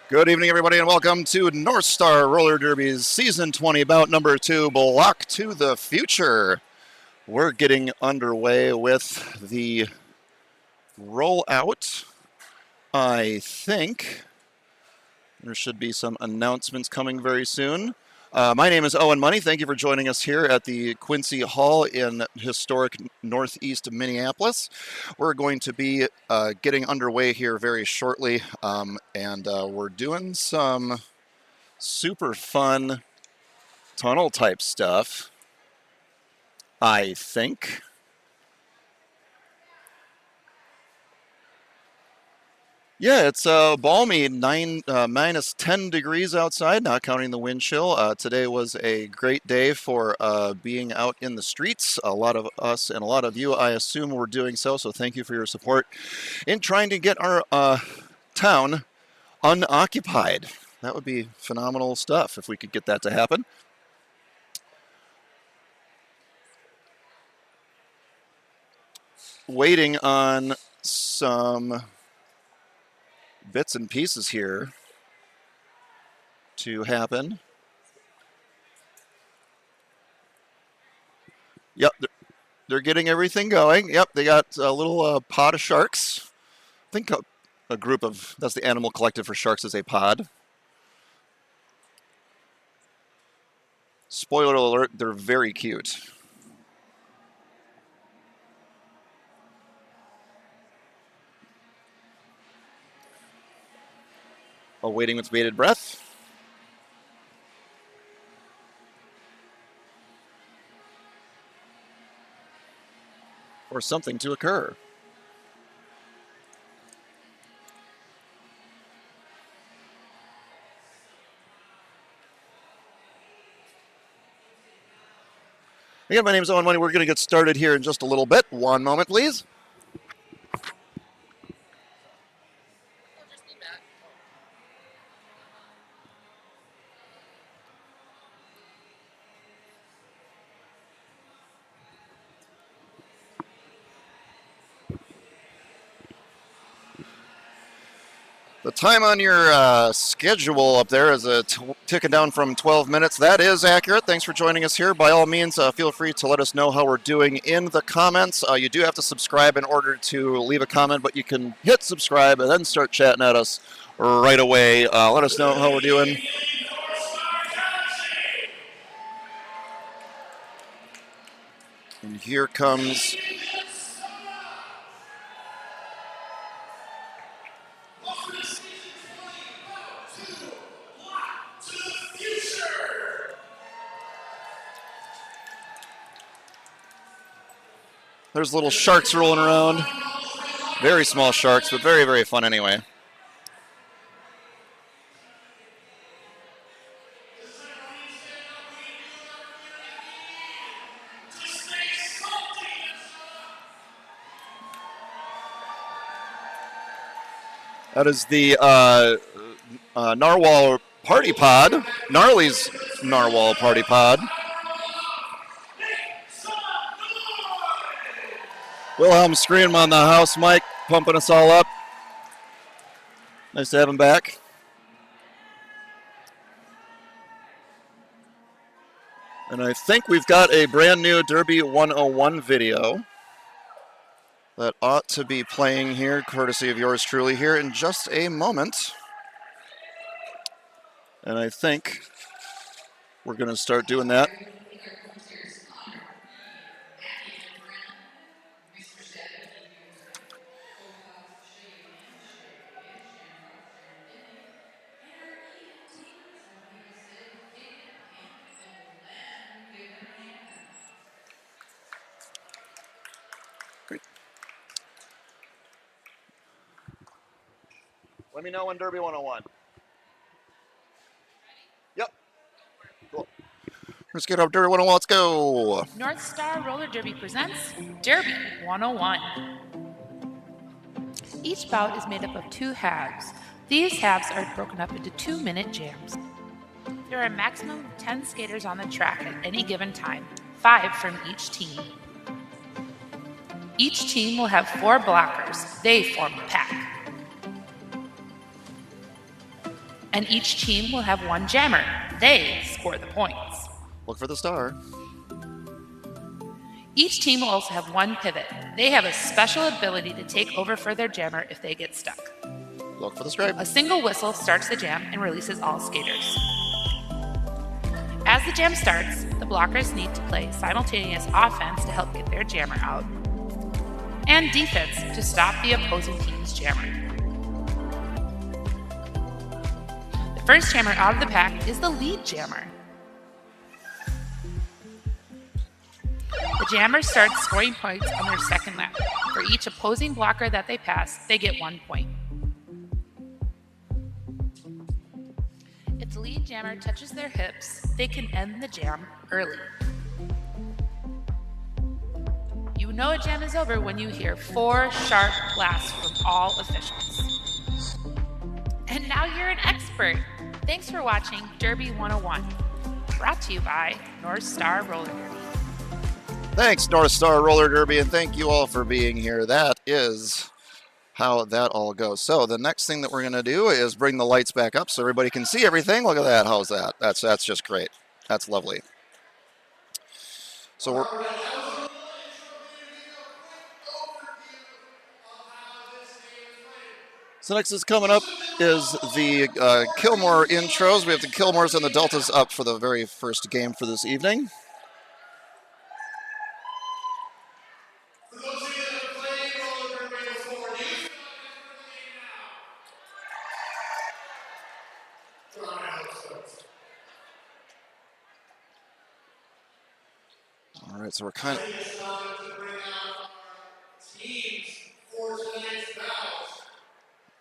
Good evening, everybody, and welcome to North Star Roller Derby's Season 20 bout number 2, Block to the Future. We're getting underway with the rollout. I think there should be some announcements coming very soon. My name is Owen Money. Thank you for joining us here at the Quincy Hall in historic Northeast Minneapolis. We're going to be getting underway here very shortly, and we're doing some super fun tunnel type stuff, I think. Yeah, it's balmy, minus 10 degrees outside, not counting the wind chill. Today was a great day for being out in the streets. A lot of us and a lot of you, I assume, were doing so thank you for your support in trying to get our town unoccupied. That would be phenomenal stuff if we could get that to happen. Waiting on some bits and pieces here to happen. Yep, they're getting everything going. Yep, they got a little pod of sharks. I think a group of, that's the animal collective for sharks, is a pod. Spoiler alert, they're very cute. Awaiting with bated breath. For something to occur. Again, my name is Owen Money. We're going to get started here in just a little bit. One moment, please. The time on your schedule up there is ticking down from 12 minutes. That is accurate. Thanks for joining us here. By all means, feel free to let us know how we're doing in the comments. You do have to subscribe in order to leave a comment, but you can hit subscribe and then start chatting at us right away. Let us know how we're doing. And here comes there's little sharks rolling around. Very small sharks, but very, very fun anyway. That is the Narwhal Party Pod, Gnarly's Narwhal Party Pod. Wilhelm Scream on the house mic, pumping us all up. Nice to have him back. And I think we've got a brand new Derby 101 video that ought to be playing here, courtesy of yours truly, here in just a moment. And I think we're going to start doing that. Let me know when Derby 101. Yep. Cool. Let's get up Derby 101. Let's go. North Star Roller Derby presents Derby 101. Each bout is made up of 2 halves. These halves are broken up into 2-minute jams. There are a maximum of 10 skaters on the track at any given time, 5 from each team. Each team will have 4 blockers. They form a pack. and each team will have one jammer. They score the points. Look for the star. Each team will also have one pivot. They have a special ability to take over for their jammer if they get stuck. Look for the stripe. A single whistle starts the jam and releases all skaters. As the jam starts, the blockers need to play simultaneous offense to help get their jammer out, and defense to stop the opposing team's jammer. The first jammer out of the pack is the lead jammer. The jammer starts scoring points on their second lap. For each opposing blocker that they pass, they get 1 point. If the lead jammer touches their hips, they can end the jam early. You know a jam is over when you hear 4 sharp blasts from all officials. And now you're an expert. Thanks for watching Derby 101, brought to you by North Star Roller Derby. Thanks, North Star Roller Derby, and thank you all for being here. That is how that all goes. So the next thing that we're going to do is bring the lights back up so everybody can see everything. Look at that. How's that? That's just great. That's lovely. So next is coming up is the Kilmore intros. We have the Kilmores and the Deltas up for the very first game for this evening. All right, so we're kind of teams for tonight's bout.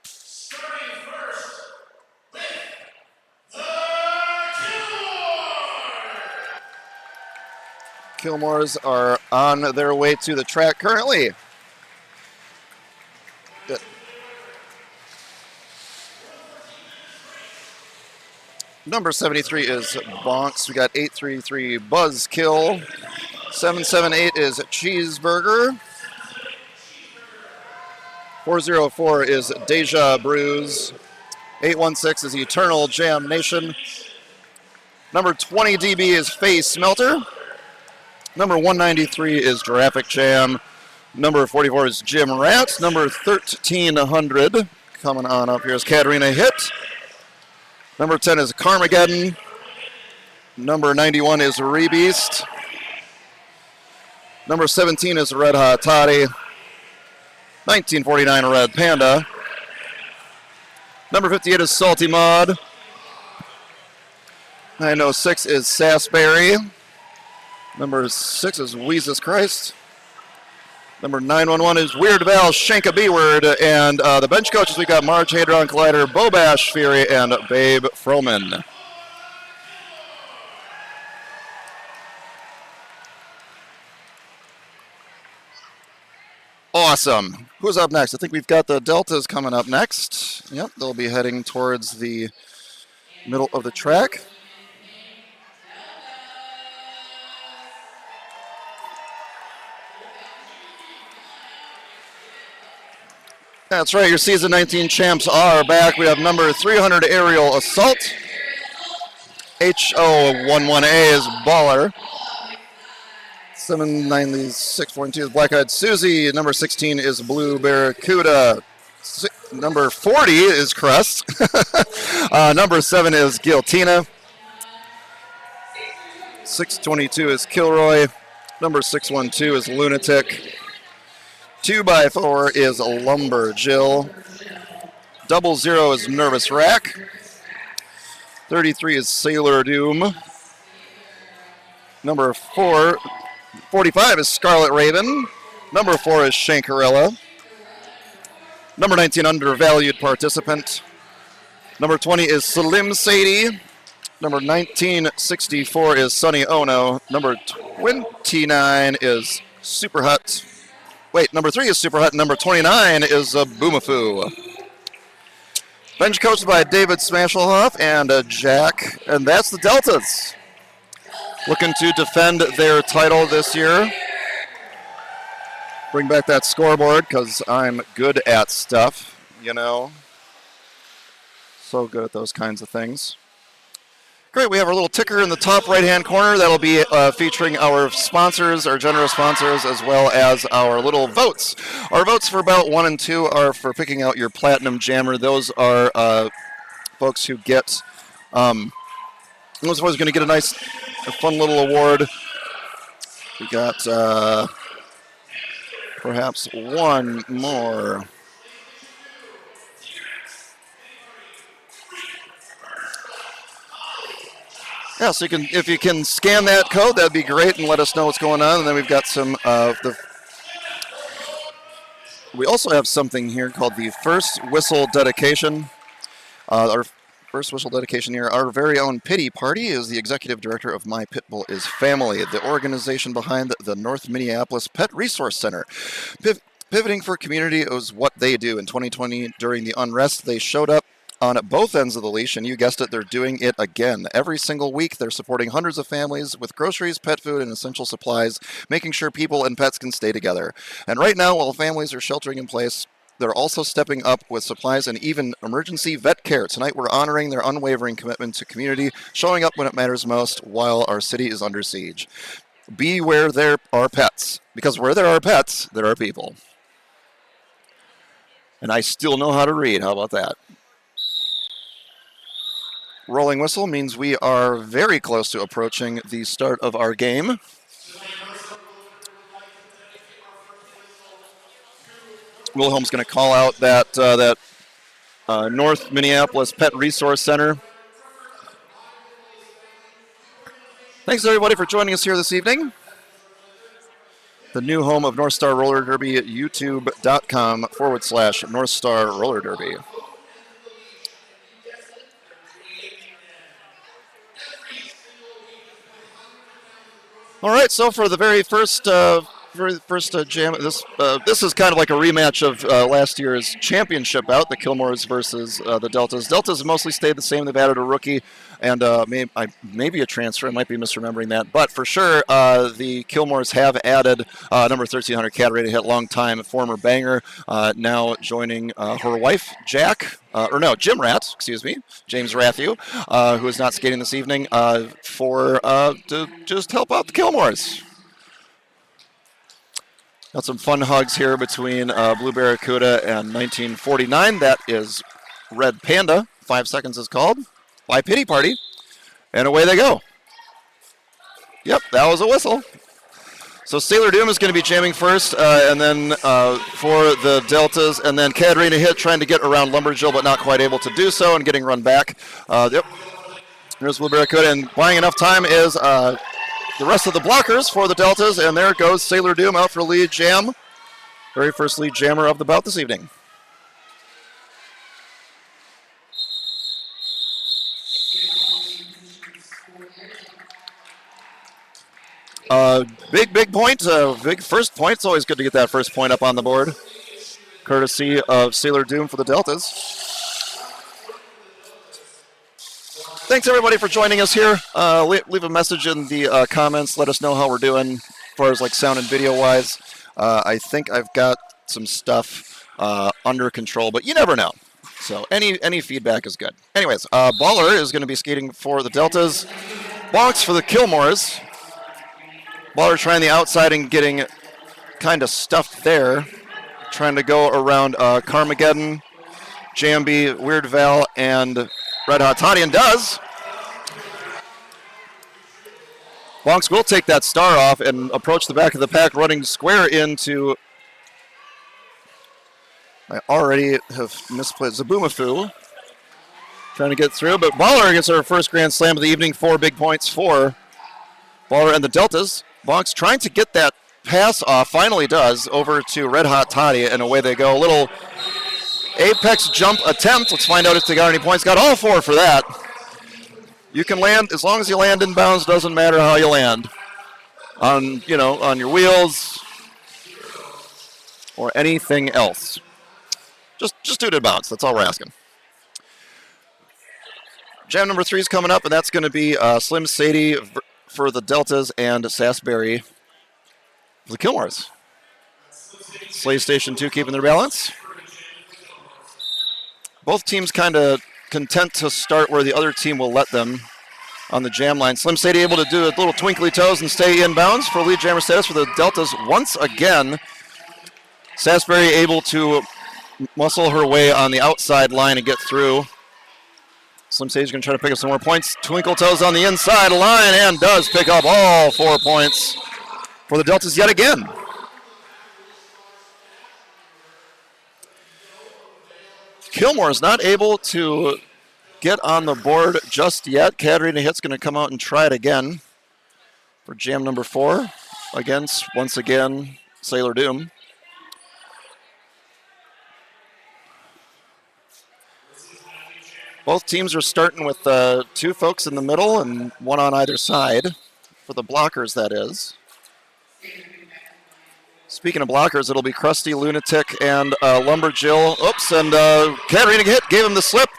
Starting first with the Kilmores are on their way to the track currently. Good. Number 73 is Bonks. We got 833 Buzzkill. 778 is Cheeseburger. 404 is Deja Brews. 816 is Eternal Jam Nation. Number 20 DB is Face Smelter. Number 193 is Giraffic Jam. Number 44 is Jim Rat. Number 1300 coming on up here is Katarina Hit. Number 10 is Carmageddon. Number 91 is Rebeast. Number 17 is Red Hot Toddy. 1949 Red Panda. Number 58 is Salty Mod. 906 is Sassberry. Number 6 is Weezus Christ. Number 911 is Weird Val Shanka B-Word. And the bench coaches, we got Marge Hadron Collider, Bobash Fury, and Babe Froman. Awesome. Who's up next? I think we've got the Deltas coming up next. Yep, they'll be heading towards the middle of the track. That's right, your season 19 champs are back. We have number 300 Aerial Assault. HO11A is Baller. 796.2 is Black Eyed Susie. Number 16 is Blue Barracuda. Number 40 is Crust. Number 7 is Guiltina. 622 is Kilroy. Number 612 is Lunatic. 2x4 is Lumber Jill. 00 is Nervous Rack. 33 is Sailor Doom. Number 45 is Scarlet Raven. Number 4 is Shankarella. Number 19, Undervalued Participant. Number 20 is Slim Sadie. Number 1964 is Sunny Ono. Number 29 is Super Hut. Wait, number 3 is Super Hut. Number 29 is Boomafoo. Bench coached by David Smashelhoff and Jack. And that's the Deltas. Looking to defend their title this year. Bring back that scoreboard because I'm good at stuff, you know. So good at those kinds of things. Great, we have our little ticker in the top right-hand corner. That'll be featuring our sponsors, our generous sponsors, as well as our little votes. Our votes for Bout 1 and 2 are for picking out your Platinum Jammer. Those are folks who get, those folks are going to get a fun little award. We got perhaps one more. Yeah, so if you can scan that code, that'd be great, and let us know what's going on. And then we've got some we also have something here called the First Whistle Dedication. Our first whistle dedication here. Our very own Pity Party is the executive director of My Pitbull is Family, the organization behind the North Minneapolis Pet Resource Center. Pivoting for community is what they do. In 2020, during the unrest, they showed up on both ends of the leash, and you guessed it, they're doing it again. Every single week, they're supporting hundreds of families with groceries, pet food, and essential supplies, making sure people and pets can stay together. And right now, while families are sheltering in place, they're also stepping up with supplies and even emergency vet care. Tonight, we're honoring their unwavering commitment to community, showing up when it matters most while our city is under siege. Be where there are pets, because where there are pets, there are people. And I still know how to read. How about that? Rolling whistle means we are very close to approaching the start of our game. Wilhelm's going to call out that North Minneapolis Pet Resource Center. Thanks everybody for joining us here this evening. The new home of North Star Roller Derby at youtube.com/North Star Roller Derby. All right, so for the very first jam, this is kind of like a rematch of last year's championship bout, the Kilmores versus the Deltas. Deltas mostly stayed the same. They've added a rookie and maybe a transfer. I might be misremembering that, but for sure, the Kilmores have added number 1300 Catarina hit, long-time former banger, now joining her wife Jack. Jim Rat, James Rathew, who is not skating this evening, to just help out the Kilmores. Got some fun hugs here between Blue Barracuda and 1949. That is Red Panda. 5 seconds is called by Pity Party. And away they go. Yep, that was a whistle. So Sailor Doom is going to be jamming first, and then for the Deltas, and then Catarina hit trying to get around Lumberjill, but not quite able to do so, and getting run back. Yep. There's Blue Barracuda, and buying enough time is the rest of the blockers for the Deltas, and there goes Sailor Doom out for lead jam. Very first lead jammer of the bout this evening. Big point, big first point. It's always good to get that first point up on the board, courtesy of Sailor Doom for the Deltas. Thanks everybody for joining us here. Leave a message in the comments. Let us know how we're doing as far as like sound and video wise. I think I've got some stuff under control, but you never know. So any feedback is good. Anyways, Baller is going to be skating for the Deltas. Bonks for the Kilmores. Baller trying the outside and getting kind of stuffed there. Trying to go around Carmageddon, Jambi, Weird Val, and Red Hot Toddy, and does. Bonks will take that star off and approach the back of the pack, running square into... I already have misplaced Zaboomafoo. Trying to get through, but Baller gets her first Grand Slam of the evening. 4 big points for Baller and the Deltas. Bonks trying to get that pass off, finally does, over to Red Hot Toddy, and away they go. A little apex jump attempt. Let's find out if they got any points. Got all 4 for that. You can land, as long as you land in bounds, doesn't matter how you land. On your wheels or anything else. Just do it in bounds. That's all we're asking. Jam number 3 is coming up, and that's going to be Slim Sadie for the Deltas and Sasberry for the Kilmores. Slay Station 2 keeping their balance. Both teams kind of content to start where the other team will let them on the jam line. Slim Sadie able to do a little twinkly toes and stay inbounds for lead jammer status for the Deltas once again. Sasbury able to muscle her way on the outside line and get through. Slim Sadie's going to try to pick up some more points. Twinkle toes on the inside line and does pick up all 4 points for the Deltas yet again. Kilmores not able to get on the board just yet. Katarina Hitt's going to come out and try it again for jam number 4 against, once again, Sailor Doom. Both teams are starting with 2 folks in the middle and 1 on either side, for the blockers, that is. Speaking of blockers, it'll be Krusty, Lunatic, and Lumberjill. Oops, and Katarina Hitt gave him the slip.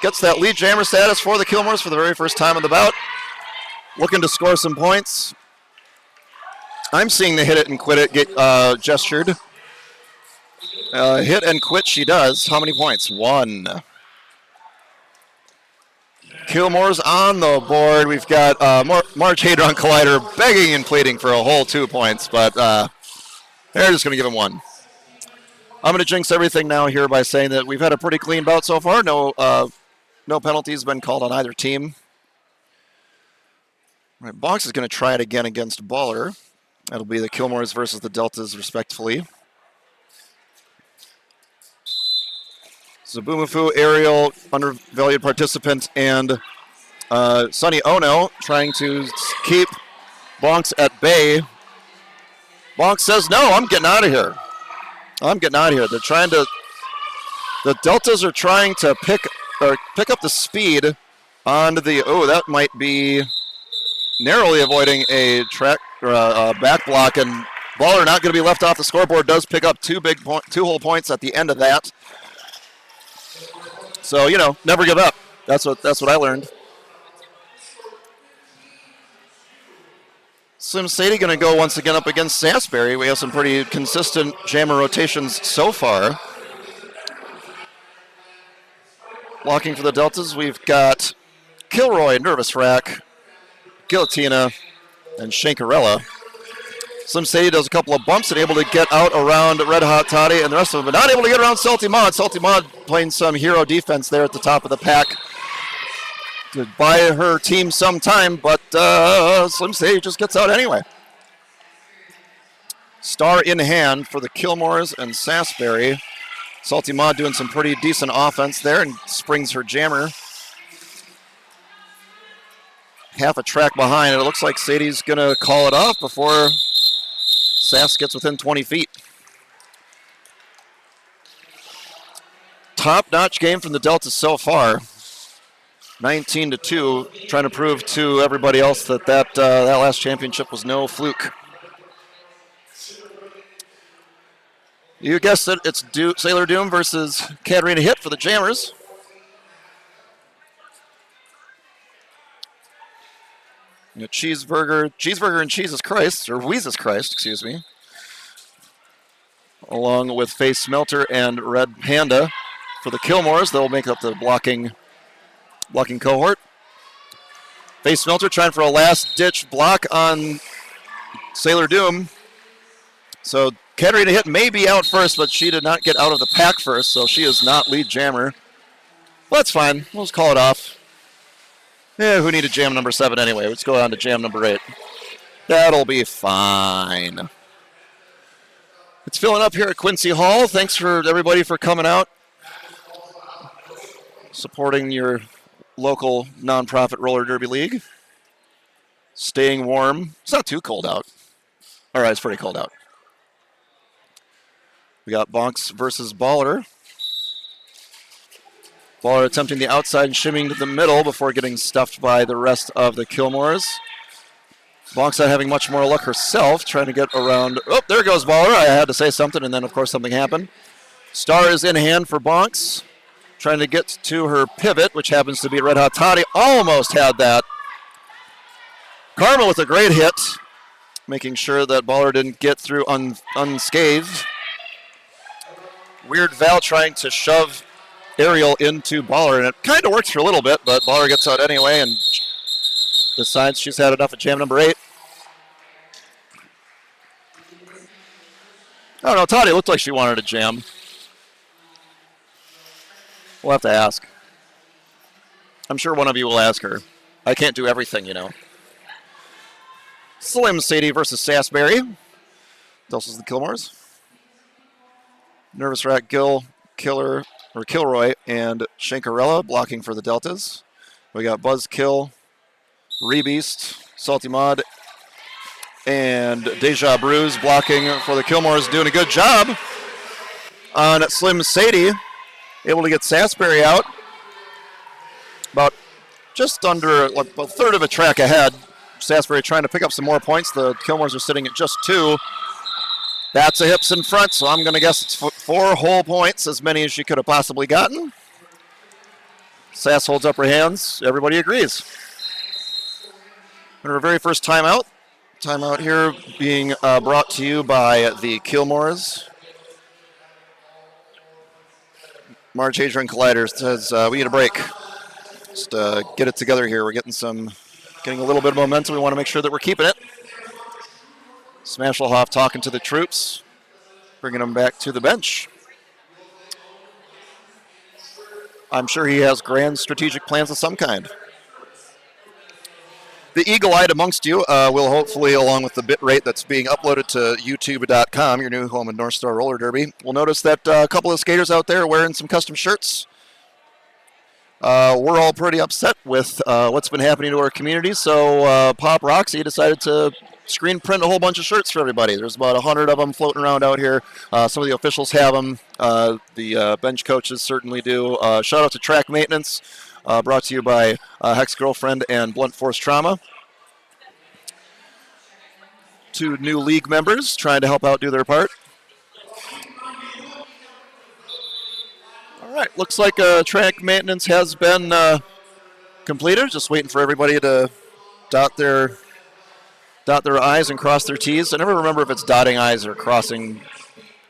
Gets that lead jammer status for the Kilmores for the very first time in the bout. Looking to score some points. I'm seeing the hit it and quit it get gestured. Hit and quit she does. How many points? 1. Kilmore's on the board. We've got March Hadron Collider begging and pleading for a whole 2 points, but they're just going to give him 1. I'm going to jinx everything now here by saying that we've had a pretty clean bout so far. No penalties been called on either team. All right, Box is going to try it again against Baller. That'll be the Kilmores versus the Deltas, respectively. Zabumafu, Ariel, undervalued participant, and Sonny Ono trying to keep Bonks at bay. Bonks says, no, I'm getting out of here. I'm getting out of here. They're trying to, the Deltas are trying to pick up the speed onto the, that might be narrowly avoiding a track or a back block, and Baller not going to be left off the scoreboard. Does pick up 2 whole points at the end of that. So, never give up. That's what I learned. Slim Sadie going to go once again up against Sasbury. We have some pretty consistent jammer rotations so far. Blocking for the Deltas, we've got Kilroy, Nervous Rack, Guillotina, and Shankarella. Slim Sadie does a couple of bumps and able to get out around Red Hot Toddy and the rest of them, but not able to get around Salty Maud. Salty Maud playing some hero defense there at the top of the pack to buy her team some time, but Slim Sadie just gets out anyway. Star in hand for the Kilmores and Sasbury. Salty Maud doing some pretty decent offense there and springs her jammer half a track behind. It looks like Sadie's going to call it off before Sass gets within 20 feet. Top-notch game from the Deltas so far. 19-2, trying to prove to everybody else that last championship was no fluke. You guessed it, it's Sailor Doom versus Katarina Hitt for the Jammers. Cheeseburger and Jesus Christ, or Weezus Christ, excuse me. Along with Face Smelter and Red Panda for the Kilmores. They'll make up the blocking cohort. Face Smelter trying for a last-ditch block on Sailor Doom. So Katarina Hitt may be out first, but she did not get out of the pack first, so she is not lead jammer. Well, that's fine. We'll just call it off. Yeah, who needed jam number 7 anyway? Let's go on to jam number 8. That'll be fine. It's filling up here at Quincy Hall. Thanks for everybody for coming out, supporting your local nonprofit roller derby league. Staying warm. It's not too cold out. All right, it's pretty cold out. We got Bonks versus Baller. Baller attempting the outside and shimmying to the middle before getting stuffed by the rest of the Kilmores. Bonks not having much more luck herself, trying to get around. Oh, there goes Baller. I had to say something, and then, of course, something happened. Star is in hand for Bonks, trying to get to her pivot, which happens to be Red Hot Toddy. Almost had that. Karma with a great hit, making sure that Baller didn't get through unscathed. Weird Val trying to shove aerial into Baller, and it kind of works for a little bit, but Baller gets out anyway and decides she's had enough at jam number 8. I don't know, Toddy looked like she wanted a jam. We'll have to ask. I'm sure one of you will ask her. I can't do everything, you know. Slim Sadie versus Sasberry. This is the Kilmores. Nervous Rat, Kilroy, and Shankarella blocking for the Deltas. We got Buzzkill, Rebeast, Salty Mod, and Deja Bruise blocking for the Kilmores, doing a good job on Slim Sadie. Able to get Sasberry out. About just under a third of a track ahead. Sasberry trying to pick up some more points. The Kilmores are sitting at just 2. That's a hips in front, so I'm going to guess it's 4 whole points, as many as she could have possibly gotten. Sass holds up her hands. Everybody agrees. And her very first timeout. Timeout here being brought to you by the Kilmores. Marge Hadrian Collider says we need a break. Just get it together here. We're getting a little bit of momentum. We want to make sure that we're keeping it. Smashelhoff talking to the troops, bringing them back to the bench. I'm sure he has grand strategic plans of some kind. The eagle-eyed amongst you will hopefully, along with the bit rate that's being uploaded to youtube.com, your new home in North Star Roller Derby, will notice that a couple of skaters out there are wearing some custom shirts. We're all pretty upset with what's been happening to our community, so Pop Roxy decided to screen print a whole bunch of shirts for everybody. There's about 100 of them floating around out here. Some of the officials have them. The bench coaches certainly do. Shout out to Track Maintenance, brought to you by Hex Girlfriend and Blunt Force Trauma. 2 new league members trying to help out do their part. All right, looks like track maintenance has been completed. Just waiting for everybody to dot their I's and cross their T's. I never remember if it's dotting I's or crossing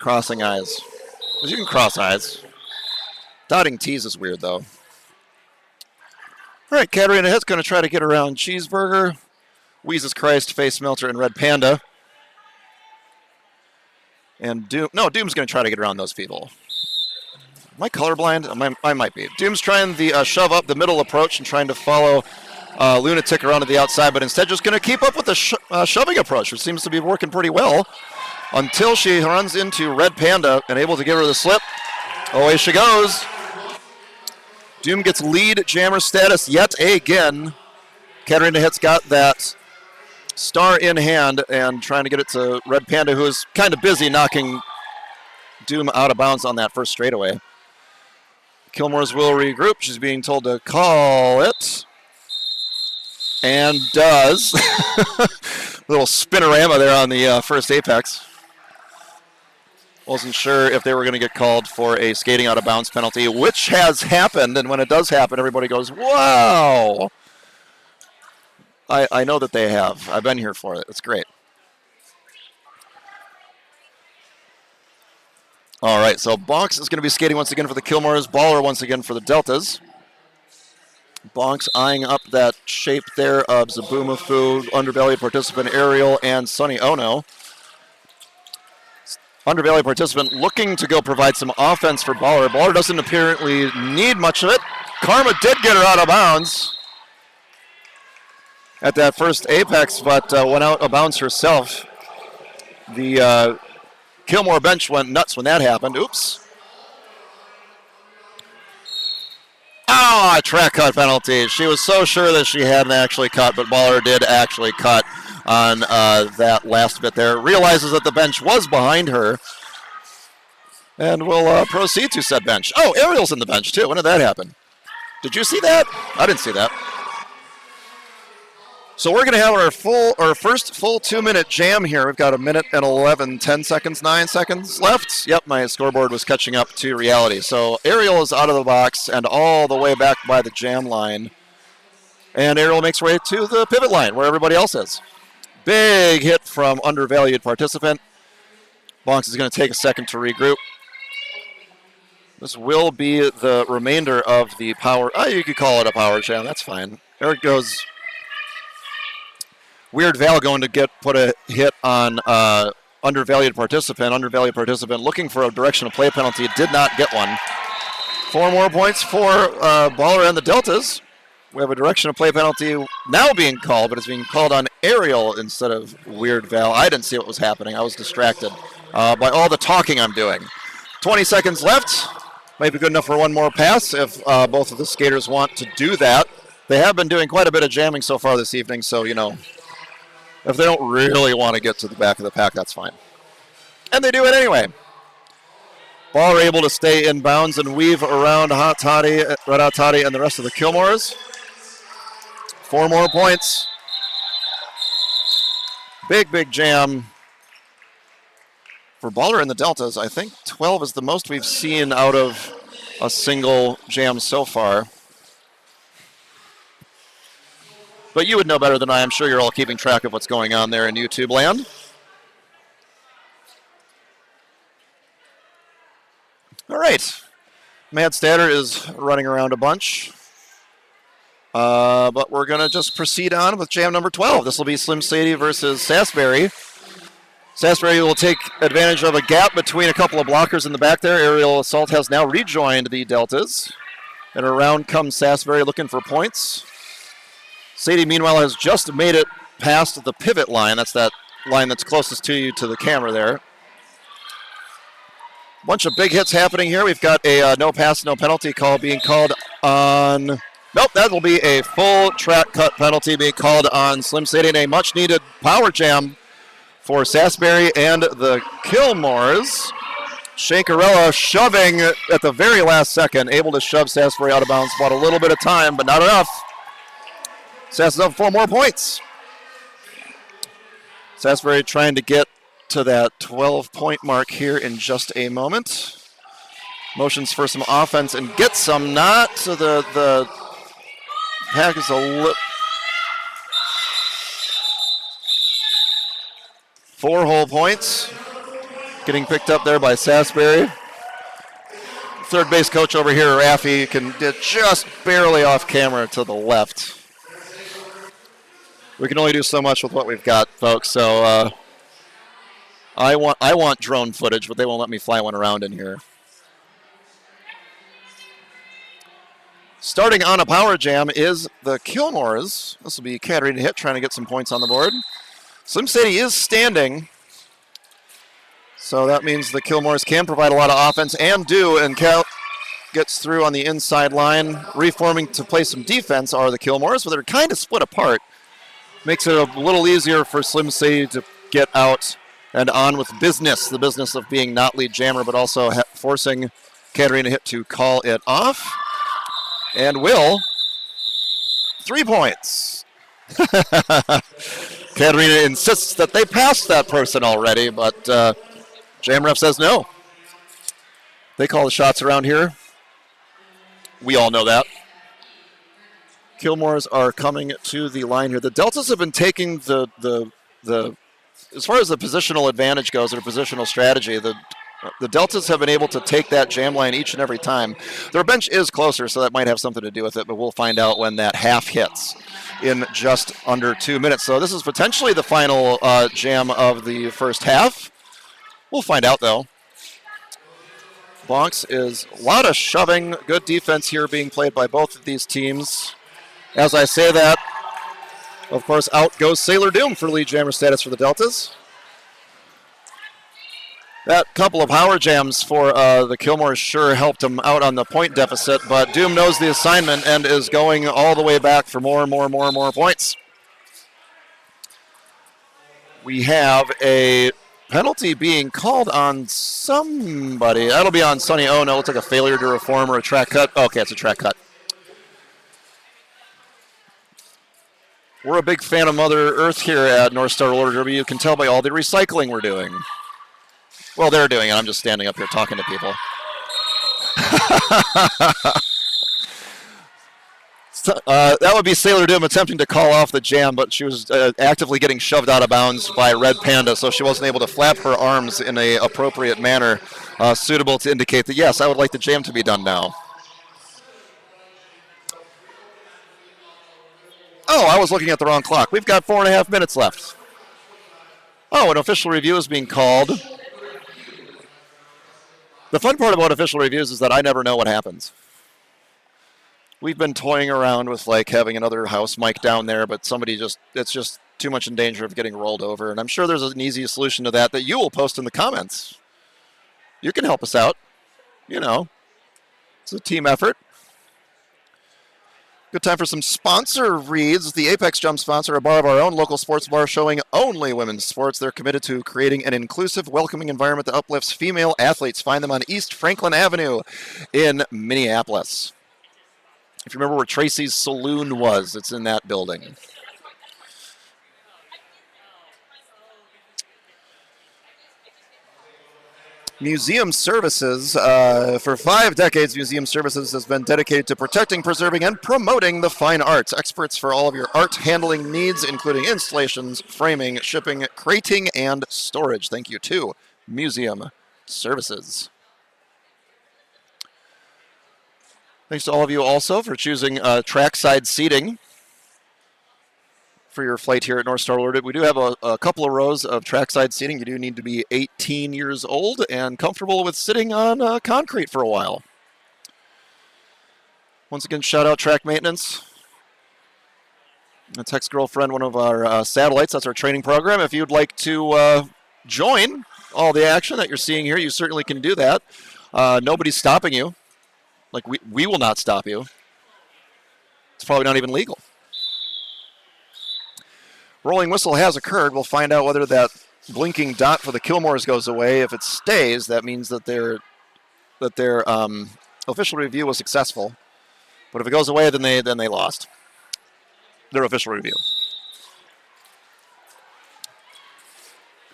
I's. Because you can cross I's. Dotting T's is weird, though. All right, Katarina Hitt's going to try to get around Cheeseburger, Weezus Christ, Face Melter, and Red Panda. And Doom's going to try to get around those people. Am I colorblind? I might be. Doom's trying the shove up the middle approach and trying to follow Lunatic around to the outside, but instead just going to keep up with the shoving approach, which seems to be working pretty well, until she runs into Red Panda and able to give her the slip. Away she goes. Doom gets lead jammer status yet again. Katarina Hitt's got that star in hand and trying to get it to Red Panda, who is kind of busy knocking Doom out of bounds on that first straightaway. Kilmores will regroup. She's being told to call it. And does. Little spinorama there on the first apex. Wasn't sure if they were going to get called for a skating out of bounds penalty, which has happened. And when it does happen, everybody goes, wow. I know that they have. I've been here for it. It's great. All right, so Bonks is going to be skating once again for the Kilmores. Baller once again for the Deltas. Bonks eyeing up that shape there of Zabumafu, underbelly participant Ariel, and Sonny Ono. Underbelly participant looking to go provide some offense for Baller. Baller doesn't apparently need much of it. Karma did get her out of bounds at that first apex, but went out of bounds herself. The Kilmore bench went nuts when that happened. Oops. Oh, a track cut penalty. She was so sure that she hadn't actually cut, but Baller did actually cut on that last bit there. Realizes that the bench was behind her and will proceed to said bench. Oh, Ariel's in the bench too. When did that happen? Did you see that? I didn't see that. So we're going to have our first full 2-minute jam here. We've got 1 minute and 10 seconds, 9 seconds left. Yep, my scoreboard was catching up to reality. So Ariel is out of the box and all the way back by the jam line. And Ariel makes her way to the pivot line where everybody else is. Big hit from undervalued participant. Bonks is going to take a second to regroup. This will be the remainder of the power. Oh, you could call it a power jam. That's fine. There it goes. Weird Val going to put a hit on undervalued participant. Undervalued participant looking for a direction of play penalty. Did not get one. 4 more points for Baller and the Deltas. We have a direction of play penalty now being called, but it's being called on Ariel instead of Weird Val. I didn't see what was happening. I was distracted by all the talking I'm doing. 20 seconds left. Might be good enough for one more pass if both of the skaters want to do that. They have been doing quite a bit of jamming so far this evening, so, you know, if they don't really want to get to the back of the pack, that's fine. And they do it anyway. Ball able to stay in bounds and weave around Red Hot Toddy, and the rest of the Kilmores. 4 more points. Big jam for Baller and the Deltas. I think 12 is the most we've seen out of a single jam so far. But you would know better than I. I'm sure you're all keeping track of what's going on there in YouTube land. All right. Mad Statter is running around a bunch. But we're going to just proceed on with jam number 12. This will be Slim Sadie versus Sasbury. Sasbury will take advantage of a gap between a couple of blockers in the back there. Aerial Assault has now rejoined the Deltas. And around comes Sasbury looking for points. Sadie, meanwhile, has just made it past the pivot line. That's that line that's closest to you to the camera there. Bunch of big hits happening here. We've got a no pass, no penalty call being called on... Nope, that will be a full track cut penalty being called on Slim Sadie, and a much-needed power jam for Sasbury and the Kilmores. Shankarella shoving at the very last second, able to shove Sasbury out of bounds. Bought a little bit of time, but not enough. Sass is up 4 more points. Sasbury trying to get to that 12-point mark here in just a moment. Motions for some offense and get some, not. So the pack is a little... 4 whole points. Getting picked up there by Sasbury. Third base coach over here, Raffy, can get just barely off camera to the left. We can only do so much with what we've got, folks. So I want drone footage, but they won't let me fly one around in here. Starting on a power jam is the Kilmores. This will be Katarina Hit trying to get some points on the board. Slim Sadie is standing, so that means the Kilmores can provide a lot of offense and do, and Cal gets through on the inside line. Reforming to play some defense are the Kilmores, but they're kind of split apart. Makes it a little easier for Slim Sadie to get out and on with business, the business of being not lead jammer, but also forcing Katarina Hit to call it off. And will, 3 points. Katarina insists that they passed that person already, but Jam Ref says no. They call the shots around here. We all know that. Kilmores are coming to the line here. The Deltas have been taking the as far as the positional advantage goes, or positional strategy, the Deltas have been able to take that jam line each and every time. Their bench is closer, so that might have something to do with it, but we'll find out when that half hits in just under 2 minutes. So this is potentially the final jam of the first half. We'll find out, though. Bonks is a lot of shoving. Good defense here being played by both of these teams. As I say that, of course, out goes Sailor Doom for lead jammer status for the Deltas. That couple of power jams for the Kilmores sure helped him out on the point deficit, but Doom knows the assignment and is going all the way back for more points. We have a penalty being called on somebody. That'll be on Sonny. Oh, no, it looks like a failure to reform or a track cut. Okay, it's a track cut. We're a big fan of Mother Earth here at North Star Roller Derby. You can tell by all the recycling we're doing. Well, they're doing it. I'm just standing up here talking to people. That would be Sailor Doom attempting to call off the jam, but she was actively getting shoved out of bounds by Red Panda, so she wasn't able to flap her arms in an appropriate manner, suitable to indicate that, yes, I would like the jam to be done now. Oh, I was looking at the wrong clock. We've got 4.5 minutes left. Oh, an official review is being called. The fun part about official reviews is that I never know what happens. We've been toying around with like having another house mic down there, but it's just too much in danger of getting rolled over. And I'm sure there's an easy solution to that you will post in the comments. You can help us out. You know, it's a team effort. Good time for some sponsor reads. The Apex Jump sponsor, a bar of our own, local sports bar showing only women's sports. They're committed to creating an inclusive, welcoming environment that uplifts female athletes. Find them on East Franklin Avenue in Minneapolis. If you remember where Tracy's Saloon was, it's in that building. Museum Services. For 5 decades, Museum Services has been dedicated to protecting, preserving, and promoting the fine arts. Experts for all of your art handling needs, including installations, framing, shipping, crating, and storage. Thank you to Museum Services. Thanks to all of you also for choosing trackside seating for your flight here at North Star Loaded. We do have a couple of rows of trackside seating. You do need to be 18 years old and comfortable with sitting on concrete for a while. Once again, shout out Track Maintenance. That's ex-girlfriend, one of our satellites. That's our training program. If you'd like to join all the action that you're seeing here, you certainly can do that. Nobody's stopping you. Like, we will not stop you. It's probably not even legal. Rolling whistle has occurred. We'll find out whether that blinking dot for the Kilmores goes away. If it stays, that means that their official review was successful. But if it goes away, then they lost their official review.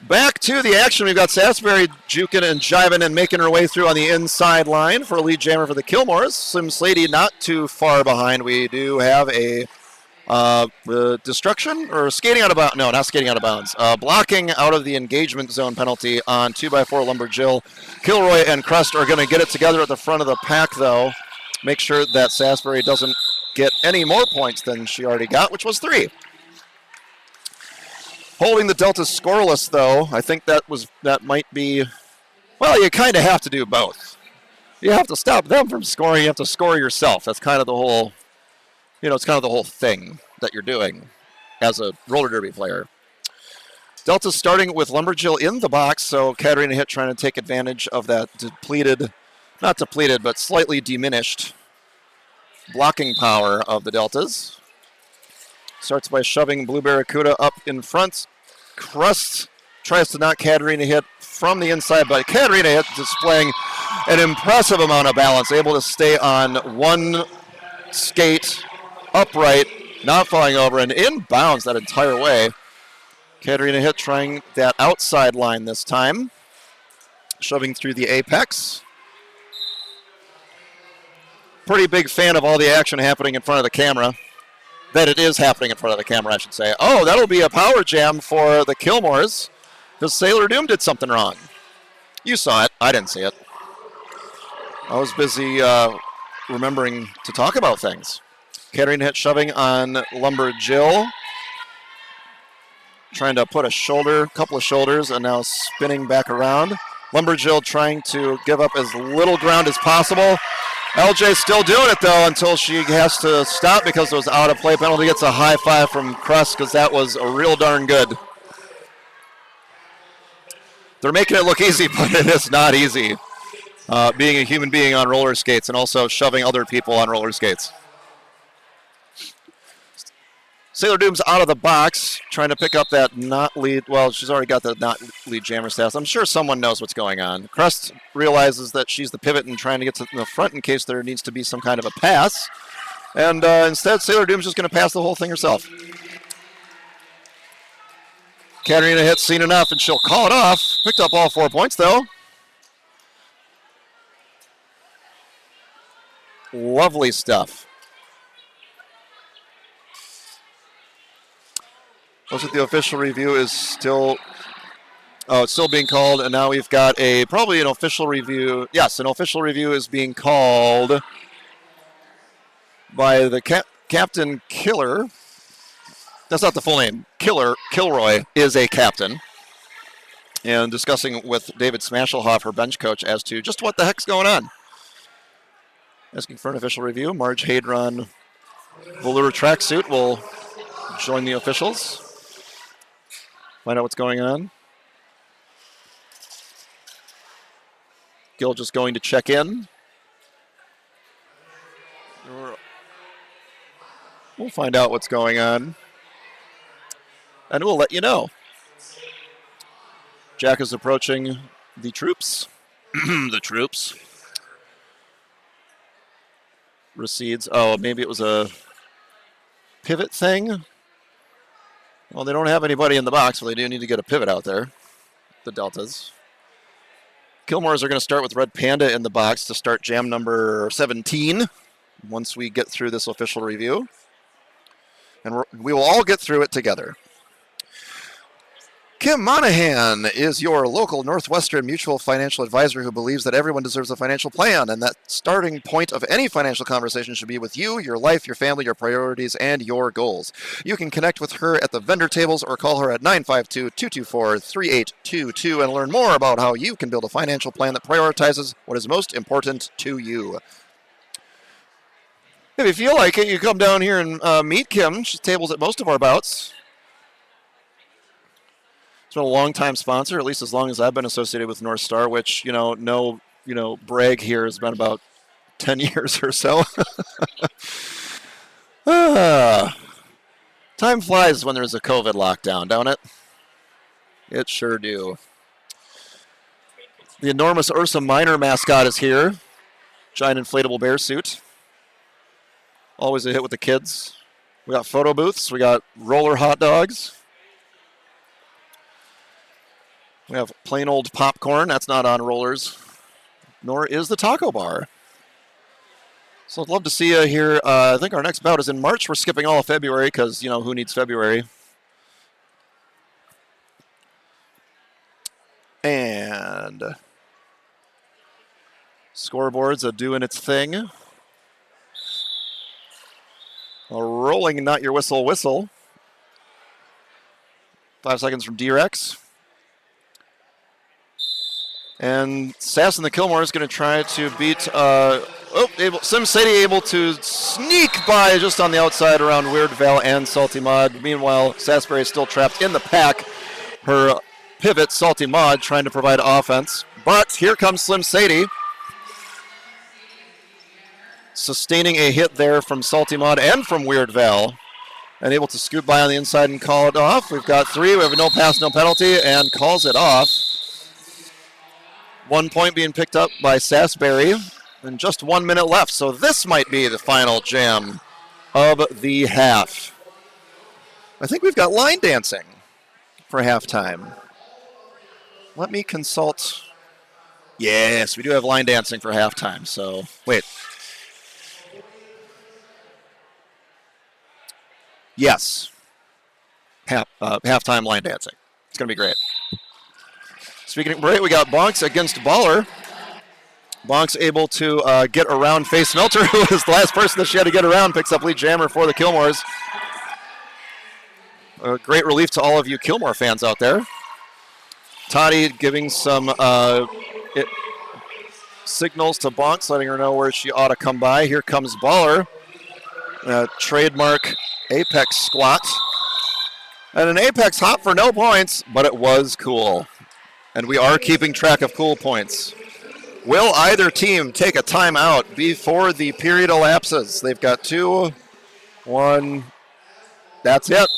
Back to the action. We've got Sasbury juking and jiving and making her way through on the inside line for a lead jammer for the Kilmores. Slim Slady not too far behind. We do have a destruction or skating out of bounds. No, not skating out of bounds. Blocking out of the engagement zone penalty on 2x4 Lumberjill. Kilroy and Crust are going to get it together at the front of the pack, though. Make sure that Sasbury doesn't get any more points than she already got, which was 3. Holding the Delta scoreless, though, I think that might be, well, you kind of have to do both. You have to stop them from scoring. You have to score yourself. That's kind of the whole, it's kind of the whole thing that you're doing as a roller derby player. Delta's starting with Lumberjill in the box, so Katarina Hitt trying to take advantage of that not depleted, but slightly diminished blocking power of the Deltas. Starts by shoving Blue Barracuda up in front. Crust tries to knock Katarina Hitt from the inside, but Katarina Hitt displaying an impressive amount of balance, able to stay on one skate upright, not falling over, and in bounds that entire way. Katarina Hitt trying that outside line this time, shoving through the apex. Pretty big fan of all the action happening in front of the camera. That it is happening in front of the camera, I should say. Oh, that'll be a power jam for the Kilmores, because Sailor Doom did something wrong. You saw it. I didn't see it. I was busy remembering to talk about things. Katarina Hitt shoving on Lumberjill. Trying to put a couple of shoulders, and now spinning back around. Lumberjill trying to give up as little ground as possible. LJ still doing it, though, until she has to stop because it was out of play penalty. Gets a high five from Crust because that was a real darn good. They're making it look easy, but it is not easy. Being a human being on roller skates and also shoving other people on roller skates. Sailor Doom's out of the box, trying to pick up that not lead. Well, she's already got the not lead jammer stats. I'm sure someone knows what's going on. Crust realizes that she's the pivot and trying to get to the front in case there needs to be some kind of a pass. And instead, Sailor Doom's just going to pass the whole thing herself. Katarina Hitt's seen enough, and she'll call it off. Picked up all 4 points, though. Lovely stuff. Looks like the official review is still... Oh, it's still being called, and now we've got probably an official review. Yes, an official review is being called by the Captain Killer. That's not the full name. Kilroy is a captain. And discussing with David Smashelhoff, her bench coach, as to just what the heck's going on. Asking for an official review. Marge Hadron, velour tracksuit, will join the officials. Find out what's going on. Gil just going to check in. We'll find out what's going on. And we'll let you know. Jack is approaching the troops. The troops. Recedes. Oh, maybe it was a pivot thing. Well, they don't have anybody in the box, but they do need to get a pivot out there. The Deltas. Kilmores are going to start with Red Panda in the box to start jam number 17 once we get through this official review. And we will all get through it together. Kim Monahan is your local Northwestern mutual financial advisor who believes that everyone deserves a financial plan and that starting point of any financial conversation should be with you, your life, your family, your priorities, and your goals. You can connect with her at the vendor tables or call her at 952-224-3822 and learn more about how you can build a financial plan that prioritizes what is most important to you. If you feel like it, you come down here and meet Kim. She tables at most of our bouts. It's been a long-time sponsor, at least as long as I've been associated with North Star, which, no brag here, has been about 10 years or so. Time flies when there's a COVID lockdown, don't it? It sure do. The enormous Ursa Minor mascot is here. Giant inflatable bear suit. Always a hit with the kids. We got photo booths. We got roller hot dogs. We have plain old popcorn. That's not on rollers, nor is the taco bar. So I'd love to see you here. I think our next bout is in March. We're skipping all of February because, who needs February? And scoreboards are doing its thing. A rolling not your whistle whistle. 5 seconds from D-Rex. And Sass and the Kilmore is going to try to beat Sim Sadie able to sneak by just on the outside around Weird Val and Salty Maud. Meanwhile, Sasbury is still trapped in the pack. Her pivot, Salty Maud, trying to provide offense. But here comes Slim Sadie. Sustaining a hit there from Salty Maud and from Weird Val. And able to scoot by on the inside and call it off. We've got 3. We have a no pass, no penalty, and calls it off. 1 point being picked up by Sasbury, and just 1 minute left. So this might be the final jam of the half. I think we've got line dancing for halftime. Let me consult. Yes, we do have line dancing for halftime. So, wait. Yes. Halftime line dancing. It's going to be great. Speaking of great, we got Bonks against Baller. Bonks able to get around Face Melter, who was the last person that she had to get around, picks up lead jammer for the Kilmores. A great relief to all of you Kilmore fans out there. Toddy giving some signals to Bonks, letting her know where she ought to come by. Here comes Baller. Trademark Apex squat. And an Apex hop for no points, but it was cool. And we are keeping track of cool points. Will either team take a timeout before the period elapses? They've got 2, 1. That's it.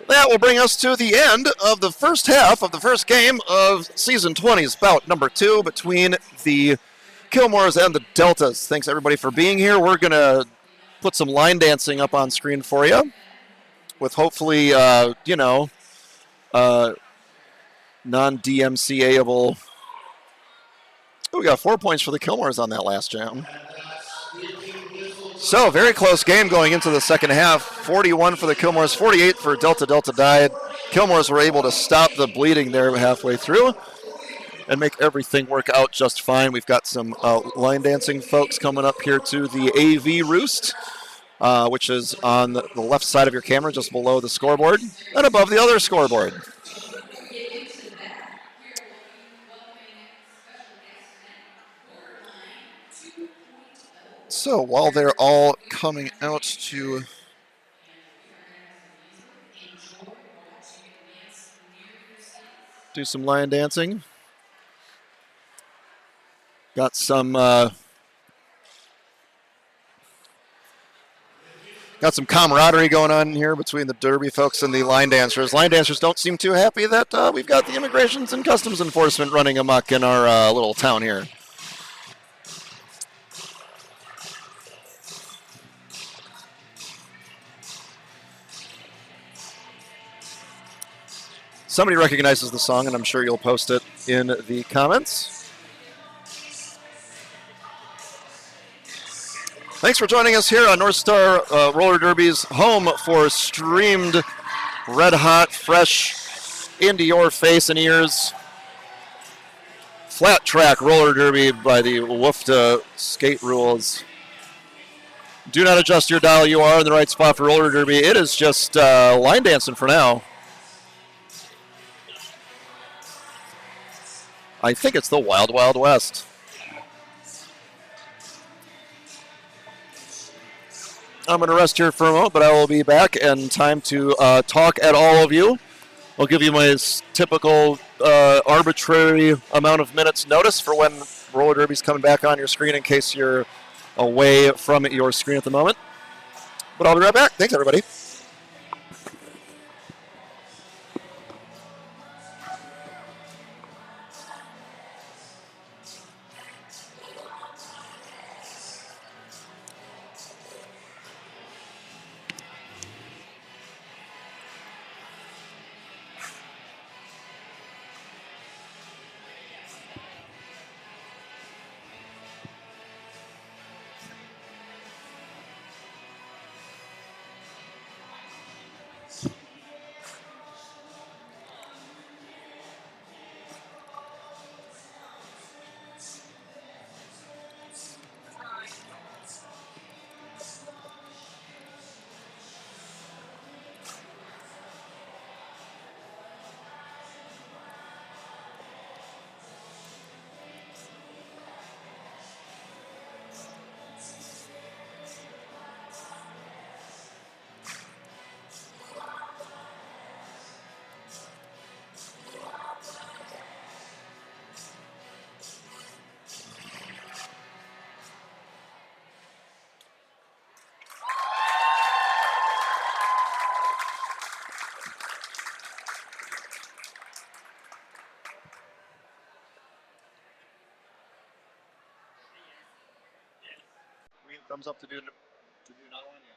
That will bring us to the end of the first half of the first game of Season 20's bout number 2 between the Kilmores and the Deltas. Thanks, everybody, for being here. We're going to put some line dancing up on screen for you with hopefully, non-DMCA-able. Oh, we got 4 points for the Kilmores on that last jam. So, very close game going into the second half. 41 for the Kilmores, 48 for Delta Delta Diet. Kilmores were able to stop the bleeding there halfway through and make everything work out just fine. We've got some line dancing folks coming up here to the AV Roost, which is on the left side of your camera, just below the scoreboard and above the other scoreboard. So while they're all coming out to do some line dancing, got some camaraderie going on here between the Derby folks and the line dancers. Line dancers don't seem too happy that we've got the immigrations and customs enforcement running amok in our little town here. Somebody recognizes the song, and I'm sure you'll post it in the comments. Thanks for joining us here on North Star Roller Derby's home for streamed red hot, fresh, into your face and ears flat track roller derby by the WFTA skate rules. Do not adjust your dial. You are in the right spot for roller derby. It is just line dancing for now. I think it's the Wild Wild West. I'm going to rest here for a moment, but I will be back in time to talk at all of you. I'll give you my typical arbitrary amount of minutes notice for when roller derby's coming back on your screen in case you're away from your screen at the moment. But I'll be right back. Thanks, everybody. Thumbs up to do not one, yeah.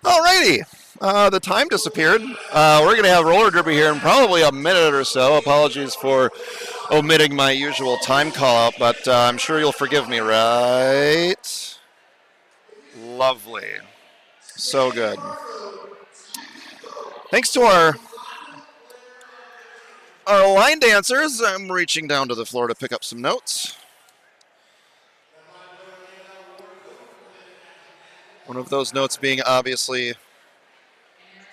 Alrighty. The time disappeared. We're going to have roller derby here in probably a minute or so. Apologies for omitting my usual time call out, but I'm sure you'll forgive me, right? Lovely. So good. Thanks to our line dancers. I'm reaching down to the floor to pick up some notes. One of those notes being obviously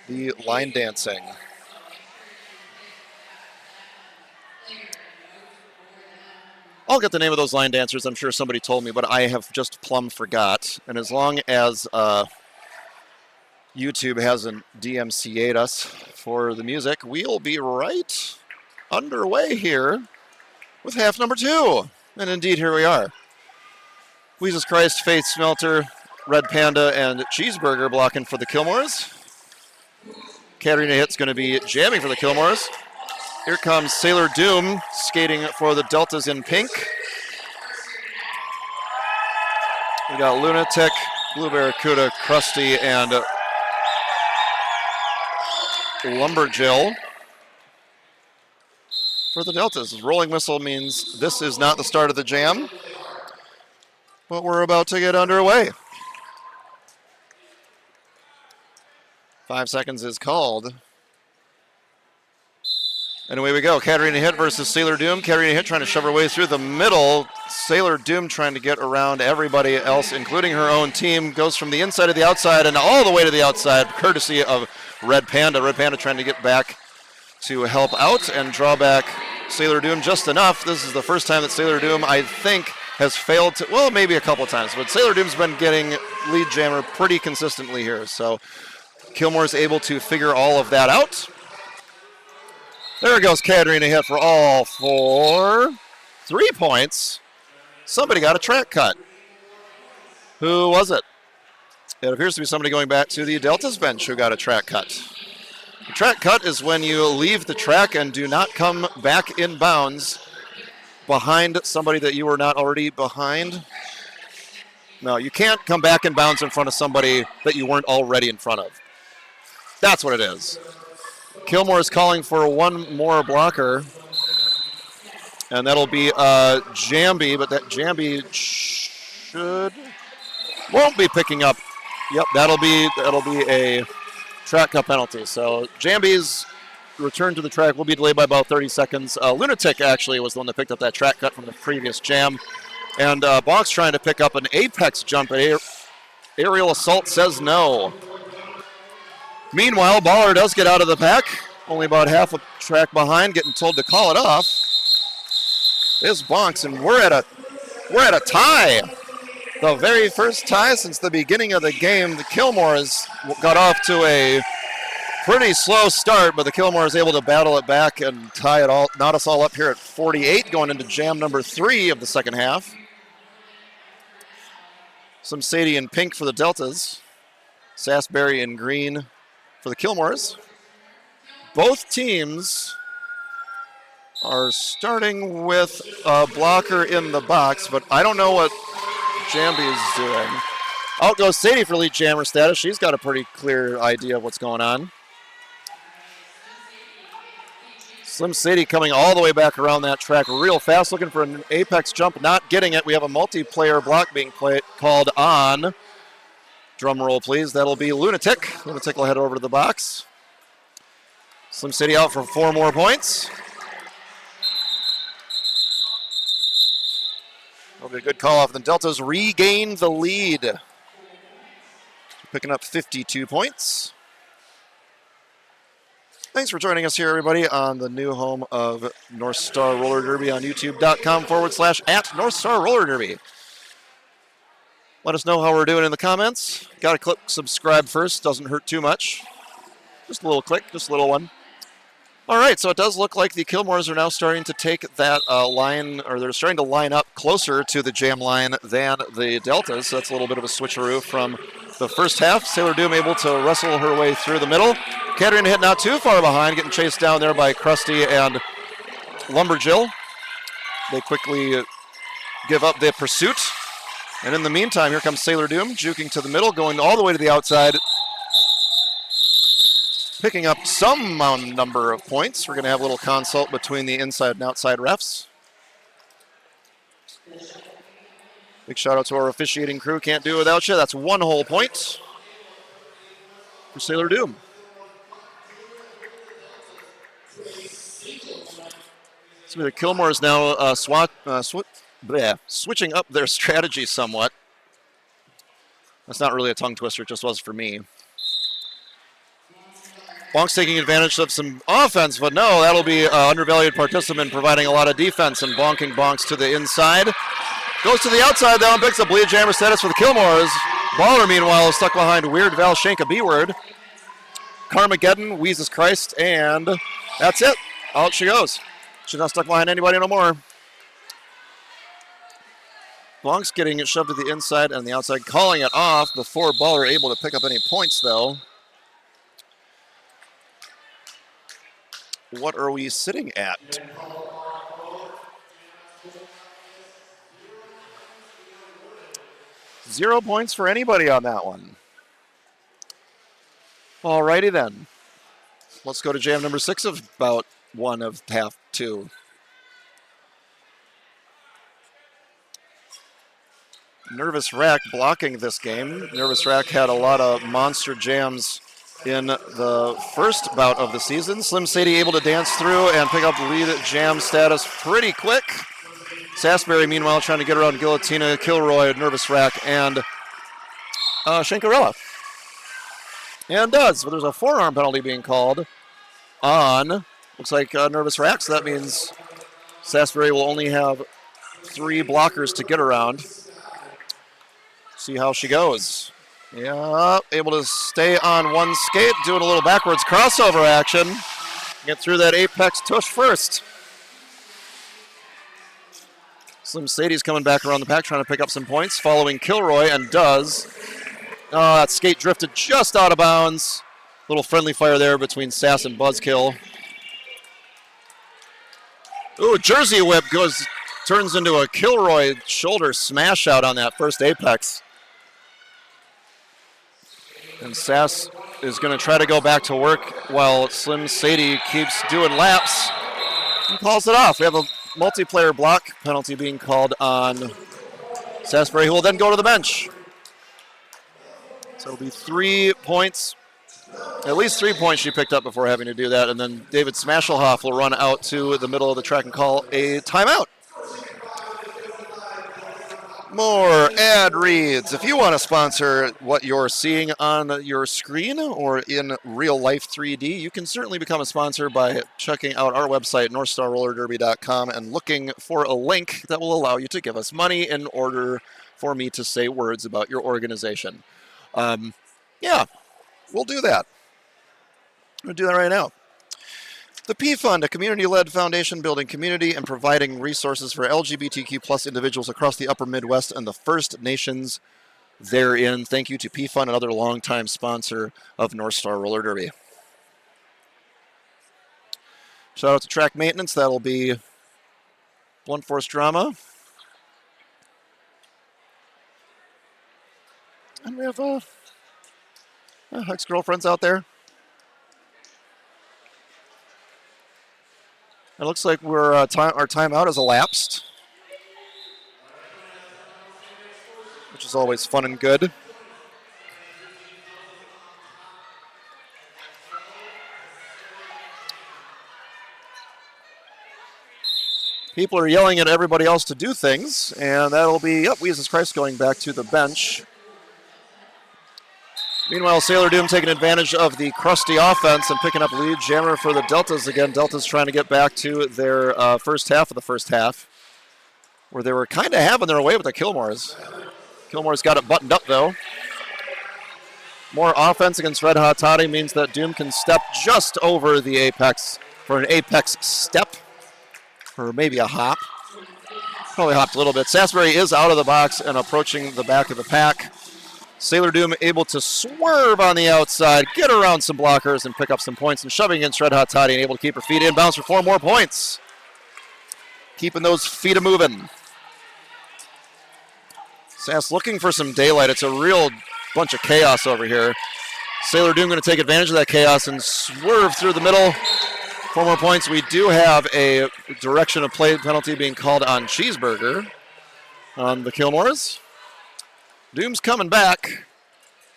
the line dancing. I'll get the name of those line dancers. I'm sure somebody told me, but I have just plumb forgot. And as long as YouTube hasn't DMCA'd us for the music, we'll be right underway here with half number 2. And indeed, here we are. Jesus Christ, Faith Smelter, Red Panda, and Cheeseburger blocking for the Kilmores. Katarina Hit's going to be jamming for the Kilmores. Here comes Sailor Doom skating for the Deltas in pink. We got Lunatic, Blue Barracuda, Krusty, and Lumberjill for the Deltas. Rolling whistle means this is not the start of the jam, but we're about to get underway. 5 seconds is called. And away we go. Katarina Hit versus Sailor Doom. Katarina Hit trying to shove her way through the middle. Sailor Doom trying to get around everybody else, including her own team. Goes from the inside to the outside and all the way to the outside, courtesy of Red Panda. Red Panda trying to get back to help out and draw back Sailor Doom just enough. This is the first time that Sailor Doom, I think, has failed to, well, maybe a couple times, but Sailor Doom's been getting lead jammer pretty consistently here. So Kilmore's able to figure all of that out. There goes Katarina Hit for all 3 points. Somebody got a track cut. Who was it? It appears to be somebody going back to the Deltas bench who got a track cut. A track cut is when you leave the track and do not come back in bounds behind somebody that you were not already behind. No, you can't come back in bounds in front of somebody that you weren't already in front of. That's what it is. Kilmore is calling for one more blocker, and that'll be Jambi, but that Jambi won't be picking up. Yep, that'll be a track cut penalty. So Jambi's return to the track will be delayed by about 30 seconds. Lunatic actually was the one that picked up that track cut from the previous jam, and Bonk's trying to pick up an apex jump. Aerial assault says no. Meanwhile, Baller does get out of the pack. Only about half a track behind, getting told to call it off. Is Bonks, and we're at a tie. The very first tie since the beginning of the game. The Kilmores got off to a pretty slow start, but the Kilmores able to battle it back and tie it all, knot us all up here at 48, going into jam number 3 of the second half. Some Sadie in pink for the Deltas. Sasberry in green for the Kilmores. Both teams are starting with a blocker in the box, but I don't know what Jambi is doing. Out goes Sadie for lead jammer status. She's got a pretty clear idea of what's going on. Slim Sadie coming all the way back around that track real fast, looking for an apex jump, not getting it. We have a multiplayer block being called on. Drum roll, please. That'll be Lunatic. Lunatic will head over to the box. Slim City out for 4 more points. That'll be a good call off. The Deltas regain the lead. Picking up 52 points. Thanks for joining us here, everybody, on the new home of North Star Roller Derby on youtube.com/@NorthStarRollerDerby. Let us know how we're doing in the comments. Got to click subscribe first. Doesn't hurt too much. Just a little click, just a little one. All right, so it does look like the Kilmores are now starting to take that line, or they're starting to line up closer to the jam line than the Deltas. So that's a little bit of a switcheroo from the first half. Sailor Doom able to wrestle her way through the middle. Katarina Hit not too far behind, getting chased down there by Krusty and Lumberjill. They quickly give up the pursuit. And in the meantime, here comes Sailor Doom, juking to the middle, going all the way to the outside. picking up some number of points. We're going to have a little consult between the inside and outside refs. Big shout out to our officiating crew. Can't do it without you. That's 1 whole point for Sailor Doom. So the Kilmores now switching up their strategy somewhat. That's not really a tongue twister, it just was for me. Bonk's taking advantage of some offense, but no, that'll be undervalued participant providing a lot of defense and bonking bonks to the inside. Goes to the outside though and picks up lead jammer status for the Kilmores. Baller, meanwhile, is stuck behind Weird Val Shanka B-Word. Carmageddon, Wheezes Christ, and that's it. Out she goes. She's not stuck behind anybody no more. Bonk's getting shoved to the inside and the outside, calling it off before Baller able to pick up any points though. What are we sitting at? Zero points for anybody on that one. Alrighty then. Let's go to jam number 6 of bout 1 of half 2. Nervous Rack blocking this game. Nervous Rack had a lot of monster jams in the first bout of the season. Slim Sadie able to dance through and pick up lead jam status pretty quick. Sasbury, meanwhile, trying to get around Guillotina, Kilroy, Nervous Rack, and Shankarella. And does, but there's a forearm penalty being called on, looks like Nervous Rack, so that means Sasbury will only have 3 blockers to get around. See how she goes. Yeah, able to stay on one skate, doing a little backwards crossover action. Get through that apex tush first. Slim Sadie's coming back around the pack, trying to pick up some points, following Kilroy, and does. Oh, that skate drifted just out of bounds. Little friendly fire there between Sass and Buzzkill. Ooh, Jersey whip turns into a Kilroy shoulder smash out on that first apex. And Sass is going to try to go back to work while Slim Sadie keeps doing laps and calls it off. We have a multiplayer block penalty being called on Sasbury, who will then go to the bench. So it'll be 3 points. At least 3 points she picked up before having to do that. And then David Smashelhoff will run out to the middle of the track and call a timeout. More ad reads. If you want to sponsor what you're seeing on your screen or in real life 3D, you can certainly become a sponsor by checking out our website, NorthstarRollerDerby.com, and looking for a link that will allow you to give us money in order for me to say words about your organization. Yeah, we'll do that. I'm going to do that right now. The P Fund, a community-led foundation building community and providing resources for LGBTQ plus individuals across the upper Midwest and the First Nations therein. Thank you to P Fund, another longtime sponsor of North Star Roller Derby. Shout out to track maintenance. That'll be Blunt Force Drama. And we have ex-girlfriends out there. It looks like we're our timeout has elapsed, which is always fun and good. People are yelling at everybody else to do things, and that'll be, Jesus Christ, going back to the bench. Meanwhile, Sailor Doom taking advantage of the crusty offense and picking up lead jammer for the Deltas again. Deltas trying to get back to their first half of the first half, where they were kind of having their way with the Kilmores. Kilmores got it buttoned up, though. More offense against Red Hot Toddy means that Doom can step just over the apex for an apex step, or maybe a hop. Probably hopped a little bit. Sasbury is out of the box and approaching the back of the pack. Sailor Doom able to swerve on the outside, get around some blockers, and pick up some points, and shoving against Red Hot Toddy, and able to keep her feet inbounds for 4 more points. Keeping those feet a-moving. Sass looking for some daylight. It's a real bunch of chaos over here. Sailor Doom going to take advantage of that chaos and swerve through the middle. 4 more points. We do have a direction of play penalty being called on Cheeseburger on the Kilmores. Doom's coming back.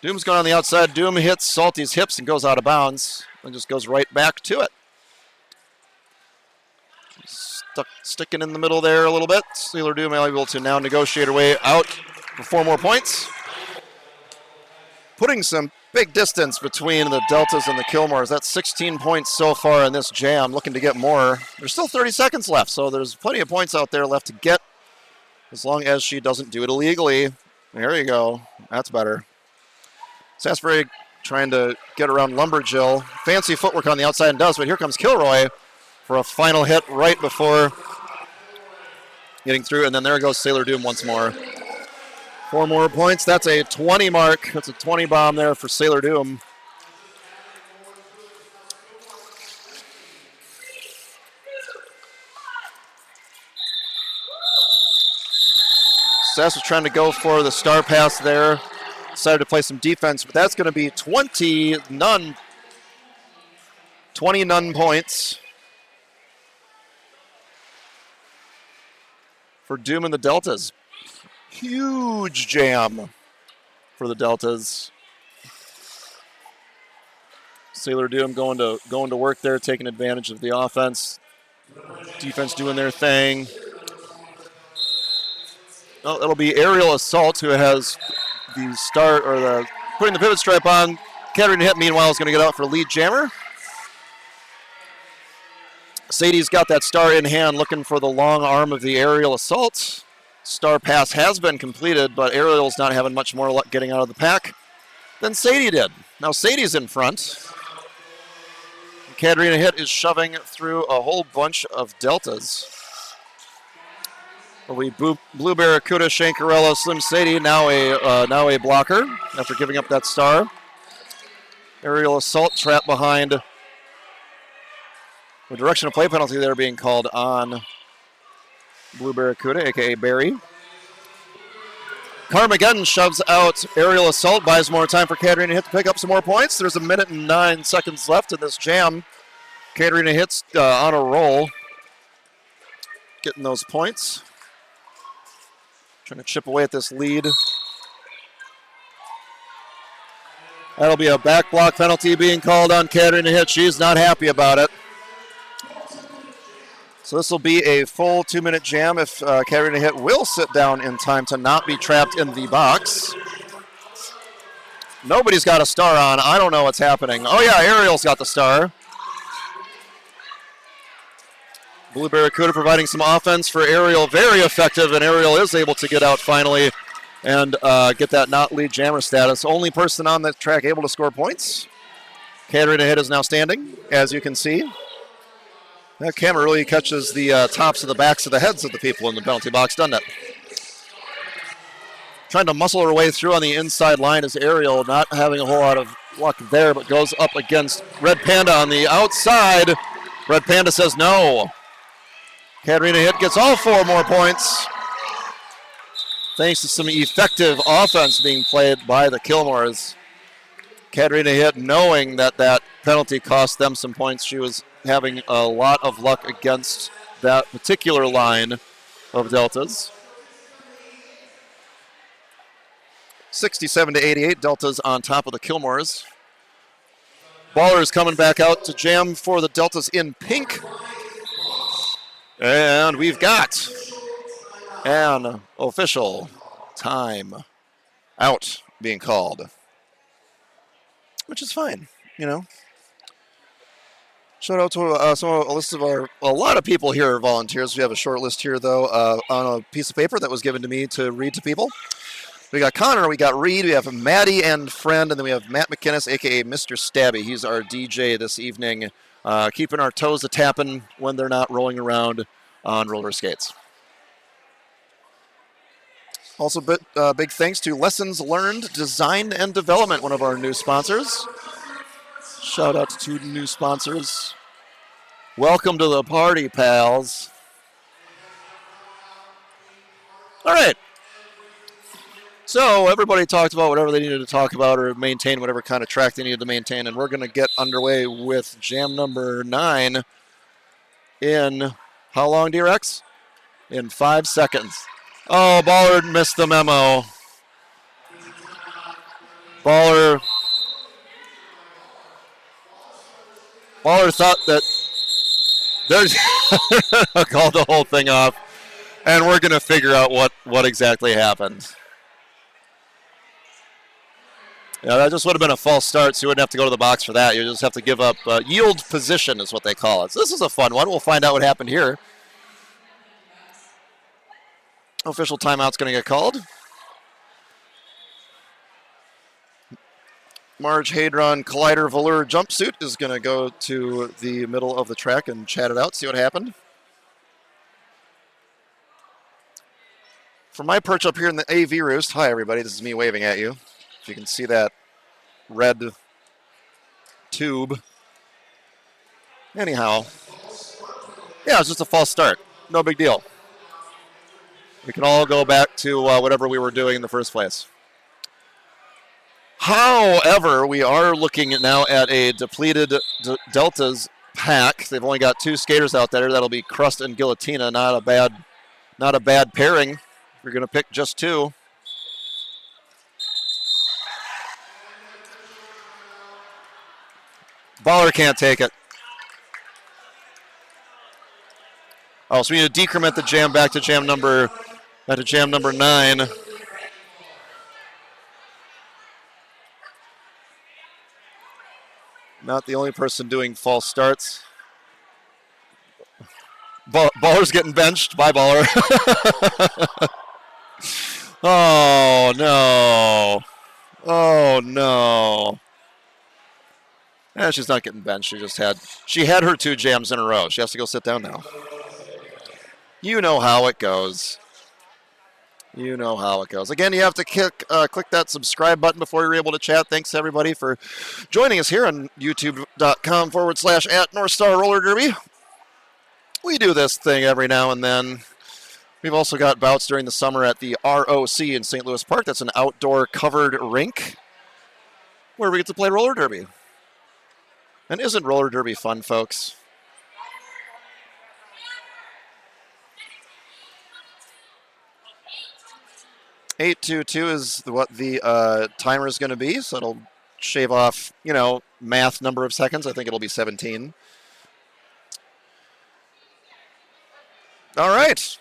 Doom's going on the outside. Doom hits Salty's hips and goes out of bounds and just goes right back to it. Sticking in the middle there a little bit. Sailor Doom able to now negotiate her way out for 4 more points. Putting some big distance between the Deltas and the Kilmores. That's 16 points so far in this jam. Looking to get more. There's still 30 seconds left, so there's plenty of points out there left to get as long as she doesn't do it illegally. There you go. That's better. Sasbury trying to get around Lumberjill. Fancy footwork on the outside and does, but here comes Kilroy for a final hit right before getting through, and then there goes Sailor Doom once more. 4 more points. That's a 20 mark. That's a 20 bomb there for Sailor Doom. Sass was trying to go for the star pass there. Decided to play some defense, but that's going to be 20 none points for Doom and the Deltas. Huge jam for the Deltas. Sailor Doom going to work there, taking advantage of the offense. Defense doing their thing. Oh, it'll be Aerial Assault who has the start or the putting the pivot stripe on. Katarina Hit, meanwhile, is going to get out for lead jammer. Sadie's got that star in hand, looking for the long arm of the Aerial Assault. Star pass has been completed, but Aerial's not having much more luck getting out of the pack than Sadie did. Now Sadie's in front. Katarina Hit is shoving through a whole bunch of Deltas. We Blue Barracuda, Shankarella, Slim Sadie, now a blocker after giving up that star. Aerial Assault trapped behind the direction of play penalty there being called on Blue Barracuda, aka Barry. Carmageddon shoves out Aerial Assault, buys more time for Katarina Hit to pick up some more points. There's 1 minute and 9 seconds left in this jam. Katarina Hit's on a roll, getting those points. Trying to chip away at this lead. That'll be a back block penalty being called on Katarina Hit. She's not happy about it. So this will be a full 2-minute jam if Katarina Hit will sit down in time to not be trapped in the box. Nobody's got a star on. I don't know what's happening. Oh yeah, Ariel's got the star. Blue Barracuda providing some offense for Ariel. Very effective, and Ariel is able to get out finally and get that not lead jammer status. Only person on the track able to score points. Katarina Hit is now standing, as you can see. That camera really catches the tops of the backs of the heads of the people in the penalty box, doesn't it? Trying to muscle her way through on the inside line is Ariel, not having a whole lot of luck there, but goes up against Red Panda on the outside. Red Panda says no. Katarina Hit gets all 4 more points, thanks to some effective offense being played by the Kilmores. Katarina Hit, knowing that that penalty cost them some points, she was having a lot of luck against that particular line of Deltas. 67-88, Deltas on top of the Kilmores. Ballers coming back out to jam for the Deltas in pink. And we've got an official time out being called, which is fine, you know. Shout out to a lot of people here are volunteers. We have a short list here, though, on a piece of paper that was given to me to read to people. We got Connor, we got Reed, we have Maddie and Friend, and then we have Matt McInnes, a.k.a. Mr. Stabby. He's our DJ this evening, keeping our toes a-tapping when they're not rolling around on roller skates. Also, big thanks to Lessons Learned, Design, and Development, one of our new sponsors. Shout out to new sponsors. Welcome to the party, pals. All right. So everybody talked about whatever they needed to talk about or maintain whatever kind of track they needed to maintain, and we're going to get underway with jam number 9 in how long, D-Rex? In 5 seconds. Oh, Baller missed the memo. Baller thought that there's called the whole thing off, and we're going to figure out what exactly happened. Yeah, that just would have been a false start, so you wouldn't have to go to the box for that. You just have to give up yield position is what they call it. So this is a fun one. We'll find out what happened here. Official timeout's going to get called. Marge Hadron Collider Velour jumpsuit is going to go to the middle of the track and chat it out, see what happened. From my perch up here in the AV roost, hi everybody, this is me waving at you. If you can see that red tube. Anyhow, yeah, it's just a false start. No big deal. We can all go back to whatever we were doing in the first place. However, we are looking now at a depleted Deltas pack. They've only got 2 skaters out there. That'll be Crust and Guillotina. Not a bad pairing. You're going to pick just 2. Baller can't take it. Oh, so we need to decrement the jam back to jam number 9. Not the only person doing false starts. Baller's getting benched. Bye, Baller. Oh, no. Oh, no. Eh, she's not getting benched. She had her 2 jams in a row. She has to go sit down now. You know how it goes. You know how it goes. Again, you have to click that subscribe button before you're able to chat. Thanks, everybody, for joining us here on youtube.com/@North Star Roller Derby. We do this thing every now and then. We've also got bouts during the summer at the ROC in St. Louis Park. That's an outdoor covered rink where we get to play roller derby. And isn't roller derby fun, folks? .822 is what the timer is going to be, so it'll shave off, math number of seconds. I think it'll be 17. All right.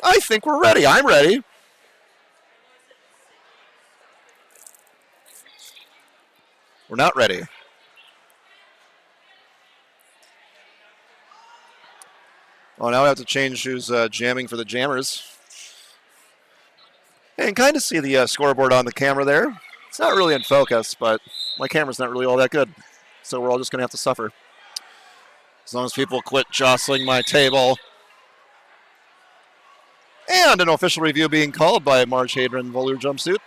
I think we're ready. I'm ready. We're not ready. Oh, now we have to change who's jamming for the jammers. And kind of see the scoreboard on the camera there. It's not really in focus, but my camera's not really all that good. So we're all just going to have to suffer. As long as people quit jostling my table. And an official review being called by Marge Hadron Velour jumpsuit.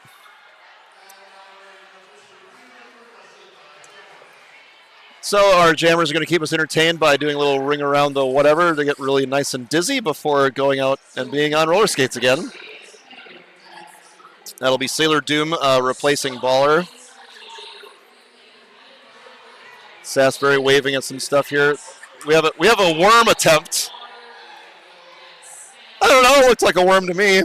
So our jammers are going to keep us entertained by doing a little ring around the whatever to get really nice and dizzy before going out and being on roller skates again. That'll be Sailor Doom replacing Baller. Sasbury waving at some stuff here. We have a worm attempt. I don't know, it looks like a worm to me.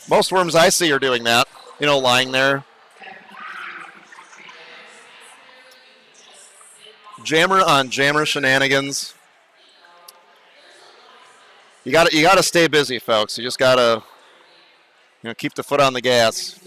Most worms I see are doing that, lying there. Jammer on jammer shenanigans. You got to stay busy, folks. You just got to keep the foot on the gas.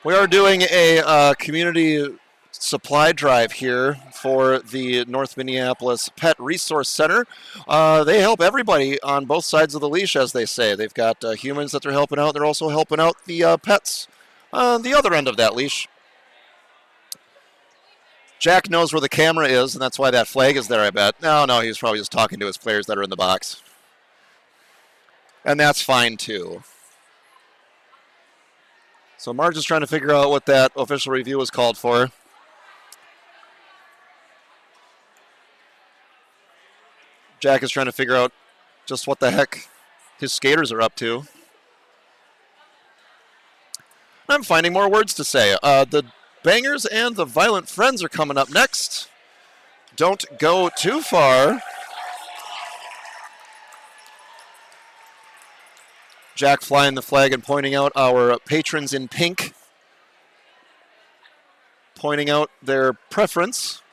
We are doing a community supply drive here for the North Minneapolis Pet Resource Center. They help everybody on both sides of the leash, as they say. They've got humans that they're helping out. They're also helping out the pets on the other end of that leash. Jack knows where the camera is, and that's why that flag is there, I bet. No, he's probably just talking to his players that are in the box. And that's fine, too. So Marge is trying to figure out what that official review was called for. Jack is trying to figure out just what the heck his skaters are up to. I'm finding more words to say. The Bangers and the Violent Friends are coming up next. Don't go too far. Jack flying the flag and pointing out our patrons in pink, pointing out their preference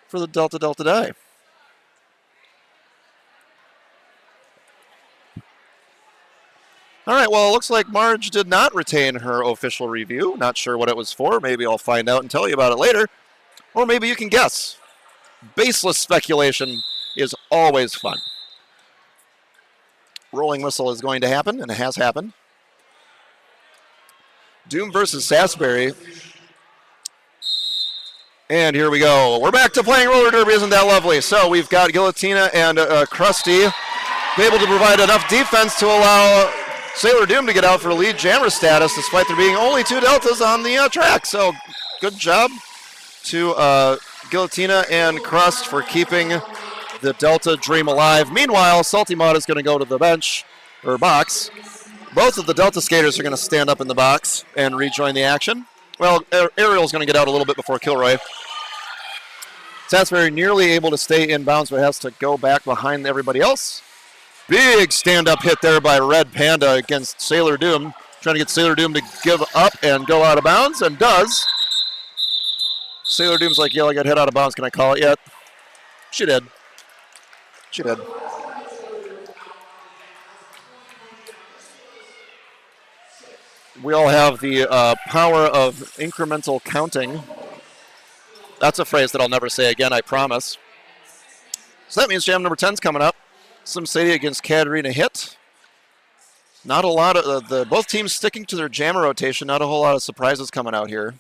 for the Delta Delta die. All right, well, it looks like Marge did not retain her official review. Not sure what it was for. Maybe I'll find out and tell you about it later. Or maybe you can guess. Baseless speculation is always fun. Rolling whistle is going to happen, and it has happened. Doom versus Sasbury. And here we go. We're back to playing roller derby. Isn't that lovely? So we've got Guillotina and Krusty able to provide enough defense to allow Sailor Doom to get out for lead jammer status, despite there being only 2 Deltas on the track. So good job to Guillotina and Crust for keeping the Delta dream alive. Meanwhile, Salty Mod is going to go to the bench, or box. Both of the Delta skaters are going to stand up in the box and rejoin the action. Well, Ariel's going to get out a little bit before Kilroy. Sasbury nearly able to stay in bounds, but has to go back behind everybody else. Big stand-up hit there by Red Panda against Sailor Doom. Trying to get Sailor Doom to give up and go out of bounds, and does. Sailor Doom's like, yeah, I got hit out of bounds. Can I call it yet? She did. She did. We all have the power of incremental counting. That's a phrase that I'll never say again, I promise. So that means jam number 10's coming up. Slim Sadie against Katarina Hit. Not a lot of both teams sticking to their jammer rotation. Not a whole lot of surprises coming out here.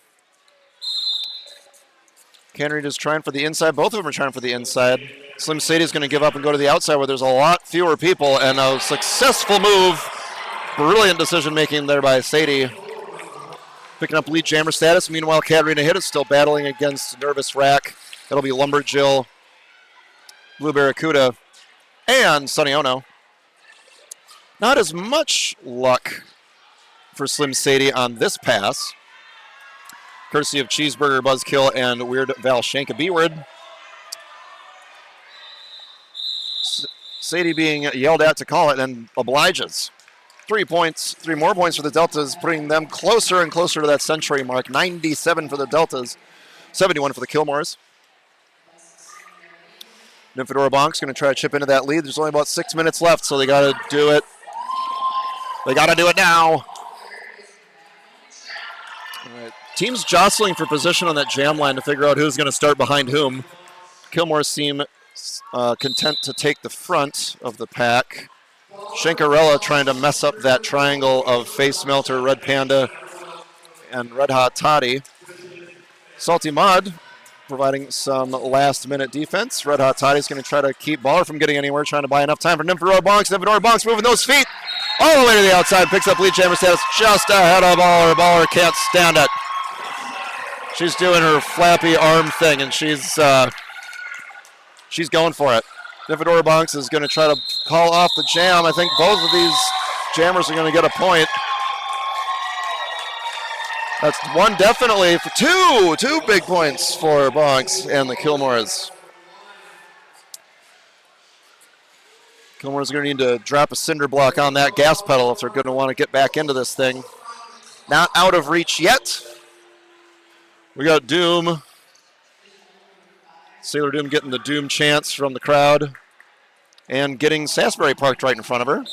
Katarina's trying for the inside. Both of them are trying for the inside. Slim Sadie's going to give up and go to the outside where there's a lot fewer people, and a successful move. Brilliant decision making there by Sadie. Picking up lead jammer status. Meanwhile, Katarina Hit is still battling against Nervous Rack. That'll be Lumberjill, Blue Barracuda, and Sunny Ono. Not as much luck for Slim Sadie on this pass. Courtesy of Cheeseburger, Buzzkill, and Weird Val Shanka B-word. Sadie being yelled at to call it and obliges. 3 points, 3 more points for the Deltas, putting them closer and closer to that century mark. 97 for the Deltas, 71 for the Kilmores. Nymphadora Bonk's going to try to chip into that lead. There's only about 6 minutes left, so they got to do it. They got to do it now. All right. Teams jostling for position on that jam line to figure out who's going to start behind whom. Kilmore seem content to take the front of the pack. Shankarella trying to mess up that triangle of Face Melter, Red Panda, and Red Hot Toddy. Salty Mod providing some last-minute defense. Red Hot Toddy's going to try to keep Baller from getting anywhere, trying to buy enough time for Nymphadora Bonks. Nymphadora Bonks moving those feet all the way to the outside, picks up lead jammer status just ahead of Baller. Baller can't stand it. She's doing her flappy arm thing, and she's going for it. Nymphadora Bonks is going to try to call off the jam. I think both of these jammers are going to get a point. That's one definitely for two big points for Bonks and the Kilmores. Kilmores are going to need to drop a cinder block on that gas pedal if they're going to want to get back into this thing. Not out of reach yet. We got Doom. Sailor Doom getting the Doom chants from the crowd and getting Sasbury parked right in front of her.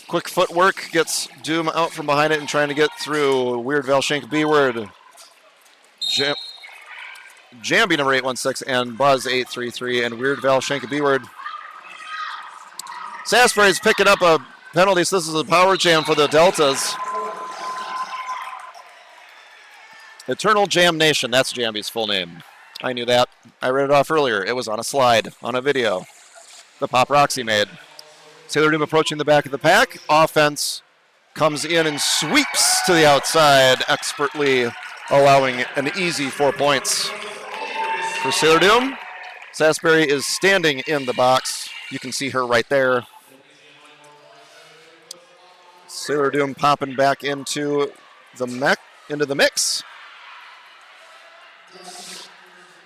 Quick footwork gets Doom out from behind it and trying to get through. Weird Valshank B-word. Jambi number 816 and Buzz 833 and Weird Valshank B-word. Sasbury's picking up a penalty, so this is a power jam for the Deltas. Eternal Jam Nation, that's Jambi's full name. I knew that. I read it off earlier. It was on a slide, on a video. The Pop Roxy made. Sailor Doom approaching the back of the pack. Offense comes in and sweeps to the outside, expertly allowing an easy 4 points. For Sailor Doom, Sasbury is standing in the box. You can see her right there. Sailor Doom popping back into the mix.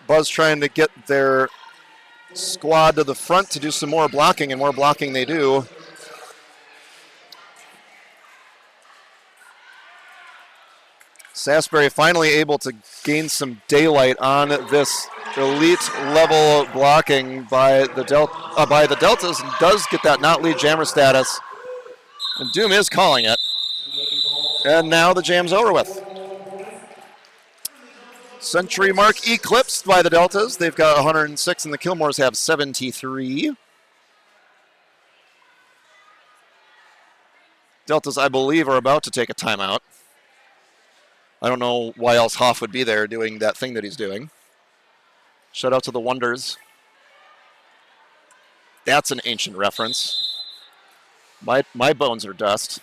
Buzz trying to get their squad to the front to do some more blocking, and more blocking they do. Sasbury finally able to gain some daylight on this elite level blocking by the Deltas, and does get that not lead jammer status. And Doom is calling it. And now the jam's over with. Century mark eclipsed by the Deltas. They've got 106 and the Kilmores have 73. Deltas, I believe, are about to take a timeout. I don't know why else Hoff would be there doing that thing that he's doing. Shout out to the Wonders. That's an ancient reference. My bones are dust.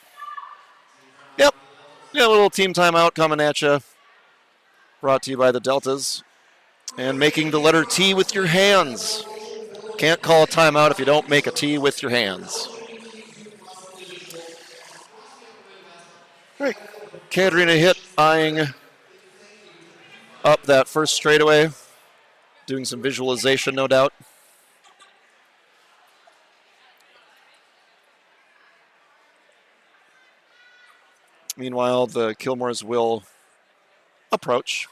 Yep. Yeah, a little team timeout coming at you. Brought to you by the Deltas. And making the letter T with your hands. Can't call a timeout if you don't make a T with your hands. All right. Katerina Hitt eyeing up that first straightaway. Doing some visualization, no doubt. Meanwhile, the Kilmores will approach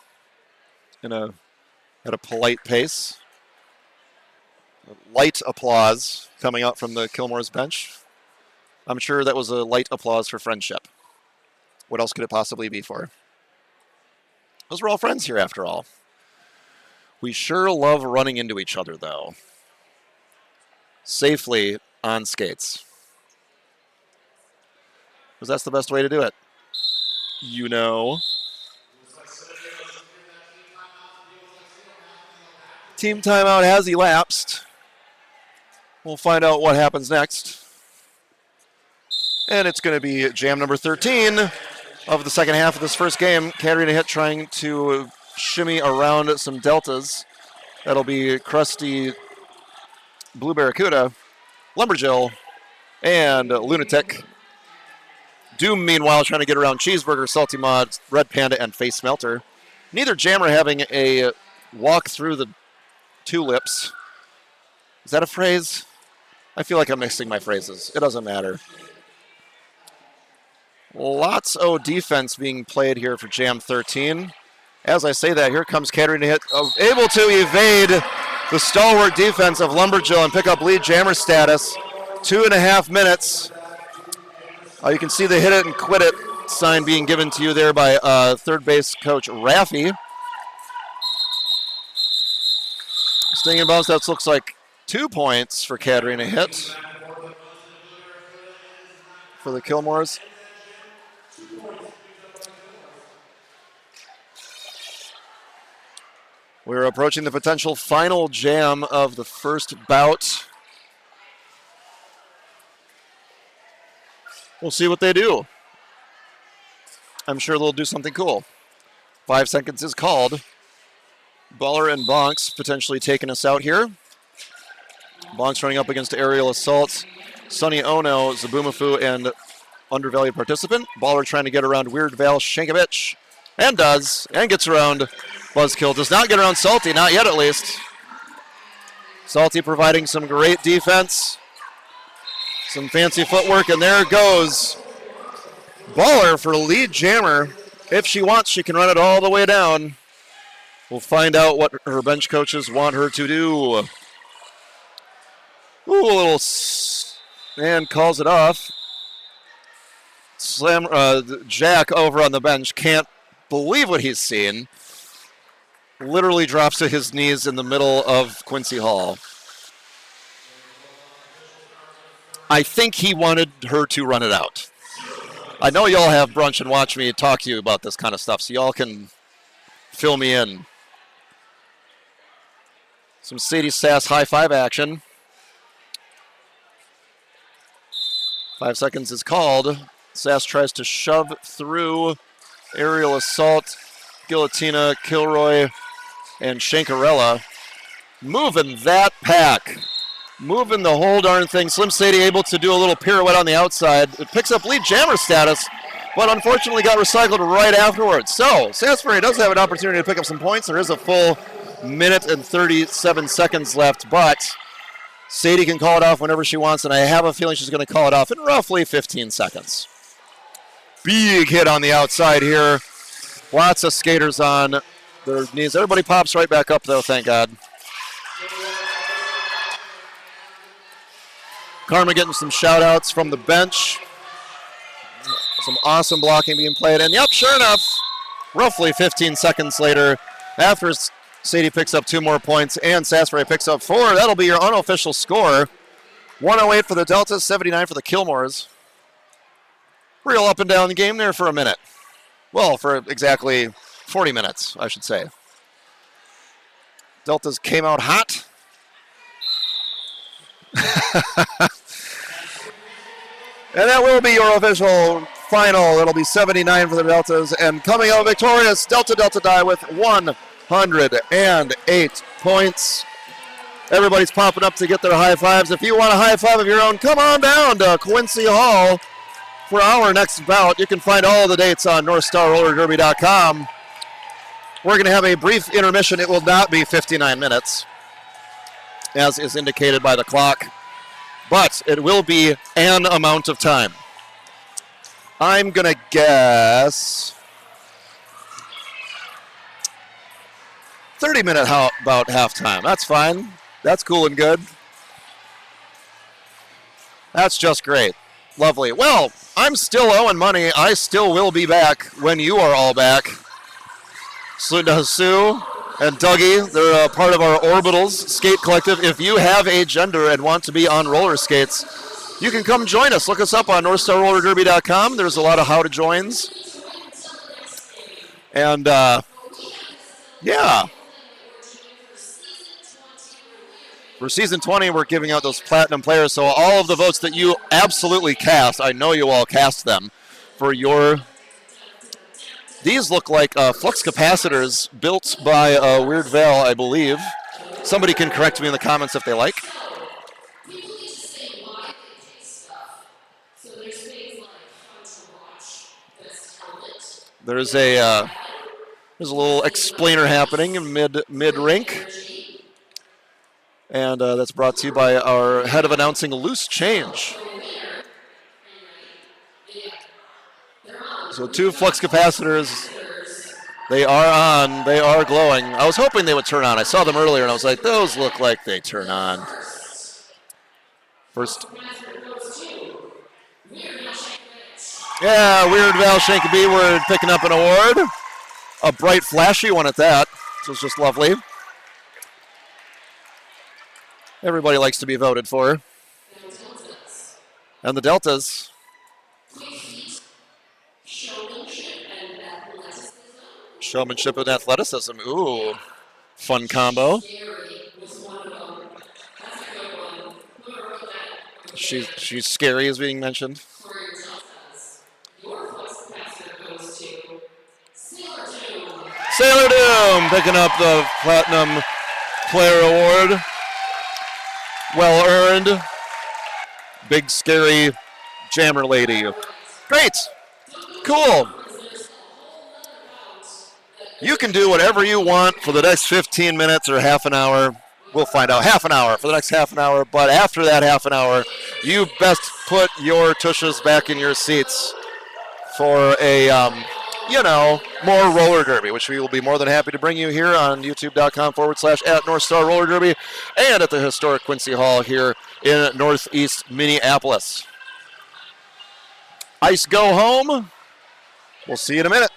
at a polite pace. A light applause coming out from the Kilmores bench. I'm sure that was a light applause for friendship. What else could it possibly be for? Those were all friends here after all. We sure love running into each other, though. Safely on skates. Because that's the best way to do it. You know. Team timeout has elapsed. We'll find out what happens next. And it's going to be jam number 13 of the second half of this first game. Katerina Hitt trying to shimmy around some Deltas. That'll be Krusty, Blue Barracuda, Lumberjill, and Lunatic. Doom, meanwhile, trying to get around Cheeseburger, Salty Mod, Red Panda, and Face Smelter. Neither jammer having a walk through the tulips. Is that a phrase? I feel like I'm mixing my phrases. It doesn't matter. Lots of defense being played here for Jam 13. As I say that, here comes Katerina Hitt, able to evade the stalwart defense of Lumberjill and pick up lead jammer status. 2.5 minutes. You can see the hit it and quit it sign being given to you there by third base coach Raffi. Stinging bounce, that looks like 2 points for Katerina Hitt for the Kilmores. We're approaching the potential final jam of the first bout. We'll see what they do. I'm sure they'll do something cool. 5 seconds is called. Baller and Bonks potentially taking us out here. Bonks running up against aerial assaults. Sonny Ono, Zabumafu, and undervalued participant. Baller trying to get around Weird Val Shankovich. And does. And gets around Buzzkill. Does not get around Salty, not yet at least. Salty providing some great defense. Some fancy footwork, and there goes Baller for lead jammer. If she wants, she can run it all the way down. We'll find out what her bench coaches want her to do. Ooh, a little and calls it off. Slam. Jack over on the bench can't believe what he's seen. Literally drops to his knees in the middle of Quincy Hall. I think he wanted her to run it out. I know y'all have brunch and watch me talk to you about this kind of stuff, so y'all can fill me in. Some Sadie Sass high five action. 5 seconds is called. Sass tries to shove through aerial assault, Guillotina, Kilroy, and Shankarella. Moving that pack. moving the whole darn thing. Slim Sadie able to do a little pirouette on the outside. It picks up lead jammer status, but unfortunately got recycled right afterwards. So Salisbury does have an opportunity to pick up some points. There is a full minute and 37 seconds left, but Sadie can call it off whenever she wants, and I have a feeling she's going to call it off in roughly 15 seconds. Big hit on the outside here. Lots of skaters on their knees. Everybody pops right back up, though, thank God. Karma getting some shout-outs from the bench. Some awesome blocking being played. And, yep, sure enough, roughly 15 seconds later, after Sadie picks up 2 more points and Salisbury picks up 4, that'll be your unofficial score. 108 for the Deltas, 79 for the Kilmores. Real up and down the game there for a minute. Well, for exactly 40 minutes, I should say. Deltas came out hot. And that will be your official final. It'll be 79 for the Deltas. And coming out victorious, Delta Die with 108 points. Everybody's popping up to get their high fives. If you want a high five of your own, come on down to Quincy Hall for our next bout. You can find all the dates on NorthstarRollerDerby.com. We're going to have a brief intermission. It will not be 59 minutes, as is indicated by the clock, but it will be an amount of time. I'm going to guess 30-minute about halftime. That's fine. That's cool and good. That's just great. Lovely. Well, I'm still owing money. I still will be back when you are all back. Salute to Sue and Dougie. They're a part of our Orbitals Skate Collective. If you have a gender and want to be on roller skates, you can come join us. Look us up on NorthstarRollerDerby.com. There's a lot of how to joins. And, yeah. For Season 20, we're giving out those Platinum players, so all of the votes that you absolutely cast, I know you all cast them, for your... These look like flux capacitors built by Weird Val, I believe. Somebody can correct me in the comments if they like. There's a little explainer happening in mid rink. And that's brought to you by our head of announcing, Loose Change. So 2 flux capacitors, they are on, they are glowing. I was hoping they would turn on. I saw them earlier and I was like, those look like they turn on. First. Yeah, Weird Val Shank B-Word picking up an award. A bright, flashy one at that. This was just lovely. Everybody likes to be voted for. And the Deltas. Showmanship and athleticism. Ooh, fun combo. She's scary, is being mentioned. Sailor Doom picking up the Platinum Player Award. Well earned. Big, scary jammer lady. Great. Cool. You can do whatever you want for the next 15 minutes or half an hour. We'll find out. Half an hour for the next half an hour. But after that half an hour, you best put your tushes back in your seats for a, more roller derby, which we will be more than happy to bring you here on youtube.com/@NorthstarRollerDerby and at the historic Quincy Hall here in Northeast Minneapolis. Ice go home. We'll see you in a minute.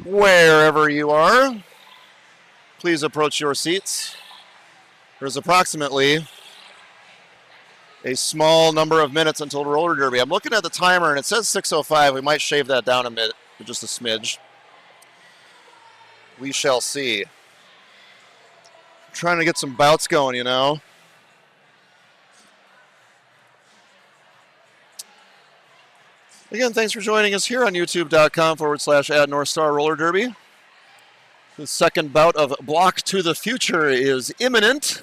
Wherever you are, please approach your seats. There's approximately a small number of minutes until roller derby. I'm looking at the timer and it says 6:05. We might shave that down a bit, just a smidge. We shall see. Trying to get some bouts going, you know. Again, thanks for joining us here on youtube.com/@NorthStar Roller Derby. The second bout of Block to the Future is imminent.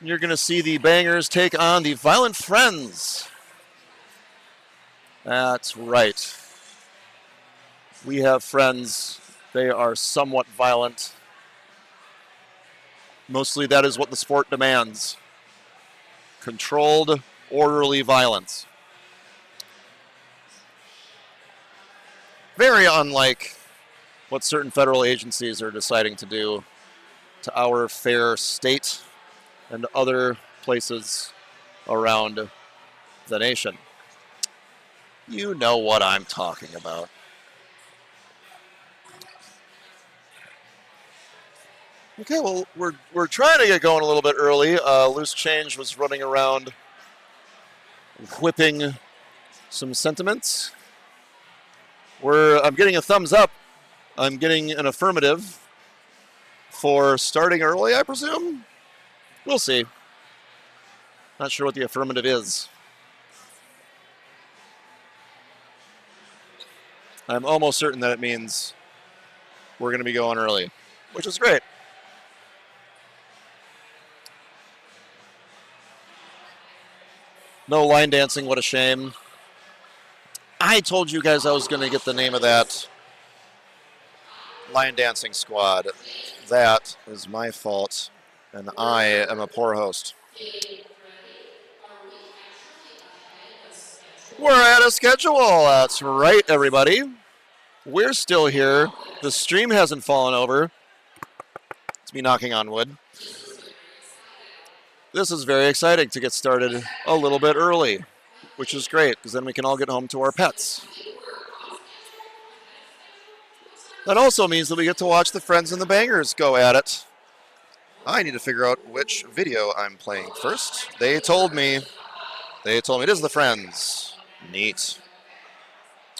You're going to see the Bangers take on the Violent Friends. That's right. We have friends. They are somewhat violent. Mostly that is what the sport demands. Controlled, orderly violence. Very unlike what certain federal agencies are deciding to do to our fair state and other places around the nation. You know what I'm talking about. Okay, well, we're trying to get going a little bit early. Loose Change was running around whipping some sentiments. I'm getting a thumbs up. I'm getting an affirmative for starting early, I presume. We'll see. Not sure what the affirmative is. I'm almost certain that it means we're going to be going early, which is great. No line dancing, what a shame. I told you guys I was going to get the name of that line dancing squad. That is my fault, and I am a poor host. We're at a schedule. That's right, everybody. We're still here. The stream hasn't fallen over. It's me knocking on wood. This is very exciting to get started a little bit early, which is great, because then we can all get home to our pets. That also means that we get to watch the Friends and the Bangers go at it. I need to figure out which video I'm playing first. They told me it is the Friends. Neat.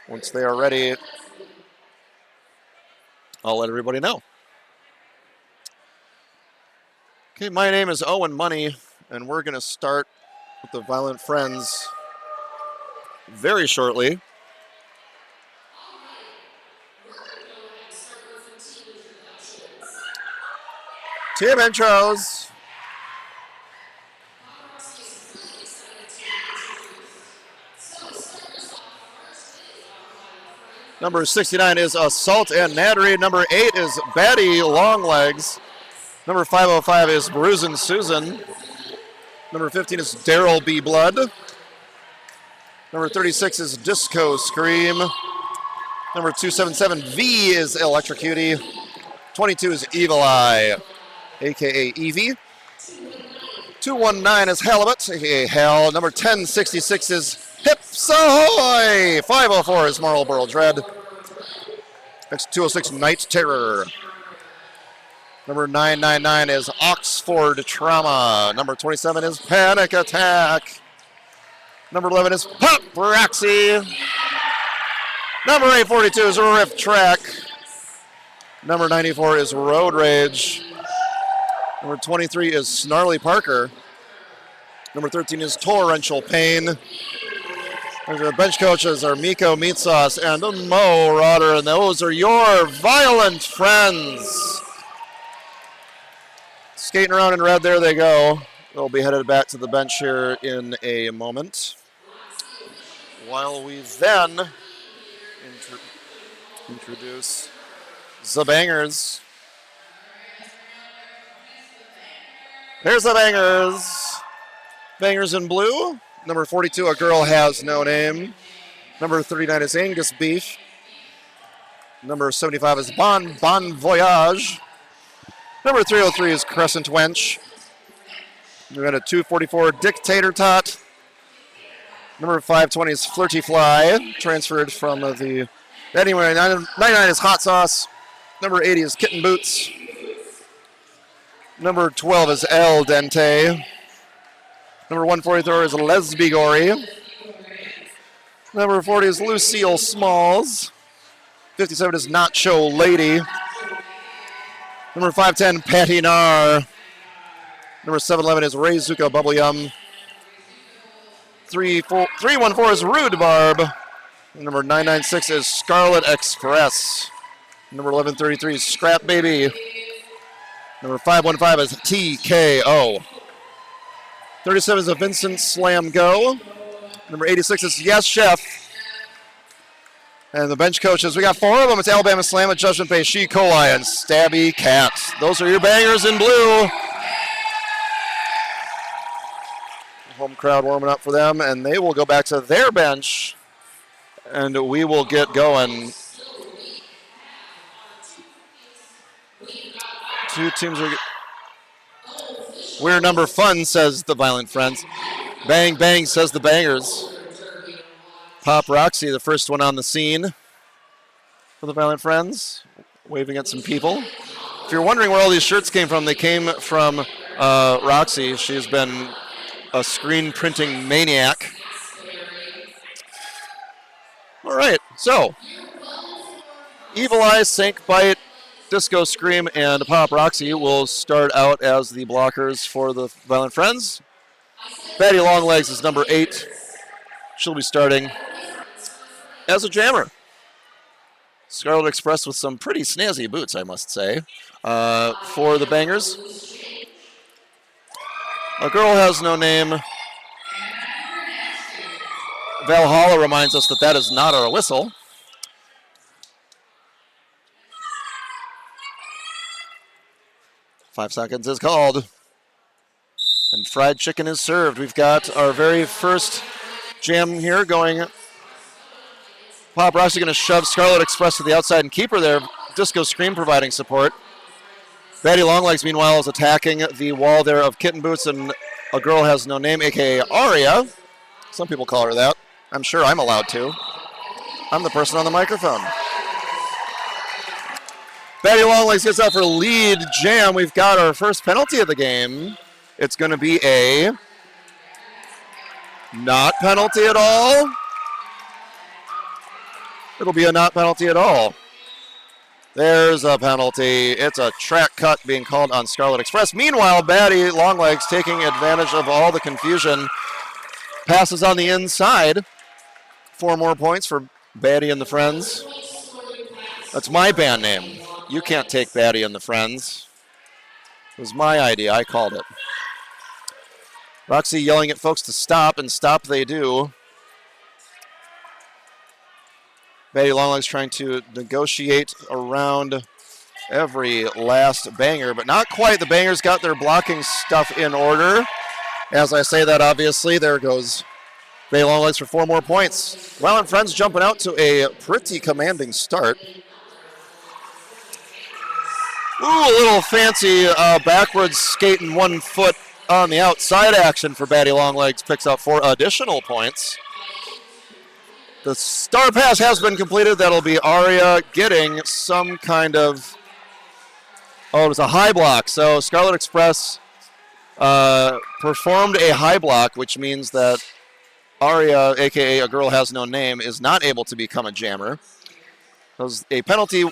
Once they are ready, I'll let everybody know. Okay, my name is Owen Money, and we're going to start with the Violent Friends very shortly. Team intros. Number 69 is Assault and Nattery. Number 8 is Batty Longlegs. Number 505 is Bruisin' Susan. Number 15 is Daryl B. Blood. Number 36 is Disco Scream. Number 277 V is Electrocutie. 22 is Evil Eye, a.k.a. Evie. 219 is Halibut, a.k.a. Hal. Number 1066 is Hips Ahoy! 504 is Marlboro Dread. Next 206, Night Terror. Number 999 is Oxford Trauma. Number 27 is Panic Attack. Number 11 is Paparazzi. Number 842 is Riff Track. Number 94 is Road Rage. Number 23 is Snarly Parker. Number 13 is Torrential Pain. The bench coaches are Miko Meat Sauce and Mo Rodder, and those are your Violent Friends. Skating around in red, there they go. They'll be headed back to the bench here in a moment. While we then introduce the Bangers. Here's the Bangers. Bangers in blue. Number 42, A Girl Has No Name. Number 39 is Angus Beef. Number 75 is Bon Voyage. Number 303 is Crescent Wench. We got a 244 Dictator Tot. Number 520 is Flirty Fly, transferred from the Anyway, 99 is Hot Sauce. Number 80 is Kitten Boots. Number 12 is El Dente. Number 144 is Lesbigori. Number 40 is Lucille Smalls. 57 is Nacho Lady. Number 510, Patty Nar. Number 711 is Reizuka Bubble Yum. 314 is Rude Barb. Number 996 is Scarlet Express. Number 1133 is Scrap Baby. Number 515 is TKO. 37 is a Vincent Slam Go. Number 86 is Yes Chef. And the bench coaches, we got 4 of them. It's Alabama Slam, a Judgment Bay, She Coli, and Stabby Cat. Those are your bangers in blue. Home crowd warming up for them, and they will go back to their bench, and we will get going. 2 teams are... We're number fun, says the Violent Friends. Bang, bang, says the Bangers. Pop Roxy, the first one on the scene for the Violent Friends, waving at some people. If you're wondering where all these shirts came from, they came from Roxy. She's been a screen printing maniac. All right, so Evil Eye, Sank Bite, Disco Scream, and Pop Roxy will start out as the blockers for the Violent Friends. Betty Longlegs is number 8. She'll be starting as a jammer. Scarlet Express with some pretty snazzy boots, I must say, for the Bangers. A Girl Has No Name. Valhalla reminds us that that is not our whistle. Five seconds is called. And fried chicken is served. We've got our very first jam here going. Pop Roxy going to shove Scarlet Express to the outside and keep her there. Disco Scream providing support. Betty Longlegs, meanwhile, is attacking the wall there of Kitten Boots and A Girl Has No Name, a.k.a. Aria. Some people call her that. I'm sure I'm allowed to. I'm the person on the microphone. Betty Longlegs gets out for lead jam. We've got our first penalty of the game. It's going to be a not penalty at all. It'll be a not penalty at all. There's a penalty. It's a track cut being called on Scarlet Express. Meanwhile, Betty Longlegs taking advantage of all the confusion. Passes on the inside. 4 more points for Betty and the Friends. That's my band name. You can't take Betty and the Friends. It was my idea. I called it. Roxy yelling at folks to stop, and stop they do. Betty Longlegs trying to negotiate around every last banger, but not quite. The Bangers got their blocking stuff in order. As I say that, obviously, there goes Betty Longlegs for 4 more points. Violent Friends jumping out to a pretty commanding start. Ooh, a little fancy backwards skating 1 foot on the outside action for Betty Longlegs. Picks up 4 additional points. The star pass has been completed. That'll be Aria getting some kind of... Oh, it was a high block. So Scarlet Express performed a high block, which means that Aria, a.k.a. A Girl Has No Name, is not able to become a jammer. Because a penalty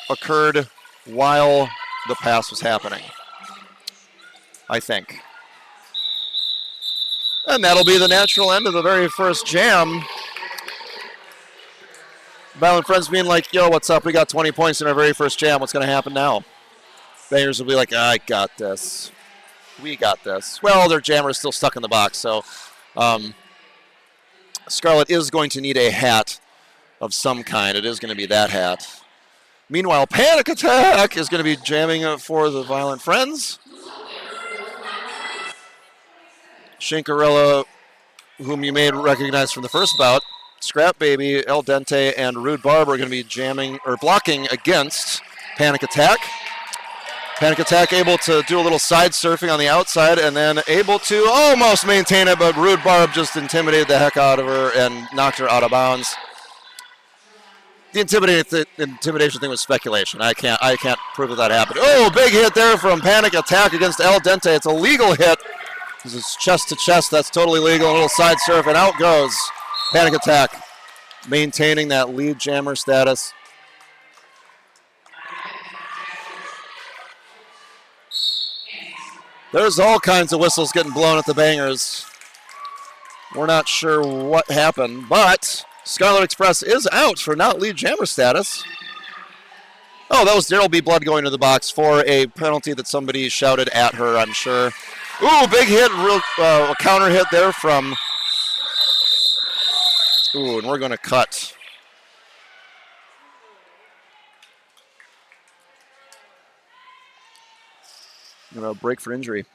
occurred while the pass was happening, I think. And that'll be the natural end of the very first jam. Violent Friends being like, yo, what's up? We got 20 points in our very first jam. What's going to happen now? Bangers will be like, I got this. We got this. Well, their jammer is still stuck in the box, so Scarlet is going to need a hat of some kind. It is going to be that hat. Meanwhile, Panic Attack is going to be jamming for the Violent Friends. Shinkarella, whom you may recognize from the first bout, Scrap Baby, El Dente, and Rude Barb are going to be jamming or blocking against Panic Attack. Panic Attack able to do a little side surfing on the outside and then able to almost maintain it, but Rude Barb just intimidated the heck out of her and knocked her out of bounds. The intimidation thing was speculation. I can't prove that happened. Oh, big hit there from Panic Attack against El Dente. It's a legal hit. This is chest to chest. That's totally legal. A little side surf, and out goes Panic Attack, maintaining that lead jammer status. There's all kinds of whistles getting blown at the Bangers. We're not sure what happened, but Scarlet Express is out for not lead jammer status. Oh, that was Daryl B. Blood going to the box for a penalty that somebody shouted at her, I'm sure. Ooh, big hit, real counter hit there from... Ooh, and we're going to cut. Break for injury.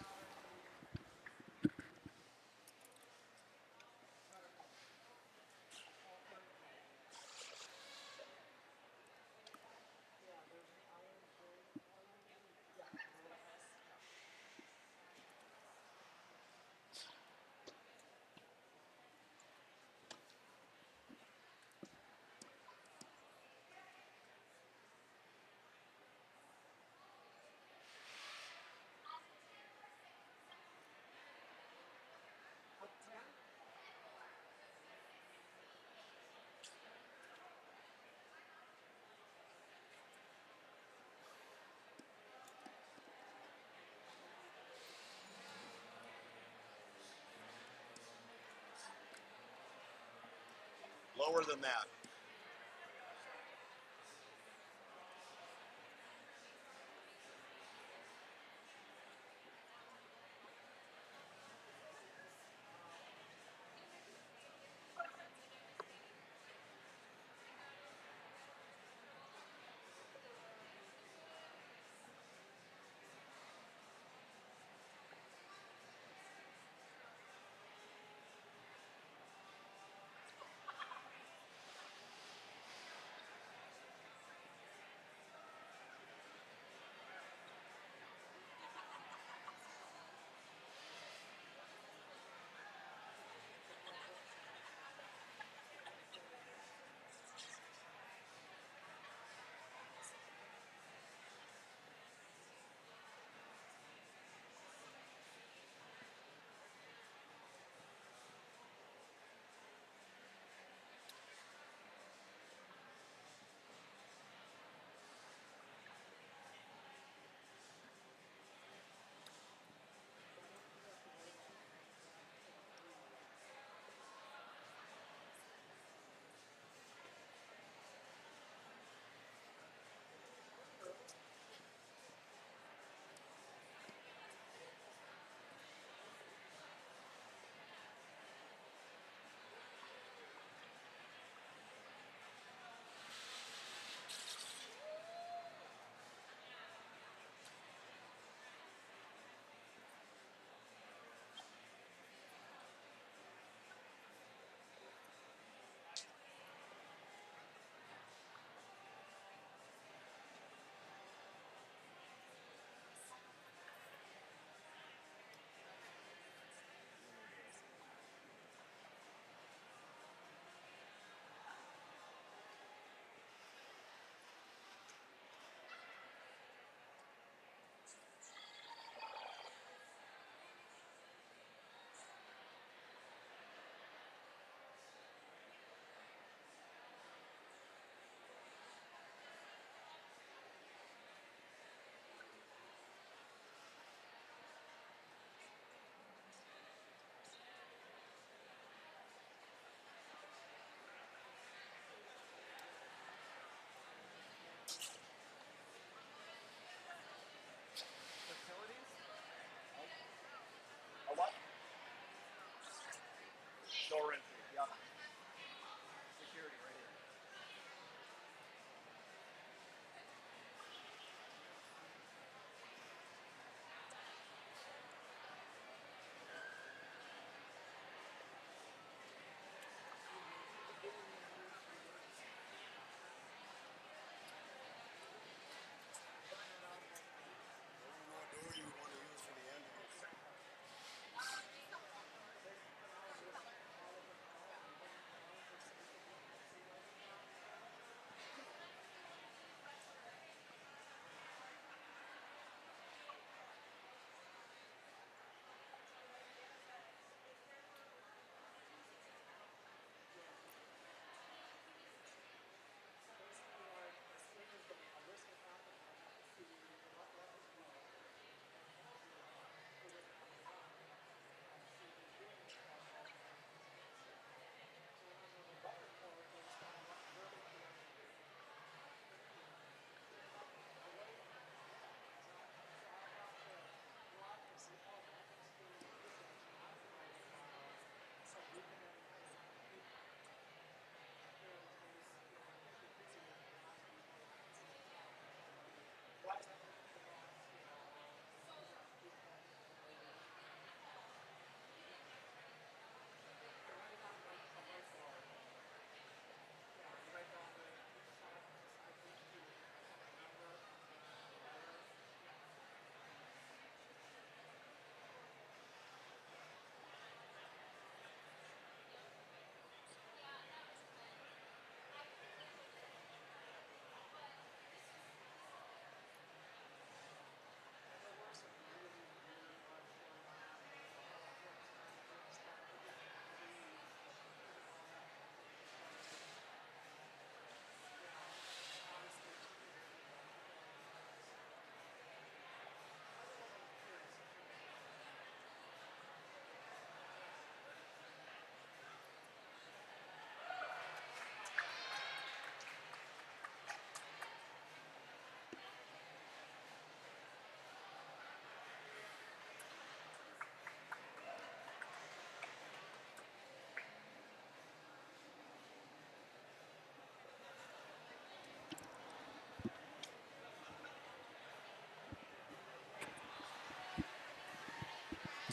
Lower than that.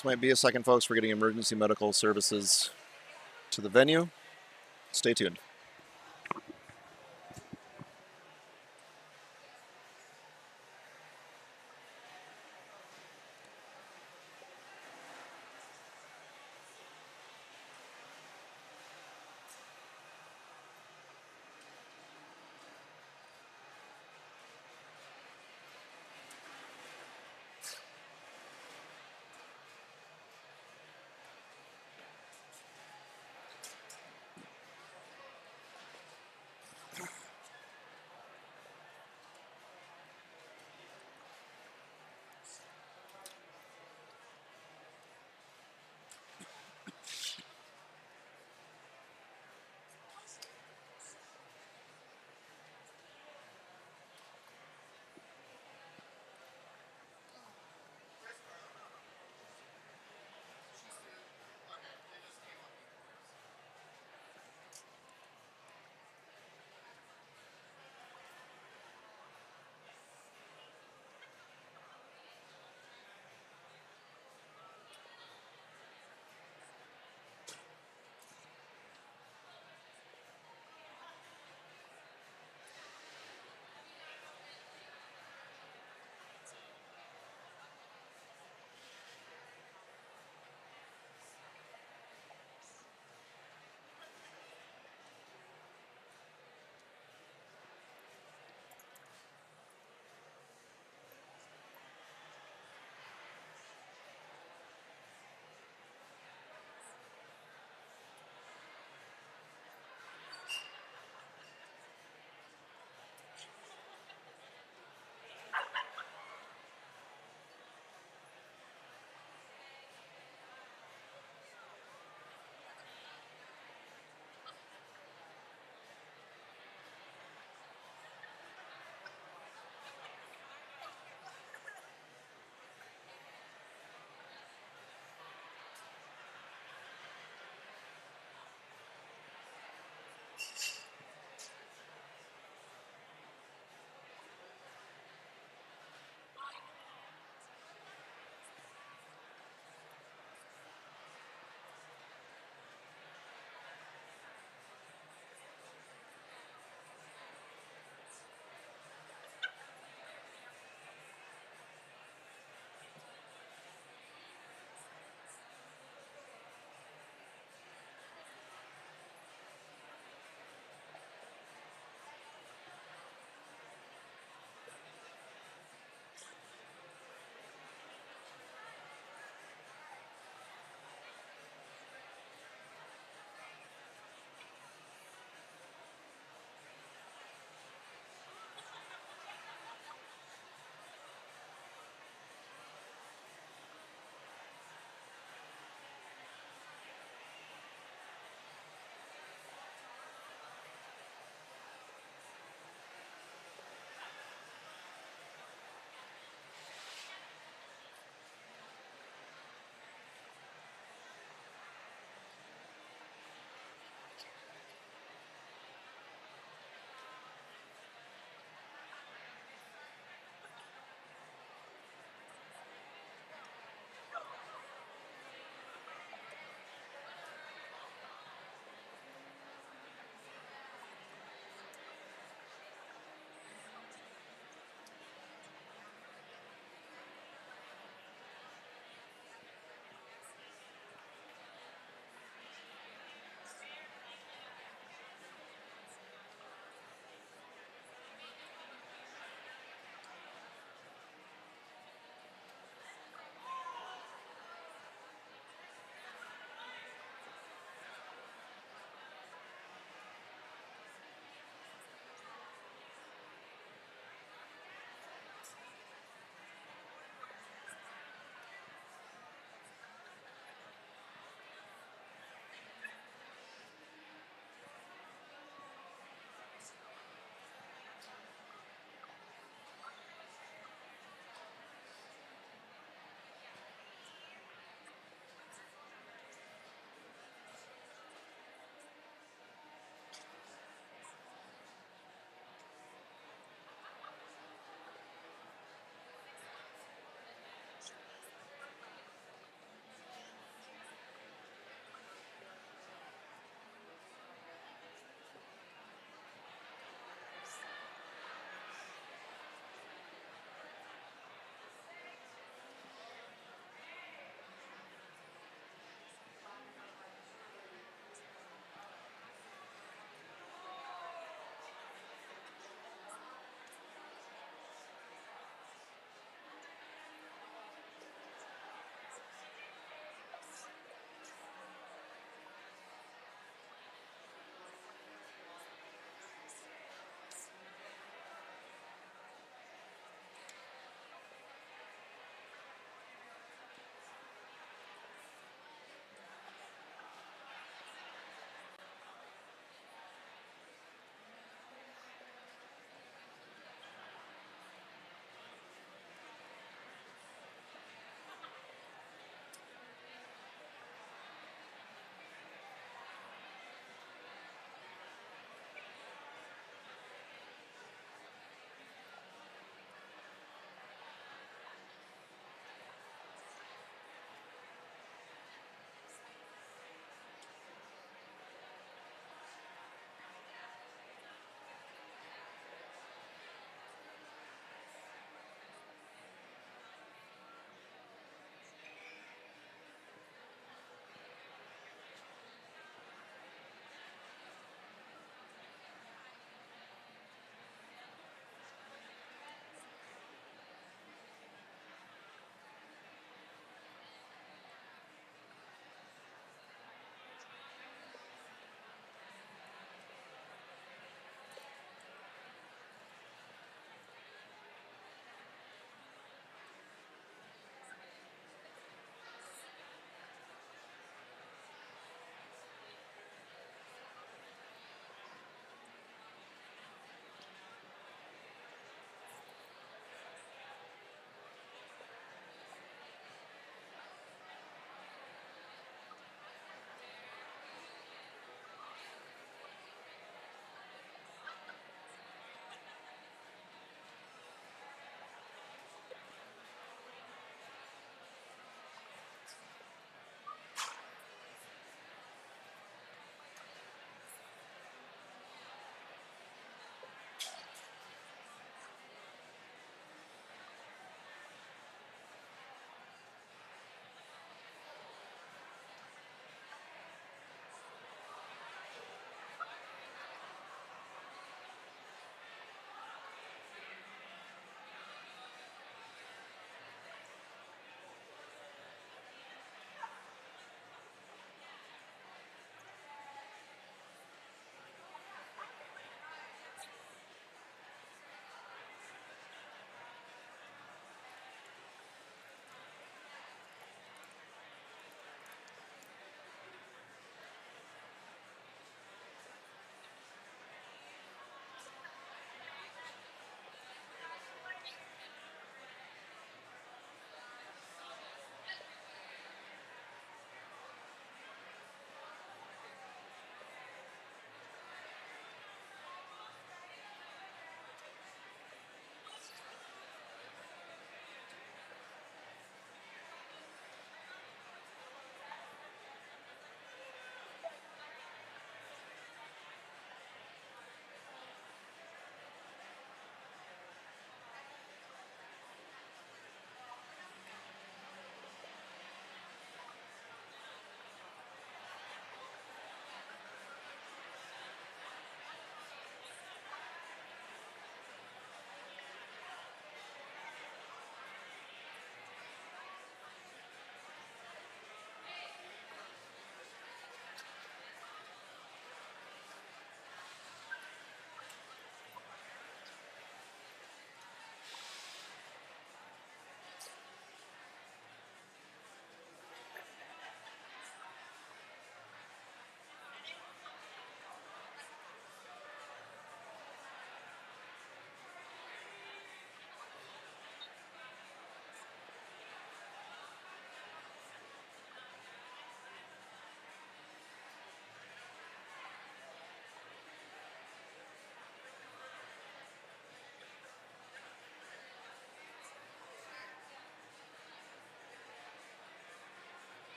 This might be a second, folks. We're getting emergency medical services to the venue. Stay tuned.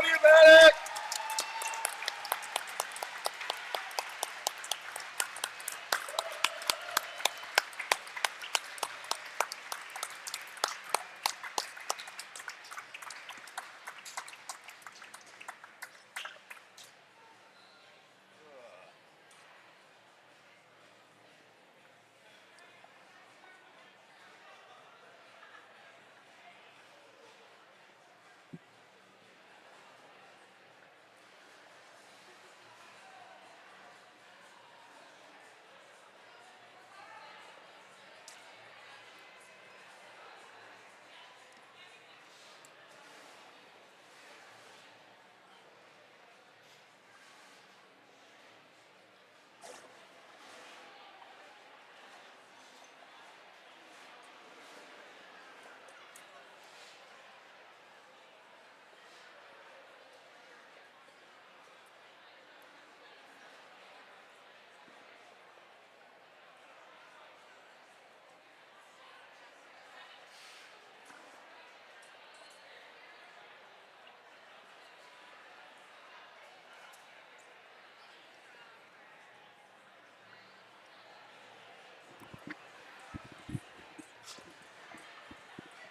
you, medic!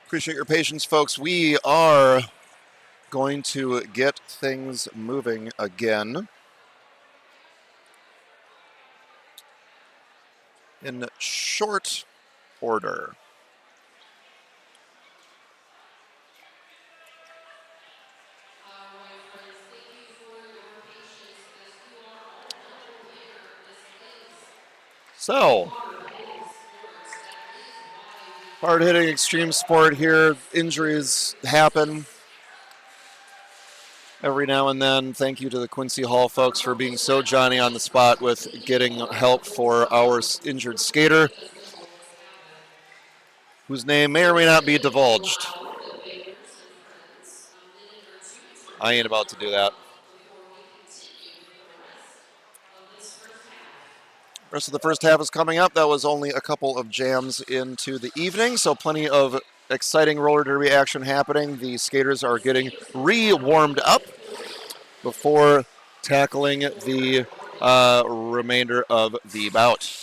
Appreciate your patience, folks. We are going to get things moving again in short order. So, hard-hitting extreme sport here. Injuries happen every now and then. Thank you to the Quincy Hall folks for being so Johnny on the spot with getting help for our injured skater, whose name may or may not be divulged. I ain't about to do that. Rest of the first half is coming up. That was only a couple of jams into the evening, so plenty of exciting roller derby action happening. The skaters are getting re-warmed up before tackling the remainder of the bout.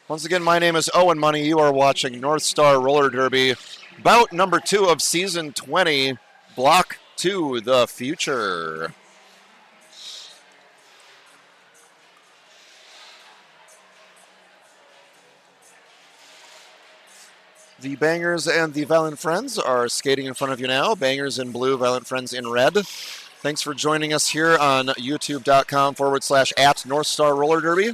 Once again, my name is Owen Money. You are watching North Star Roller Derby, bout number 2 of season 20, block 2, the future. The Bangers and the Violent Friends are skating in front of you now. Bangers in blue, Violent Friends in red. Thanks for joining us here on youtube.com/@ North Star Roller Derby.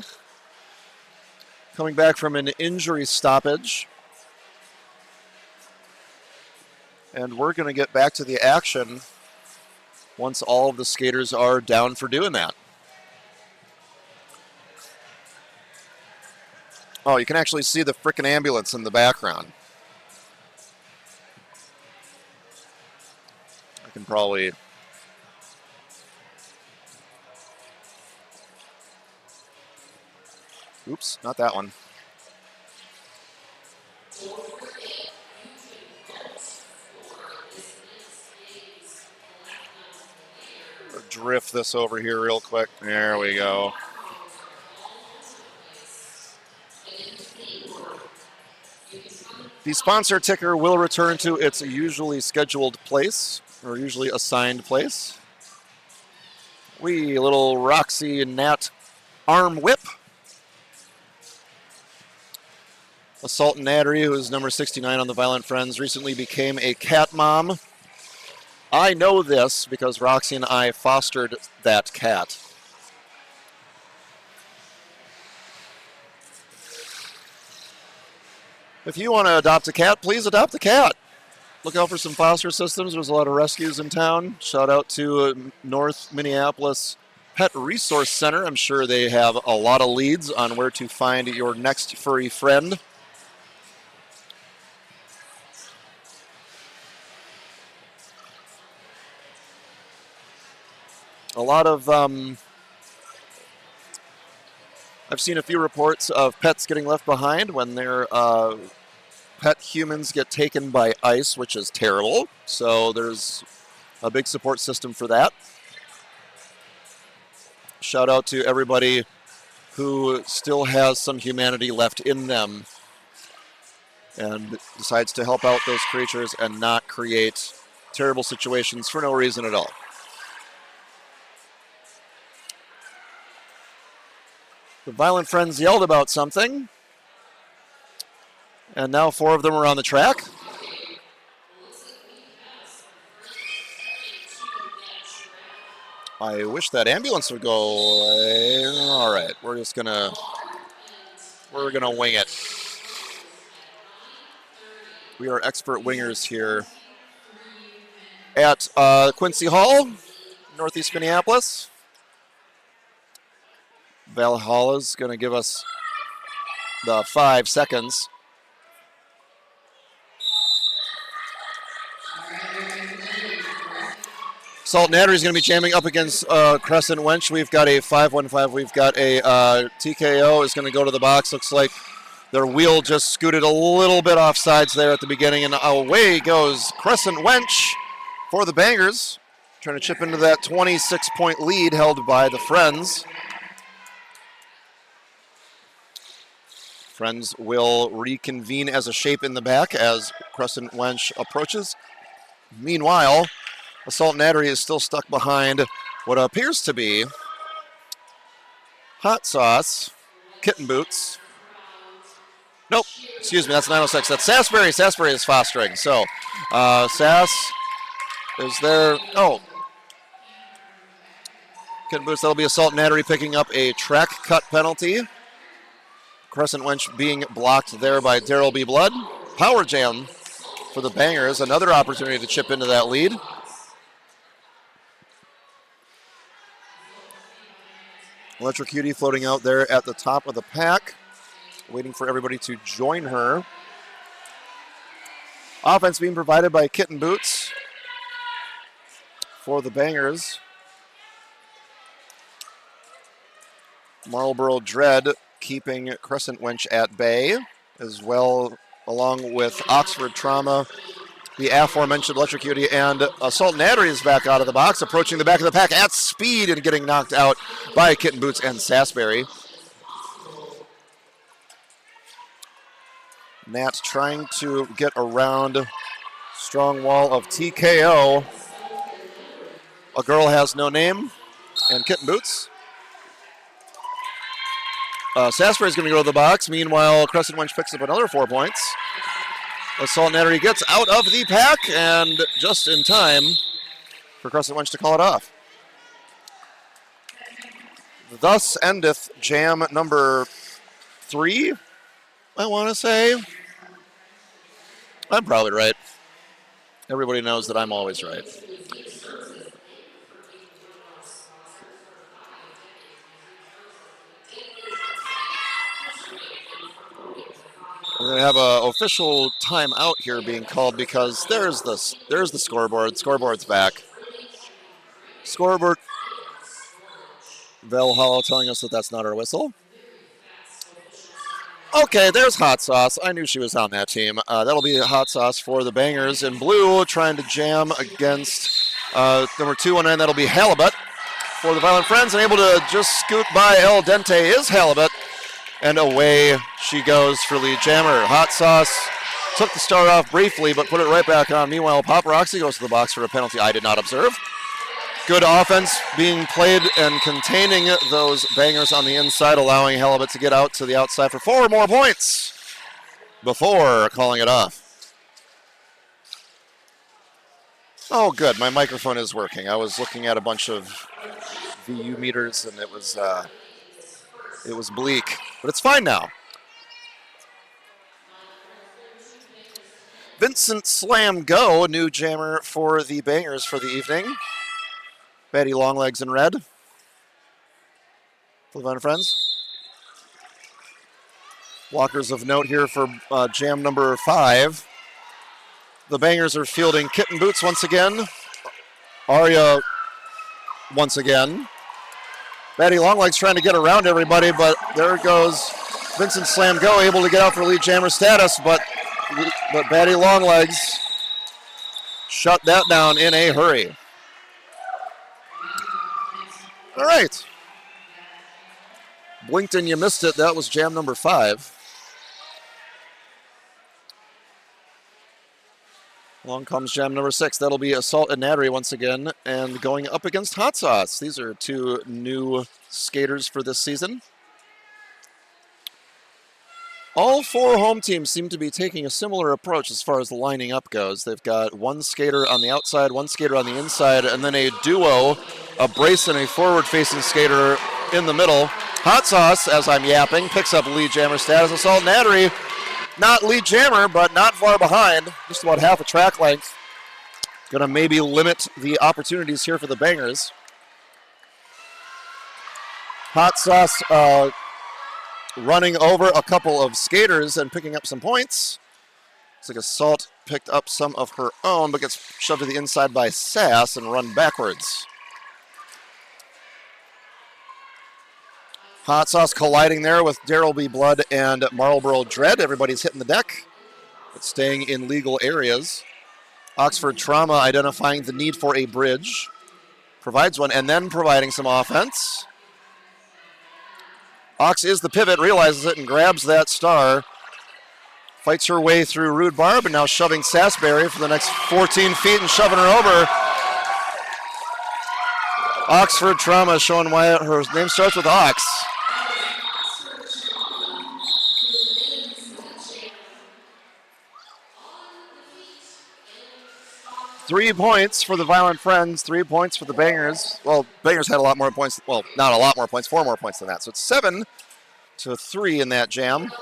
Coming back from an injury stoppage. And we're going to get back to the action once all of the skaters are down for doing that. Oh, you can actually see the frickin' ambulance in the background. I can probably... Oops, not that one. Drift this over here real quick. There we go. The sponsor ticker will return to its usually scheduled place, or usually assigned place. Wee little Roxy and Nat arm whip. Assault and Nattery, who is number 69 on the Violent Friends, recently became a cat mom. I know this because Roxy and I fostered that cat. If you want to adopt a cat, please adopt a cat. Look out for some foster systems. There's a lot of rescues in town. Shout out to North Minneapolis Pet Resource Center. I'm sure they have a lot of leads on where to find your next furry friend. A lot of, I've seen a few reports of pets getting left behind when they're pet humans get taken by ice, which is terrible. So there's a big support system for that. Shout out to everybody who still has some humanity left in them and decides to help out those creatures and not create terrible situations for no reason at all. The Violent Friends yelled about something, and now 4 of them are on the track. I wish that ambulance would go away. All right, we're gonna wing it. We are expert wingers here at Quincy Hall, Northeast Minneapolis. Valhalla's going to give us the 5 seconds. Salt Nattery is going to be jamming up against Crescent Wench. We've got a 5-1-5. We've got a TKO is going to go to the box. Looks like their wheel just scooted a little bit off sides there at the beginning, and away goes Crescent Wench for the Bangers, trying to chip into that 26-point lead held by the Friends. Friends will reconvene as a shape in the back as Crescent Wench approaches. Meanwhile, Assault Nattery is still stuck behind what appears to be Hot Sauce, Kitten Boots. Nope, excuse me, that's 906. That's Sasbury. Sasbury is fostering. So, Sass is there. Oh. Kitten Boots, that'll be Assault Nattery picking up a track cut penalty. Crescent Wench being blocked there by Daryl B. Blood. Power Jam for the Bangers. Another opportunity to chip into that lead. Electric Cutie floating out there at the top of the pack, waiting for everybody to join her. Offense being provided by Kitten Boots for the Bangers. Marlboro Dread keeping Crescent Wench at bay, as well along with Oxford Trauma, the aforementioned Electric Cutie, and Assault Nattery is back out of the box, approaching the back of the pack at speed and getting knocked out by Kitten Boots and Sasbury. Nat trying to get around strong wall of TKO. A Girl Has No Name and Kitten Boots. Sasbury's going to go to the box. Meanwhile, Crescent Wench picks up another 4 points. Assault Nattery gets out of the pack, and just in time for Crescent Wench to call it off. Thus endeth jam number 3, I want to say. I'm probably right. Everybody knows that I'm always right. We're going to have an official timeout here being called because there's the scoreboard. Scoreboard's back. Scoreboard. Valhalla telling us that that's not our whistle. Okay, there's Hot Sauce. I knew she was on that team. That'll be Hot Sauce for the Bangers in blue, trying to jam against number 219. That'll be Halibut for the Violent Friends, and able to just scoot by El Dente is Halibut. And away she goes for lead jammer. Hot Sauce took the start off briefly, but put it right back on. Meanwhile, Pop Roxy goes to the box for a penalty I did not observe. Good offense being played and containing those Bangers on the inside, allowing Halibut to get out to the outside for 4 more points before calling it off. Oh, good. My microphone is working. I was looking at a bunch of VU meters, and it was bleak, but it's fine now. Vincent Slam Go, a new jammer for the Bangers for the evening. Betty Longlegs in red for the Violent Friends. Walkers of note here for jam number 5. The Bangers are fielding Kitten Boots once again. Aria once again. Betty Longlegs trying to get around everybody, but there goes Vincent Slam Go, able to get out for lead jammer status, but but Batty Longlegs shut that down in a hurry. All right. Blinked and you missed it. That was jam number 5. Along comes jam number 6. That'll be Assault and Nattery once again, and going up against Hot Sauce. These are 2 new skaters for this season. All 4 home teams seem to be taking a similar approach as far as the lining up goes. They've got 1 skater on the outside, 1 skater on the inside, and then a duo, a brace and a forward-facing skater in the middle. Hot Sauce, as I'm yapping, picks up lead jammer status. Assault and Nattery, not lead jammer, but not far behind, just about half a track length. Going to maybe limit the opportunities here for the Bangers. Hot Sauce running over a couple of skaters and picking up some points. Looks like Assault picked up some of her own, but gets shoved to the inside by Sass and run backwards. Hot Sauce colliding there with Daryl B. Blood and Marlboro Dread. Everybody's hitting the deck, but staying in legal areas. Oxford Trauma identifying the need for a bridge. Provides one, and then providing some offense. Ox is the pivot, realizes it, and grabs that star. Fights her way through Rude Barb, and now shoving Sassberry for the next 14 feet and shoving her over. Oxford Trauma showing why her name starts with Ox. Three points for the Violent Friends, 3 points for the Bangers. Well, Bangers had a lot more points. Well, not a lot more points, 4 more points than that. So it's 7-3 in that jam.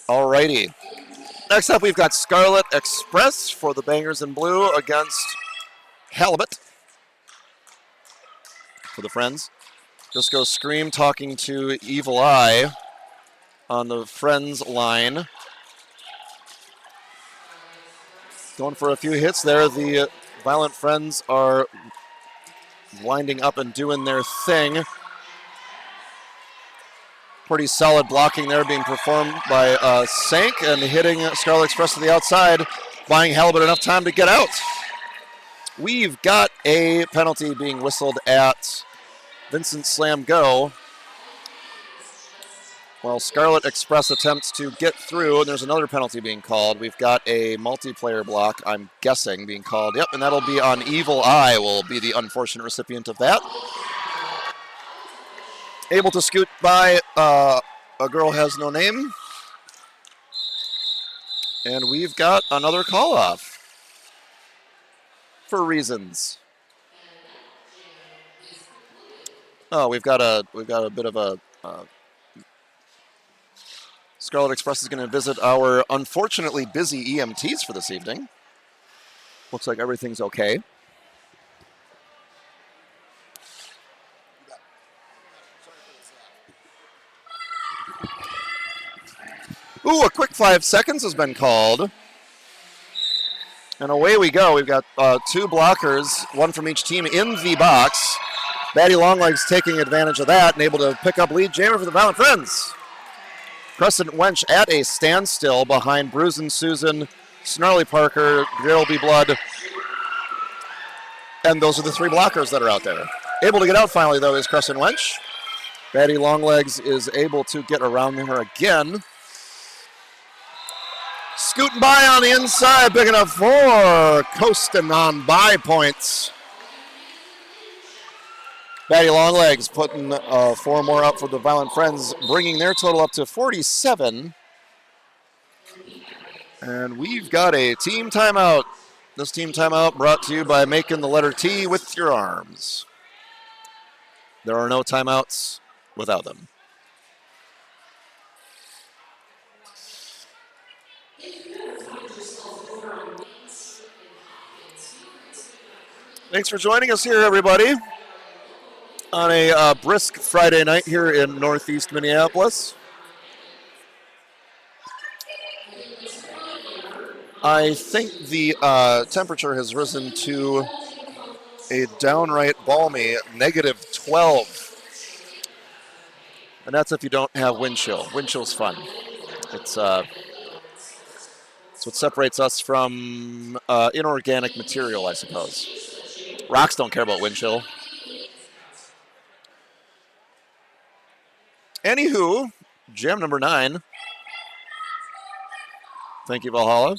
Alrighty. Next up, we've got Scarlet Express for the Bangers in blue against Halibut for the Friends. Disco Scream talking to Evil Eye on the Friends line. Going for a few hits there. The Violent Friends are winding up and doing their thing. Pretty solid blocking there being performed by Sank and hitting Scarlet Express to the outside, buying Halibut enough time to get out. We've got a penalty being whistled at Vincent Slam Go, while Scarlet Express attempts to get through, and there's another penalty being called. We've got a multiplayer block, I'm guessing, being called. Yep, and that'll be on Evil Eye, will be the unfortunate recipient of that. Able to scoot by A Girl Has No Name. And we've got another call-off for reasons. Oh, we've got a bit of a Scarlet Express is going to visit our unfortunately busy EMTs for this evening. Looks like everything's okay. Ooh, a quick 5 seconds has been called. And away we go. We've got 2 blockers, 1 from each team in the box. Batty Longlegs taking advantage of that and able to pick up lead jammer for the Violent Friends. Crescent Wench at a standstill behind Bruisin' Susan, Snarly Parker, Daryl B. Blood. And those are the 3 blockers that are out there. Able to get out finally, though, is Crescent Wench. Batty Longlegs is able to get around her again. Scooting by on the inside, picking up 4. Coasting on by points. Batty Longlegs putting 4 more up for the Violent Friends, bringing their total up to 47. And we've got a team timeout. This team timeout brought to you by making the letter T with your arms. There are no timeouts without them. Thanks for joining us here, everybody, on a brisk Friday night here in Northeast Minneapolis. I think the temperature has risen to a downright balmy -12. And that's if you don't have wind chill. Wind chill's fun. It's what separates us from inorganic material, I suppose. Rocks don't care about wind chill. Anywho, jam number 9. Thank you, Valhalla.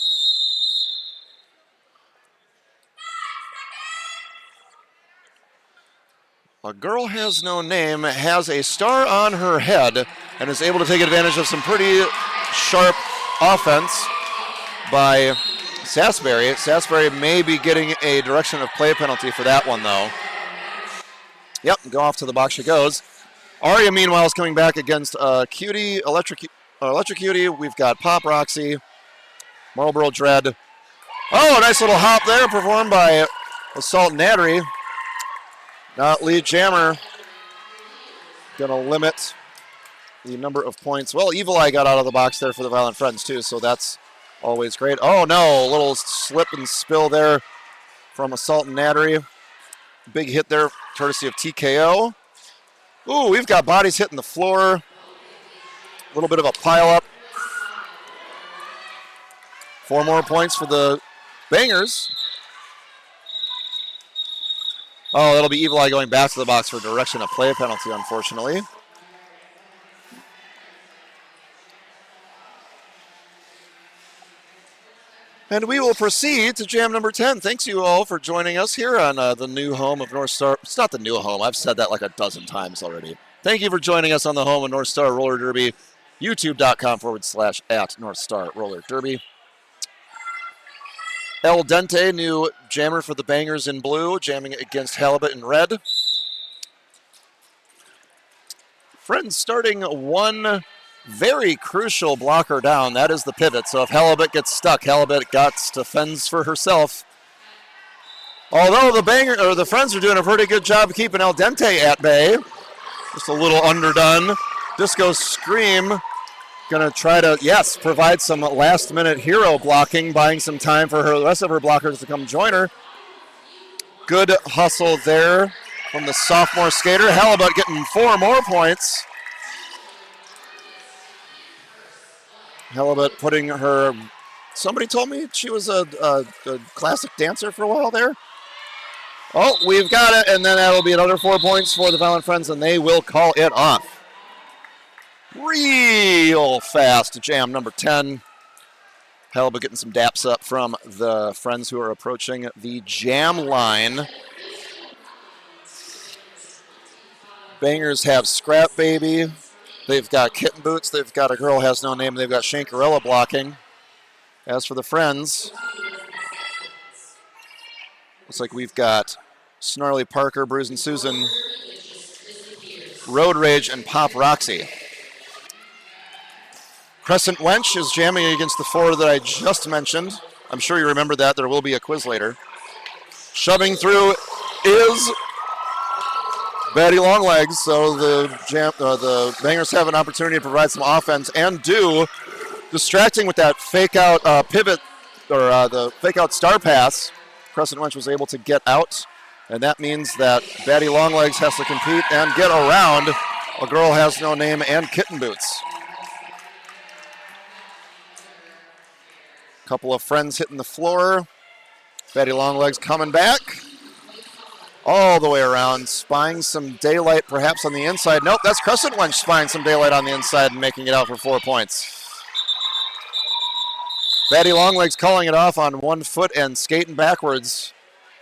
A girl has no name, has a star on her head, and is able to take advantage of some pretty sharp offense by Sasbury. Sasbury may be getting a direction of play penalty for that one, though. Yep, go off to the box she goes. Aria, meanwhile, is coming back against Cutie, Electric Cutie. We've got Pop Roxy, Marlboro Dread. Oh, a nice little hop there performed by Assault Nattery. Not lead jammer. Gonna limit the number of points. Well, Evil Eye got out of the box there for the Violent Friends, too, so that's always great. Oh, no, a little slip and spill there from Assault Nattery. Big hit there, courtesy of TKO. Ooh, we've got bodies hitting the floor. A little bit of a pile-up. 4 more points for the Bangers. Oh, that'll be Evil Eye going back to the box for direction of play penalty, unfortunately. And we will proceed to jam number 10. Thanks you all for joining us here on the new home of North Star. It's not the new home. I've said that like a dozen times already. Thank you for joining us on the home of North Star Roller Derby. YouTube.com/@ North Star Roller Derby. El Dente, new jammer for the Bangers in blue, jamming against Halibut in red. Friends starting one very crucial blocker down. That is the pivot. So if Halibut gets stuck, Halibut fends for herself. Although the Friends are doing a pretty good job keeping El Dente at bay. Just a little underdone. Disco Scream going to try to, yes, provide some last-minute hero blocking, buying some time for the rest of her blockers to come join her. Good hustle there from the sophomore skater. Halibut getting 4 more points. Halibut putting her, somebody told me she was a classic dancer for a while there. Oh, we've got it, and then that'll be another 4 points for the Violent Friends, and they will call it off. Real fast jam number 10. Halibut getting some daps up from the Friends who are approaching the jam line. Bangers have Scrap Baby. They've got Kitten Boots. They've got A Girl Has No Name. They've got Shankarella blocking. As for the Friends, looks like we've got Snarly Parker, Bruisin' Susan, Road Rage, and Pop Roxy. Crescent Wench is jamming against the 4 that I just mentioned. I'm sure you remember that. There will be a quiz later. Shoving through is Betty Longlegs, so the Bangers have an opportunity to provide some offense and do. Distracting with that fake-out pivot, or the fake-out star pass. Crescent Wench was able to get out, and that means that Betty Longlegs has to compete and get around A Girl Has No Name and Kitten Boots. Couple of Friends hitting the floor. Betty Longlegs coming back. All the way around, spying some daylight perhaps on the inside. Nope, that's Crescent Wench spying some daylight on the inside and making it out for 4 points. Betty Longlegs calling it off on 1 foot and skating backwards.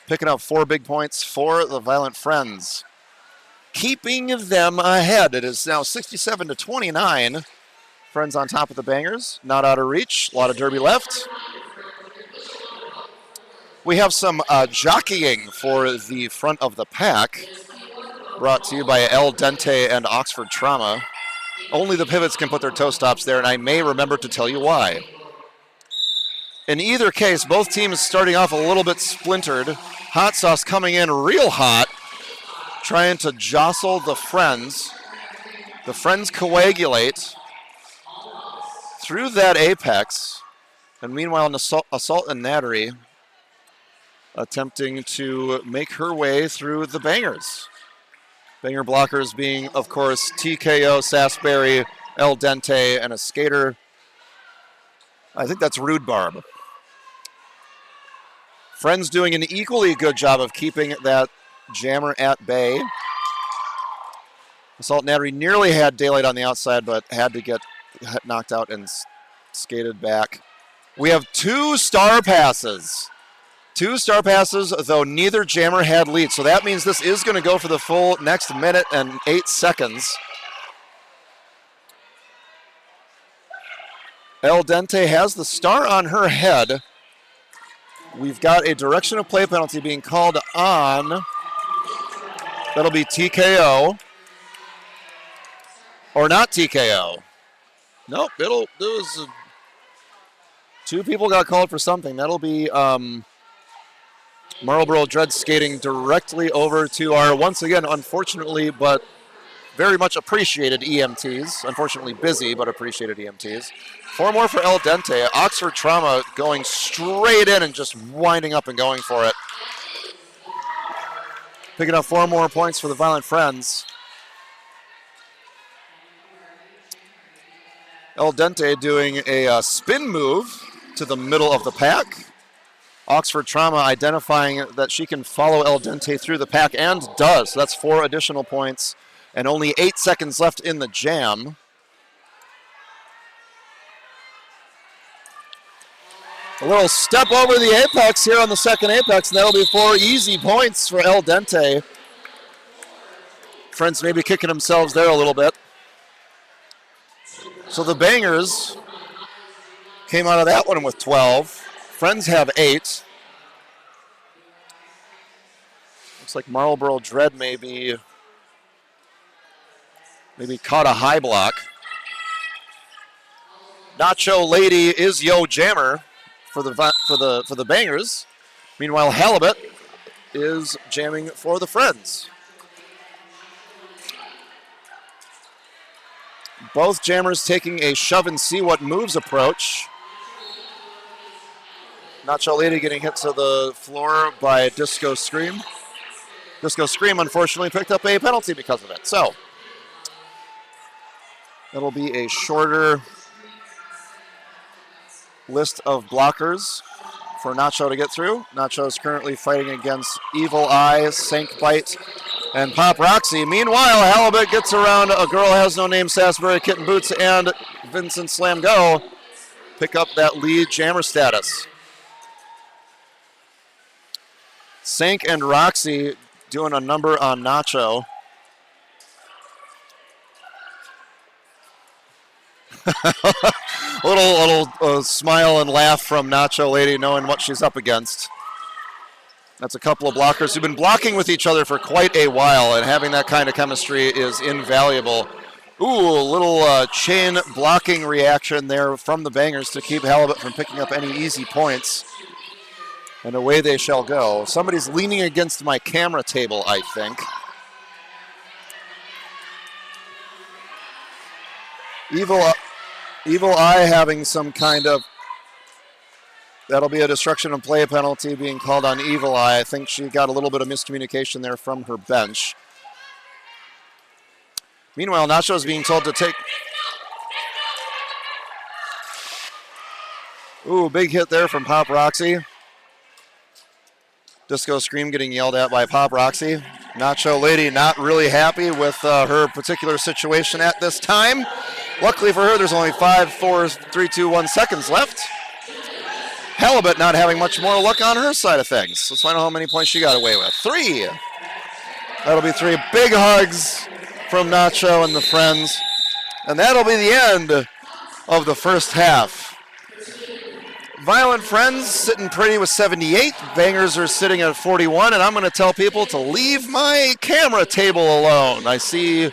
Picking up 4 big points for the Violent Friends. Keeping them ahead. It is now 67-29. Friends on top of the Bangers. Not out of reach. A lot of derby left. We have some jockeying for the front of the pack. Brought to you by El Dente and Oxford Trauma. Only the pivots can put their toe stops there, and I may remember to tell you why. In either case, both teams starting off a little bit splintered. Hot Sauce coming in real hot, trying to jostle the Friends. The Friends coagulate through that apex, and meanwhile, Assault and Nattery attempting to make her way through the Bangers. Banger blockers being, of course, TKO, Sasberry, El Dente, and a skater. I think that's Rude Barb. Friends doing an equally good job of keeping that jammer at bay. Assault Nattery nearly had daylight on the outside, but had to get knocked out and skated back. We have 2 star passes. 2 star passes, though neither jammer had lead. So that means this is going to go for the full next minute and 8 seconds. El Dente has the star on her head. We've got a direction of play penalty being called on. That'll be TKO. Or not TKO. Nope, there was 2 people got called for something. That'll be Marlboro Dread skating directly over to our, once again, unfortunately, but very much appreciated EMTs. Unfortunately busy, but appreciated EMTs. 4 more for El Dente. Oxford Trauma going straight in and just winding up and going for it. Picking up 4 more points for the Violent Friends. El Dente doing a spin move to the middle of the pack. Oxford Trauma identifying that she can follow El Dente through the pack and does. So that's 4 additional points and only 8 seconds left in the jam. A little step over the apex here on the second apex, and that'll be 4 easy points for El Dente. Friends maybe kicking themselves there a little bit. So the Bangers came out of that one with 12. Friends have 8. Looks like Marlboro Dread maybe caught a high block. Nacho Lady is Yo Jammer for the Bangers. Meanwhile, Halibut is jamming for the Friends. Both jammers taking a shove and see what moves approach. Nacho Lady getting hit to the floor by Disco Scream. Disco Scream unfortunately picked up a penalty because of it. So it'll be a shorter list of blockers for Nacho to get through. Nacho is currently fighting against Evil Eye, Sank Bite, and Pop Roxy. Meanwhile, Halibut gets around A Girl Has No Name, Sasbury, Kitten Boots, and Vincent Slam Go. Pick up that lead jammer status. Sank and Roxy doing a number on Nacho. a little smile and laugh from Nacho Lady, knowing what she's up against. That's a couple of blockers who've been blocking with each other for quite a while, and having that kind of chemistry is invaluable. Ooh, a little chain blocking reaction there from the Bangers to keep Halibut from picking up any easy points. And away they shall go. Somebody's leaning against my camera table, I think. Evil Eye having some kind of... That'll be a destruction of play penalty being called on Evil Eye. I think she got a little bit of miscommunication there from her bench. Meanwhile, Nacho is being told to take... Ooh, big hit there from Pop Roxy. Disco Scream getting yelled at by Pop Roxy. Nacho Lady not really happy with her particular situation at this time. Luckily for her, there's only 5, 4, 3, 2, 1 seconds left. Halibut not having much more luck on her side of things. Let's find out how many points she got away with. 3. That'll be 3 big hugs from Nacho and the Friends. And that'll be the end of the first half. Violent Friends sitting pretty with 78. Bangers are sitting at 41, and I'm going to tell people to leave my camera table alone. I see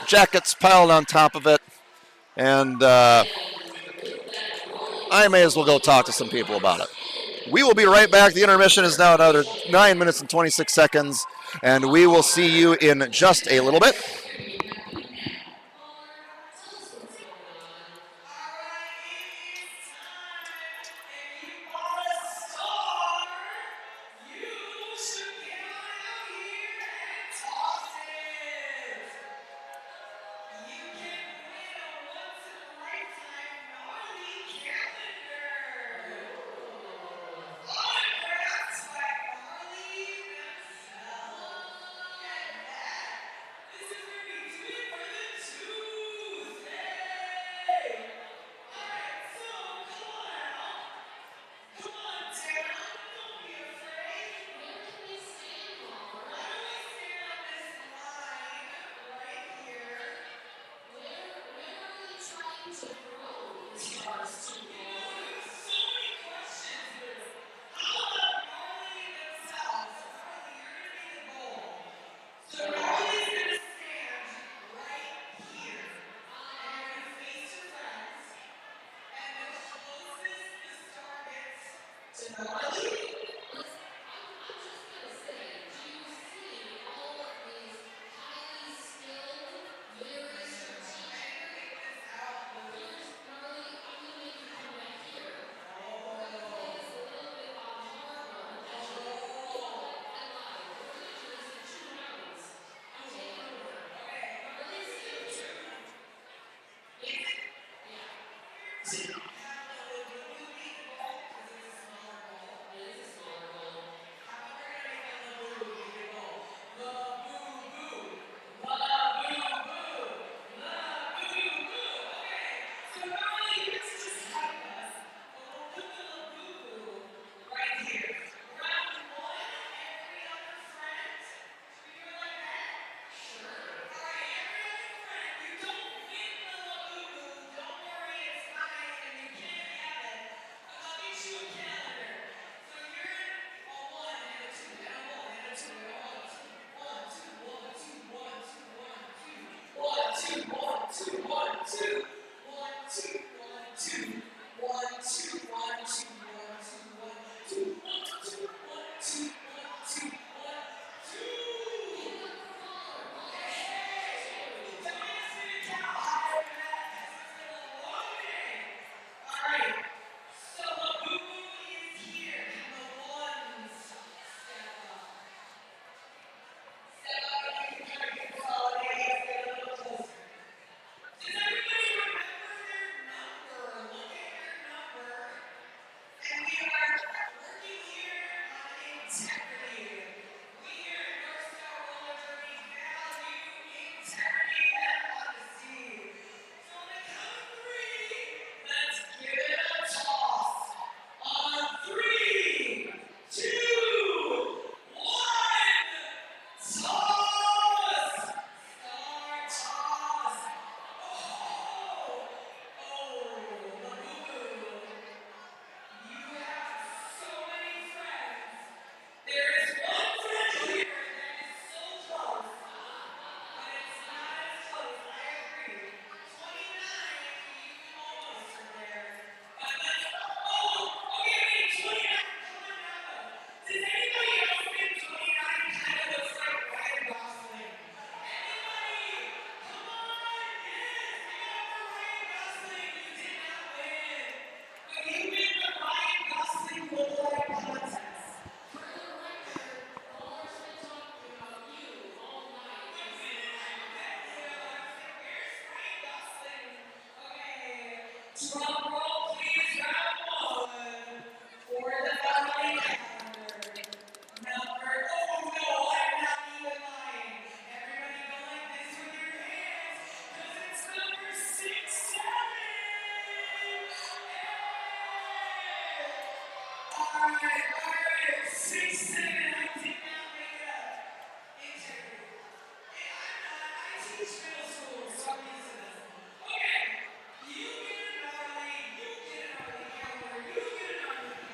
jackets piled on top of it, and I may as well go talk to some people about it. We will be right back. The intermission is now another 9 minutes and 26 seconds, and we will see you in just a little bit.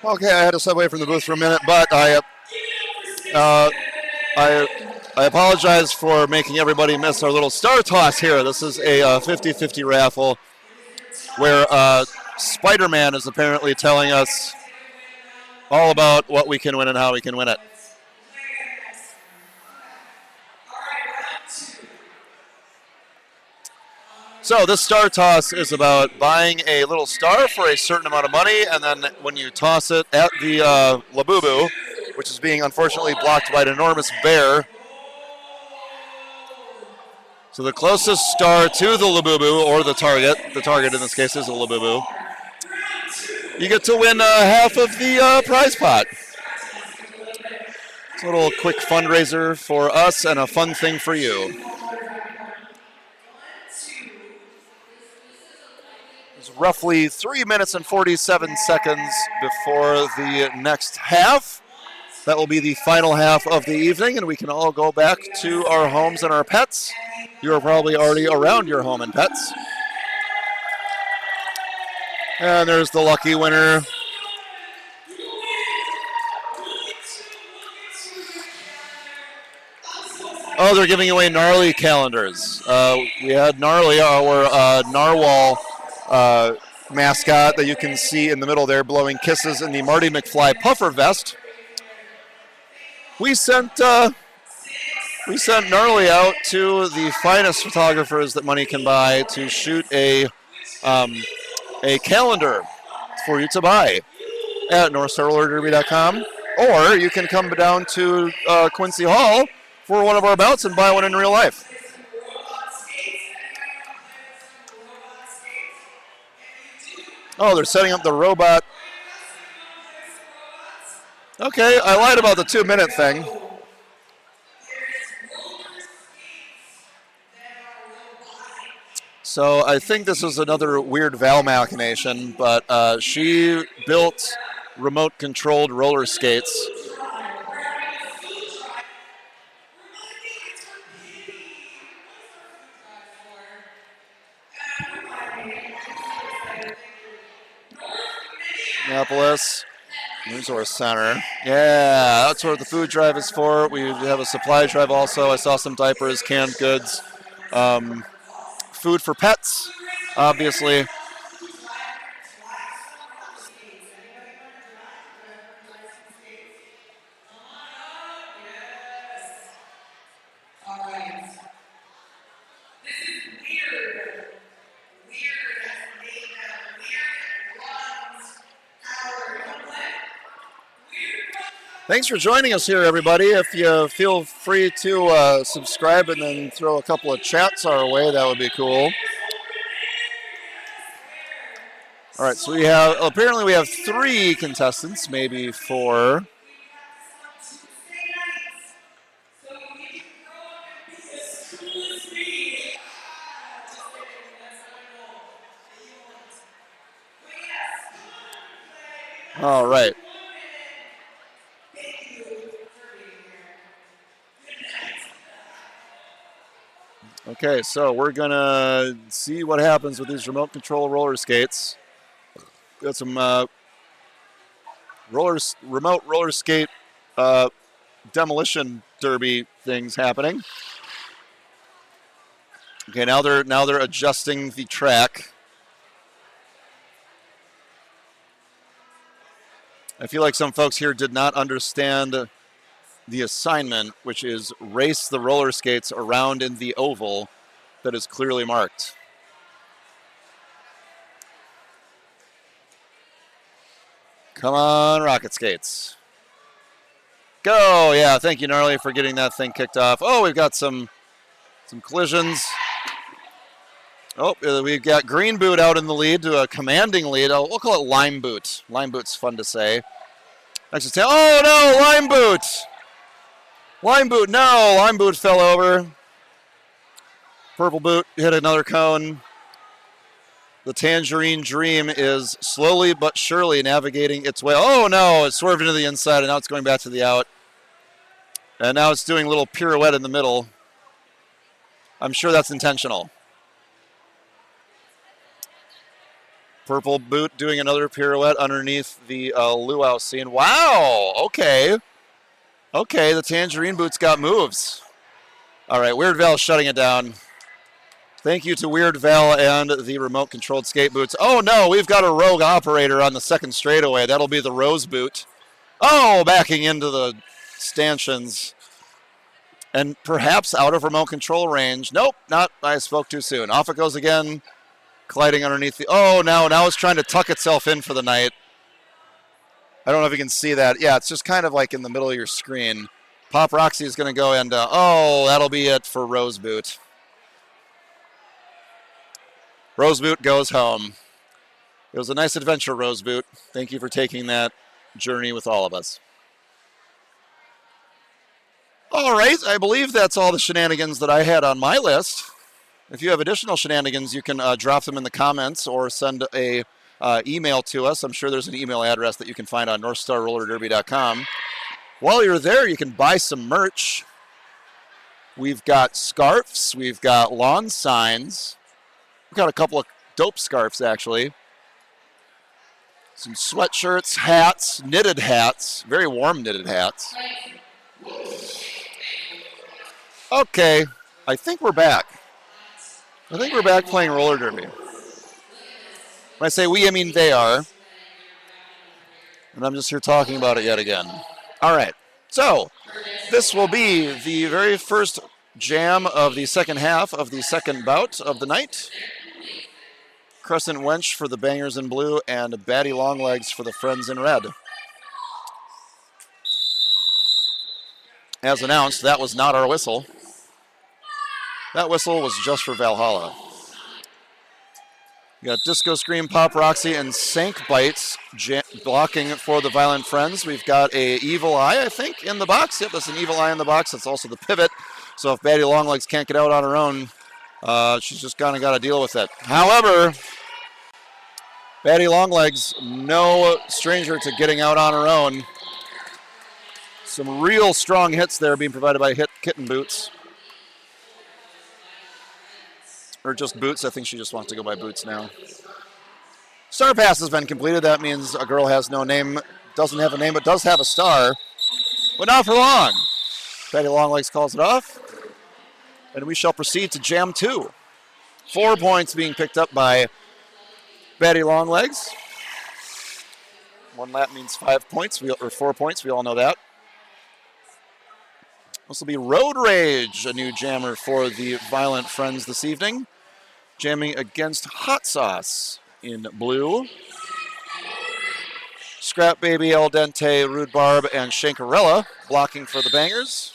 Okay, I had to step away from the booth for a minute, but uh, I apologize for making everybody miss our little star toss here. This is a 50-50 raffle where Spider-Man is apparently telling us all about what we can win and how we can win it. So this star toss is about buying a little star for a certain amount of money, and then when you toss it at the Labubu, which is being unfortunately blocked by an enormous bear. So the closest star to the Labubu, or the target in this case is a Labubu, you get to win half of the prize pot. It's a little quick fundraiser for us and a fun thing for you. It's roughly 3 minutes and 47 seconds before the next half. That will be the final half of the evening, and we can all go back to our homes and our pets. You are probably already around your home and pets. And there's the lucky winner. Oh, they're giving away Gnarly calendars. We had Gnarly, our narwhal mascot that you can see in the middle there, blowing kisses in the Marty McFly puffer vest. We sent Gnarly out to the finest photographers that money can buy to shoot a calendar for you to buy at NorthStarRollerDerby.com, or you can come down to Quincy Hall for one of our bouts and buy one in real life. Oh, they're setting up the robot. Okay, I lied about the 2-minute thing. So I think this is another weird Val machination, but she built remote-controlled roller skates. Minneapolis, Resource Center. Yeah, that's what the food drive is for. We have a supply drive also. I saw some diapers, canned goods, food for pets, obviously. Thanks for joining us here, everybody. If you feel free to subscribe and then throw a couple of chats our way, that would be cool. All right, so apparently we have 3 contestants, maybe 4. All right. Okay, so we're going to see what happens with these remote control roller skates. Got some remote roller skate demolition derby things happening. Okay, now they're adjusting the track. I feel like some folks here did not understand the assignment, which is race the roller skates around in the oval that is clearly marked. Come on, rocket skates. Go! Yeah, thank you, Gnarly, for getting that thing kicked off. Oh, we've got some collisions. Oh, we've got Green Boot out in the lead to a commanding lead. Oh, we'll call it Lime Boot. Lime Boot's fun to say. Next to oh no, Lime Boot! Lime Boot, no! Lime Boot fell over. Purple Boot hit another cone. The Tangerine Dream is slowly but surely navigating its way. Oh no, it swerved into the inside and now it's going back to the out. And now it's doing a little pirouette in the middle. I'm sure that's intentional. Purple Boot doing another pirouette underneath the luau scene. Wow, okay. Okay, the Tangerine Boot's got moves. All right, Weird Val shutting it down. Thank you to Weird Val and the remote-controlled skate boots. Oh, no, we've got a rogue operator on the second straightaway. That'll be the Rose Boot. Oh, backing into the stanchions. And perhaps out of remote control range. Nope, not. I spoke too soon. Off it goes again. Colliding underneath the... Oh, now it's trying to tuck itself in for the night. I don't know if you can see that. Yeah, it's just kind of like in the middle of your screen. Pop Roxy is going to go and... oh, that'll be it for Rose Boot. Rose Boot goes home. It was a nice adventure, Rose Boot. Thank you for taking that journey with all of us. All right, I believe that's all the shenanigans that I had on my list. If you have additional shenanigans, you can drop them in the comments or send a email to us. I'm sure there's an email address that you can find on NorthstarRollerDerby.com. While you're there, you can buy some merch. We've got scarves. We've got lawn signs. We've got a couple of dope scarves, actually. Some sweatshirts, hats, knitted hats, very warm knitted hats. Okay, I think we're back. I think we're back playing roller derby. When I say we, I mean they are. And I'm just here talking about it yet again. All right, so this will be the very first jam of the second half of the second bout of the night. Crescent Wench for the Bangers in blue and Batty Longlegs for the Friends in red. As announced, that was not our whistle. That whistle was just for Valhalla. We got Disco Scream, Pop Roxy, and Sank Bites blocking for the Violent Friends. We've got a Evil Eye, I think, in the box. Yep, that's an Evil Eye in the box. That's also the pivot. So if Batty Longlegs can't get out on her own, she's just kind of got to deal with it. However, Batty Longlegs, no stranger to getting out on her own. Some real strong hits there being provided by Kitten Boots. Or just Boots. I think she just wants to go by Boots now. Star Pass has been completed. That means a girl has no name, doesn't have a name, but does have a star. But not for long. Batty Longlegs calls it off. And we shall proceed to Jam 2. 4 points being picked up by Betty Longlegs. 1 lap means 5 points, or 4 points. We all know that. This will be Road Rage, a new jammer for the Violent Friends this evening. Jamming against Hot Sauce in blue. Scrap Baby, El Dente, Rude Barb, and Shankarella blocking for the Bangers.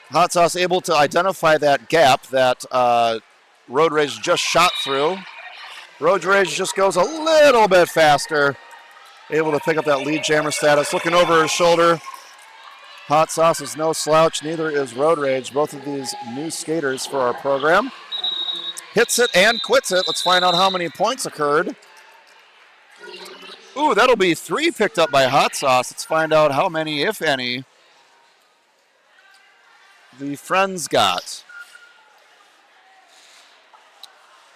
Hot Sauce able to identify that gap that Road Rage just shot through. Road Rage just goes a little bit faster. Able to pick up that lead jammer status. Looking over her shoulder. Hot Sauce is no slouch, neither is Road Rage. Both of these new skaters for our program. Hits it and quits it. Let's find out how many points occurred. Ooh, that'll be 3 picked up by Hot Sauce. Let's find out how many, if any, the Friends got.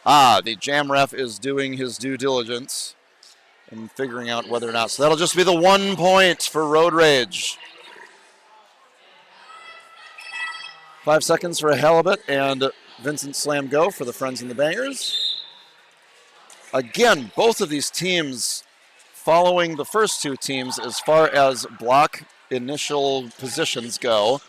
The jam ref is doing his due diligence and figuring out whether or not. So that'll just be the 1 point for Road Rage. 5 seconds for a Halibut and Vincent Slam Go for the Friends and the Bangers. Again, both of these teams following the first 2 teams as far as block initial positions go.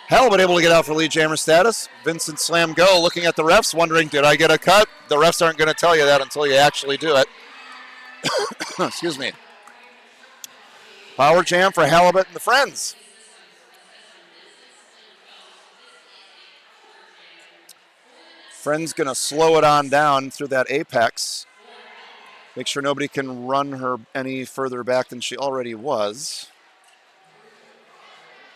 Halibut able to get out for lead jammer status. Vincent Slam Go looking at the refs, wondering, did I get a cut? The refs aren't going to tell you that until you actually do it. Excuse me. Power jam for Halibut and the Friends. Friends going to slow it on down through that apex. Make sure nobody can run her any further back than she already was.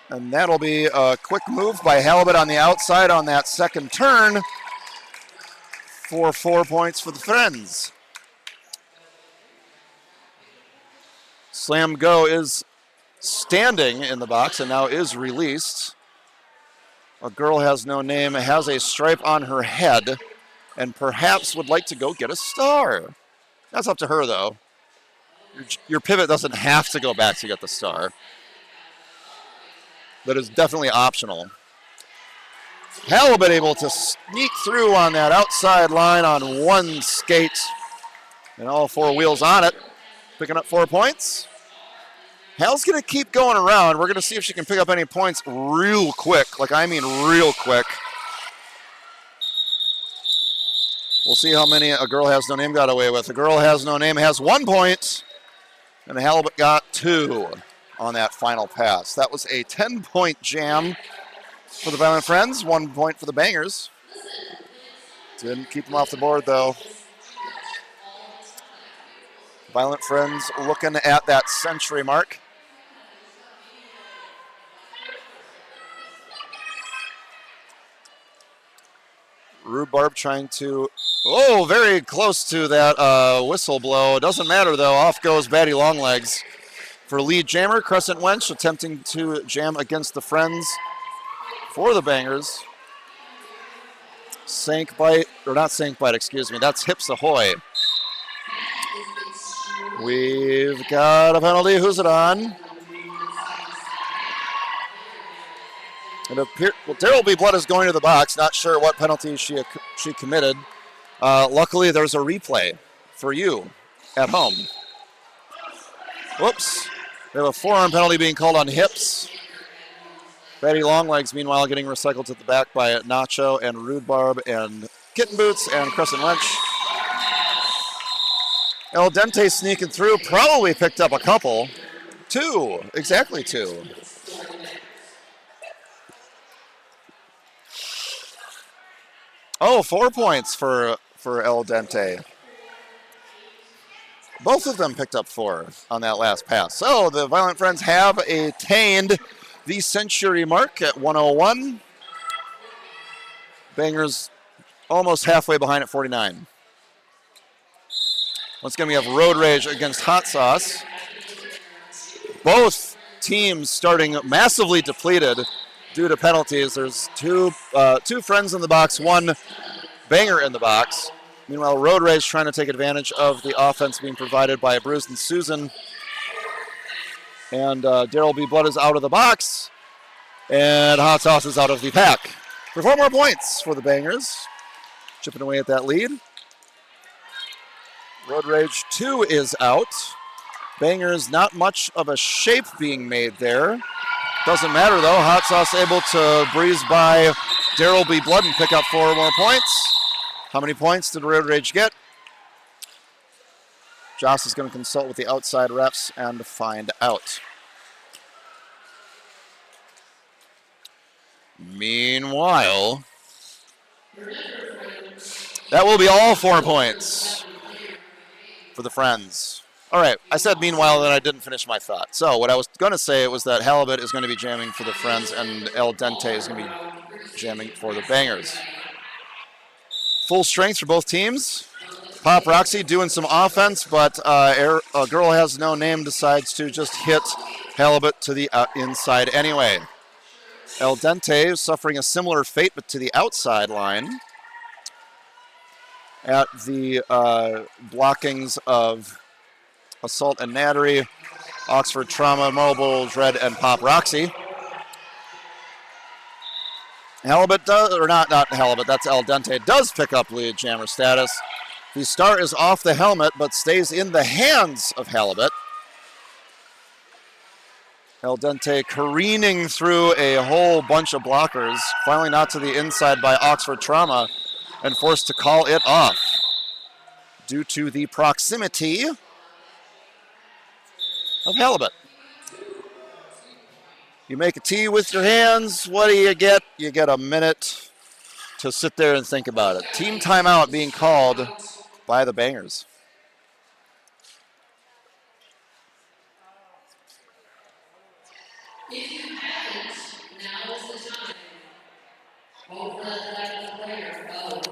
And that'll be a quick move by Halibut on the outside on that second turn for 4 points for the Friends. Slam Go is standing in the box and now is released. A girl has no name, has a stripe on her head, and perhaps would like to go get a star. That's up to her, though. Your pivot doesn't have to go back to get the star. That is definitely optional. Halibut able to sneak through on that outside line on 1 skate, and all 4 wheels on it, picking up 4 points. Hal's going to keep going around. We're going to see if she can pick up any points real quick. Like, I mean real quick. We'll see how many A Girl Has No Name got away with. A Girl Has No Name has 1 point, and the Halibut got 2 on that final pass. That was a 10-point jam for the Violent Friends, 1 point for the Bangers. Didn't keep them off the board, though. Violent Friends looking at that century mark. Rhubarb trying to, very close to that whistle blow. Doesn't matter, though. Off goes Batty Longlegs for lead jammer. Crescent Wench attempting to jam against the Friends for the Bangers. Sank Bite, or not Sank Bite, excuse me. That's Hips Ahoy. We've got a penalty. Who's it on? There will be blood is going to the box. Not sure what penalty she committed. Luckily, there's a replay for you at home. Whoops. We have a forearm penalty being called on Hips. Betty Longlegs, meanwhile, getting recycled to the back by Nacho and Rude Barb and Kitten Boots and Crescent Wench. El Dente sneaking through, probably picked up a couple. 2, exactly 2. Oh, 4 points for El Dente. Both of them picked up 4 on that last pass. So the Violent Friends have attained the century mark at 101. Bangers almost halfway behind at 49. Once again, we have Road Rage against Hot Sauce. Both teams starting massively depleted due to penalties. There's two Friends in the box, 1 Banger in the box. Meanwhile, Road Rage trying to take advantage of the offense being provided by Bruce and Susan. And Daryl B. Blood is out of the box. And Hot Sauce is out of the pack. for 4 more points for the Bangers. Chipping away at that lead. Road Rage 2 is out. Bangers, not much of a shape being made there. Doesn't matter though. Hot Sauce able to breeze by Daryl B. Blood and pick up 4 more points. How many points did Road Rage get? Joss is going to consult with the outside refs and find out. Meanwhile, that will be all 4 points for the Friends. All right, I said meanwhile, then I didn't finish my thought. So what I was going to say was that Halibut is going to be jamming for the Friends and El Dente is going to be jamming for the Bangers. Full strength for both teams. Pop Roxy doing some offense, but a girl has no name decides to just hit Halibut to the inside anyway. El Dente suffering a similar fate, but to the outside line at the blockings of Assault and Nattery, Oxford Trauma, Mobile, Dread, and Pop Roxy. Halibut does, or not Halibut, that's El Dente, does pick up lead jammer status. The star is off the helmet, but stays in the hands of Halibut. El Dente careening through a whole bunch of blockers, finally not to the inside by Oxford Trauma, and forced to call it off due to the proximity of Halibut. You make a tee with your hands, what do you get? You get a minute to sit there and think about it. Team timeout being called by the Bangers.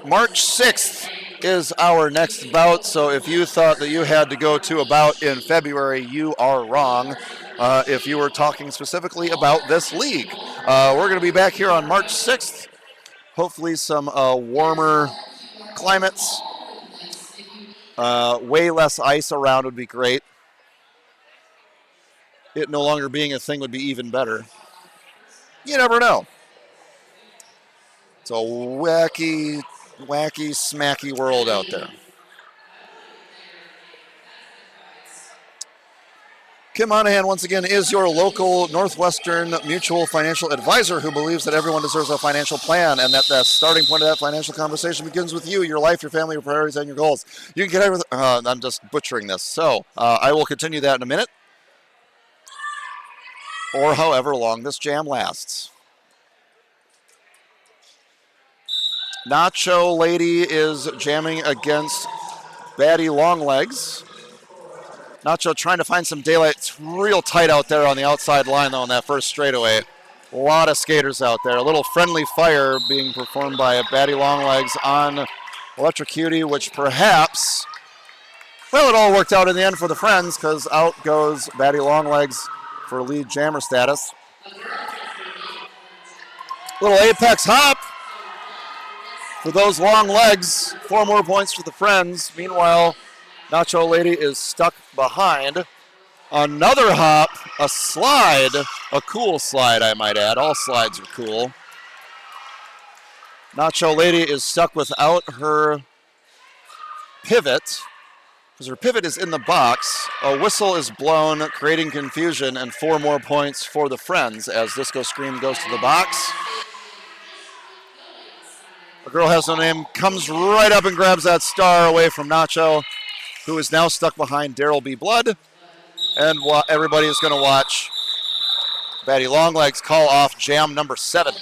March 6th is our next bout, so if you thought that you had to go to a bout in February, you are wrong. If you were talking specifically about this league. We're going to be back here on March 6th. Hopefully some warmer climates. Way less ice around would be great. It no longer being a thing would be even better. You never know. It's a wacky, smacky world out there. Kim Monahan, once again, is your local Northwestern Mutual financial advisor who believes that everyone deserves a financial plan and that the starting point of that financial conversation begins with you, your life, your family, your priorities, and your goals. You can get everything. I'm just butchering this. So I will continue that in a minute or however long this jam lasts. Nacho Lady is jamming against Batty Longlegs. Nacho trying to find some daylight. It's real tight out there on the outside line, though, on that first straightaway. A lot of skaters out there. A little friendly fire being performed by Batty Longlegs on Electric Cutie, which perhaps, well, it all worked out in the end for the Friends because out goes Batty Longlegs for lead jammer status. Little apex hop for those long legs. 4 more points for the Friends. Meanwhile, Nacho Lady is stuck behind. Another hop, a slide, a cool slide, I might add. All slides are cool. Nacho Lady is stuck without her pivot, because her pivot is in the box. A whistle is blown, creating confusion, and 4 more points for the Friends as Disco Scream goes to the box. A girl has no name, comes right up and grabs that star away from Nacho, who is now stuck behind Daryl B. Blood. And everybody is going to watch Batty Longlegs call off jam number 7.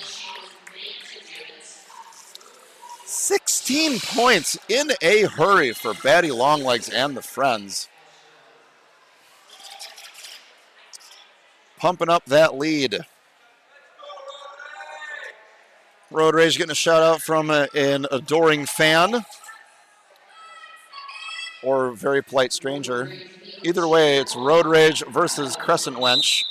16 points in a hurry for Batty Longlegs and the Friends. Pumping up that lead. Road Rage getting a shout out from an adoring fan. Or very polite stranger. Either way, it's Road Rage versus Crescent Wench.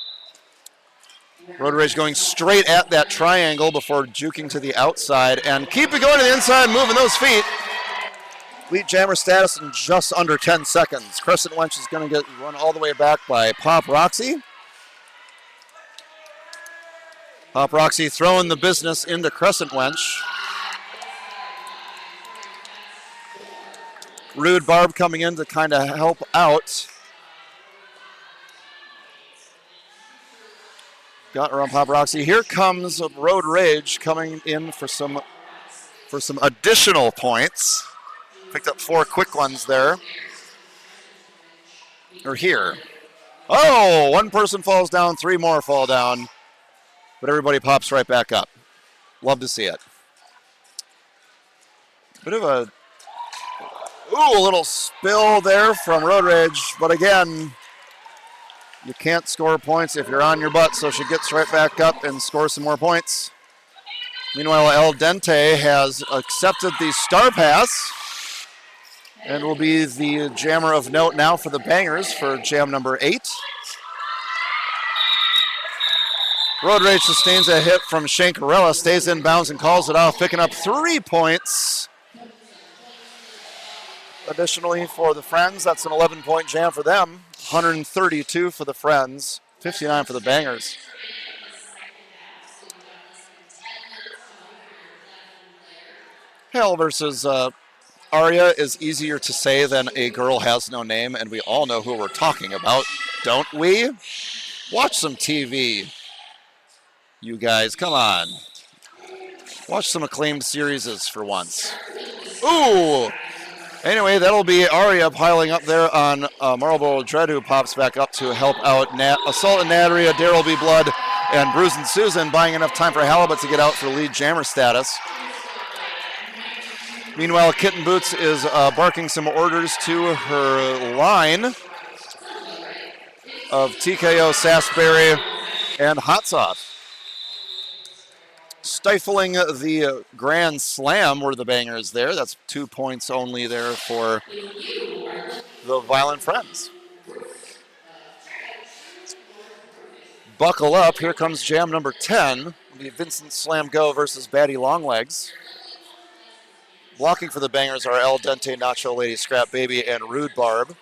Road Rage going straight at that triangle before juking to the outside and keep it going to the inside, moving those feet. Lead jammer status in just under 10 seconds. Crescent Wench is going to get run all the way back by Pop Roxy. Pop Roxy throwing the business into Crescent Wench. Rude Barb coming in to kind of help out. Got around Pop Roxy. Here comes Road Rage coming in for some additional points. Picked up 4 quick ones there. Or here. Oh, 1 person falls down, 3 more fall down. But everybody pops right back up. Love to see it. Bit of a little spill there from Road Rage. But again, you can't score points if you're on your butt, so she gets right back up and scores some more points. Meanwhile, El Dente has accepted the star pass and will be the jammer of note now for the Bangers for jam number 8. Road Rage sustains a hit from Shankarella, stays in bounds and calls it off, picking up 3 points. Additionally, for the Friends, that's an 11-point jam for them. 132 for the Friends, 59 for the Bangers. Hell versus Aria is easier to say than A Girl Has No Name, and we all know who we're talking about, don't we? Watch some TV. You guys, come on. Watch some acclaimed series for once. Ooh! Anyway, that'll be Aria piling up there on Marlboro Dread, who pops back up to help out Assault and Nattery, Daryl B. Blood, and Bruce and Susan, buying enough time for Halibut to get out for lead jammer status. Meanwhile, Kitten Boots is barking some orders to her line of TKO, Sassberry, and Hot Sauce. Stifling the Grand Slam were the Bangers there. That's 2 points only there for the Violent Friends. Buckle up. Here comes jam number 10. It'll be Vincent Slam Go versus Batty Longlegs. Blocking for the Bangers are El Dente, Nacho Lady, Scrap Baby, and Rude Barb.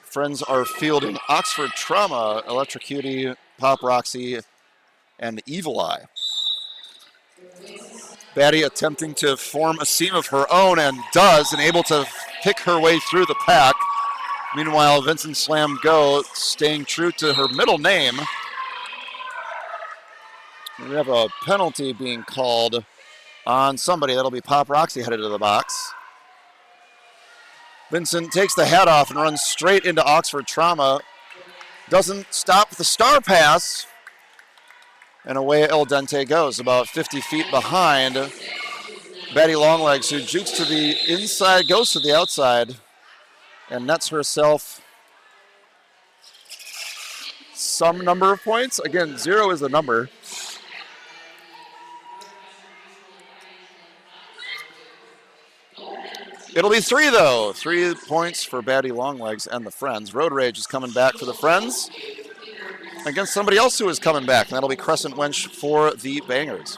Friends are fielding Oxford Trauma, Electrocutie, Pop Roxy, and Evil Eye. Batty attempting to form a seam of her own, and does, and able to pick her way through the pack. Meanwhile, Vincent Slam Go staying true to her middle name. We have a penalty being called on somebody. That'll be Pop Roxy headed to the box. Vincent takes the hat off and runs straight into Oxford Trauma. Doesn't stop the star pass. And away El Dente goes, about 50 feet behind Batty Longlegs, who jukes to the inside, goes to the outside, and nets herself some number of points. Again, 0 is the number. It'll be 3, though. 3 points for Batty Longlegs and the Friends. Road Rage is coming back for the Friends against somebody else who is coming back, and that'll be Crescent Wench for the Bangers.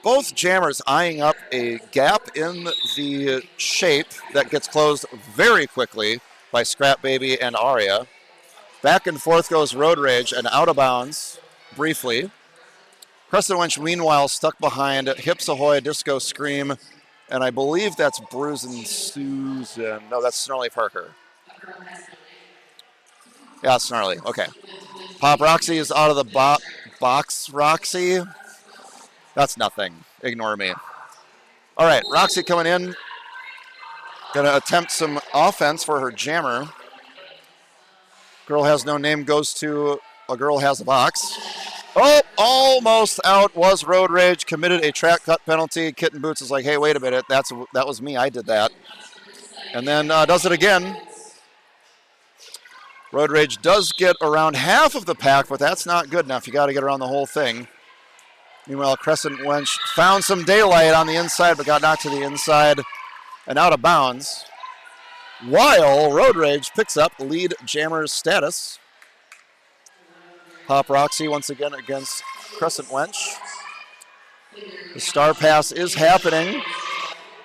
Both jammers eyeing up a gap in the shape that gets closed very quickly by Scrap Baby and Aria. Back and forth goes Road Rage and out of bounds briefly. Crescent Wench, meanwhile, stuck behind Hips Ahoy, Disco Scream, and I believe that's Bruce and Susan. No, that's Snarly Parker. Yeah, Snarly. Okay. Pop Roxy is out of the box. Roxy. That's nothing. Ignore me. All right, Roxy coming in. Going to attempt some offense for her jammer. Girl Has No Name goes to A Girl Has a Box. Oh, almost out was Road Rage. Committed a track cut penalty. Kitten Boots is like, hey, wait a minute. That was me. I did that. And then does it again. Road Rage does get around half of the pack, but that's not good enough. You got to get around the whole thing. Meanwhile, Crescent Wench found some daylight on the inside, but got knocked to the inside and out of bounds. While Road Rage picks up lead jammer's status. Pop Roxy once again against Crescent Wench. The star pass is happening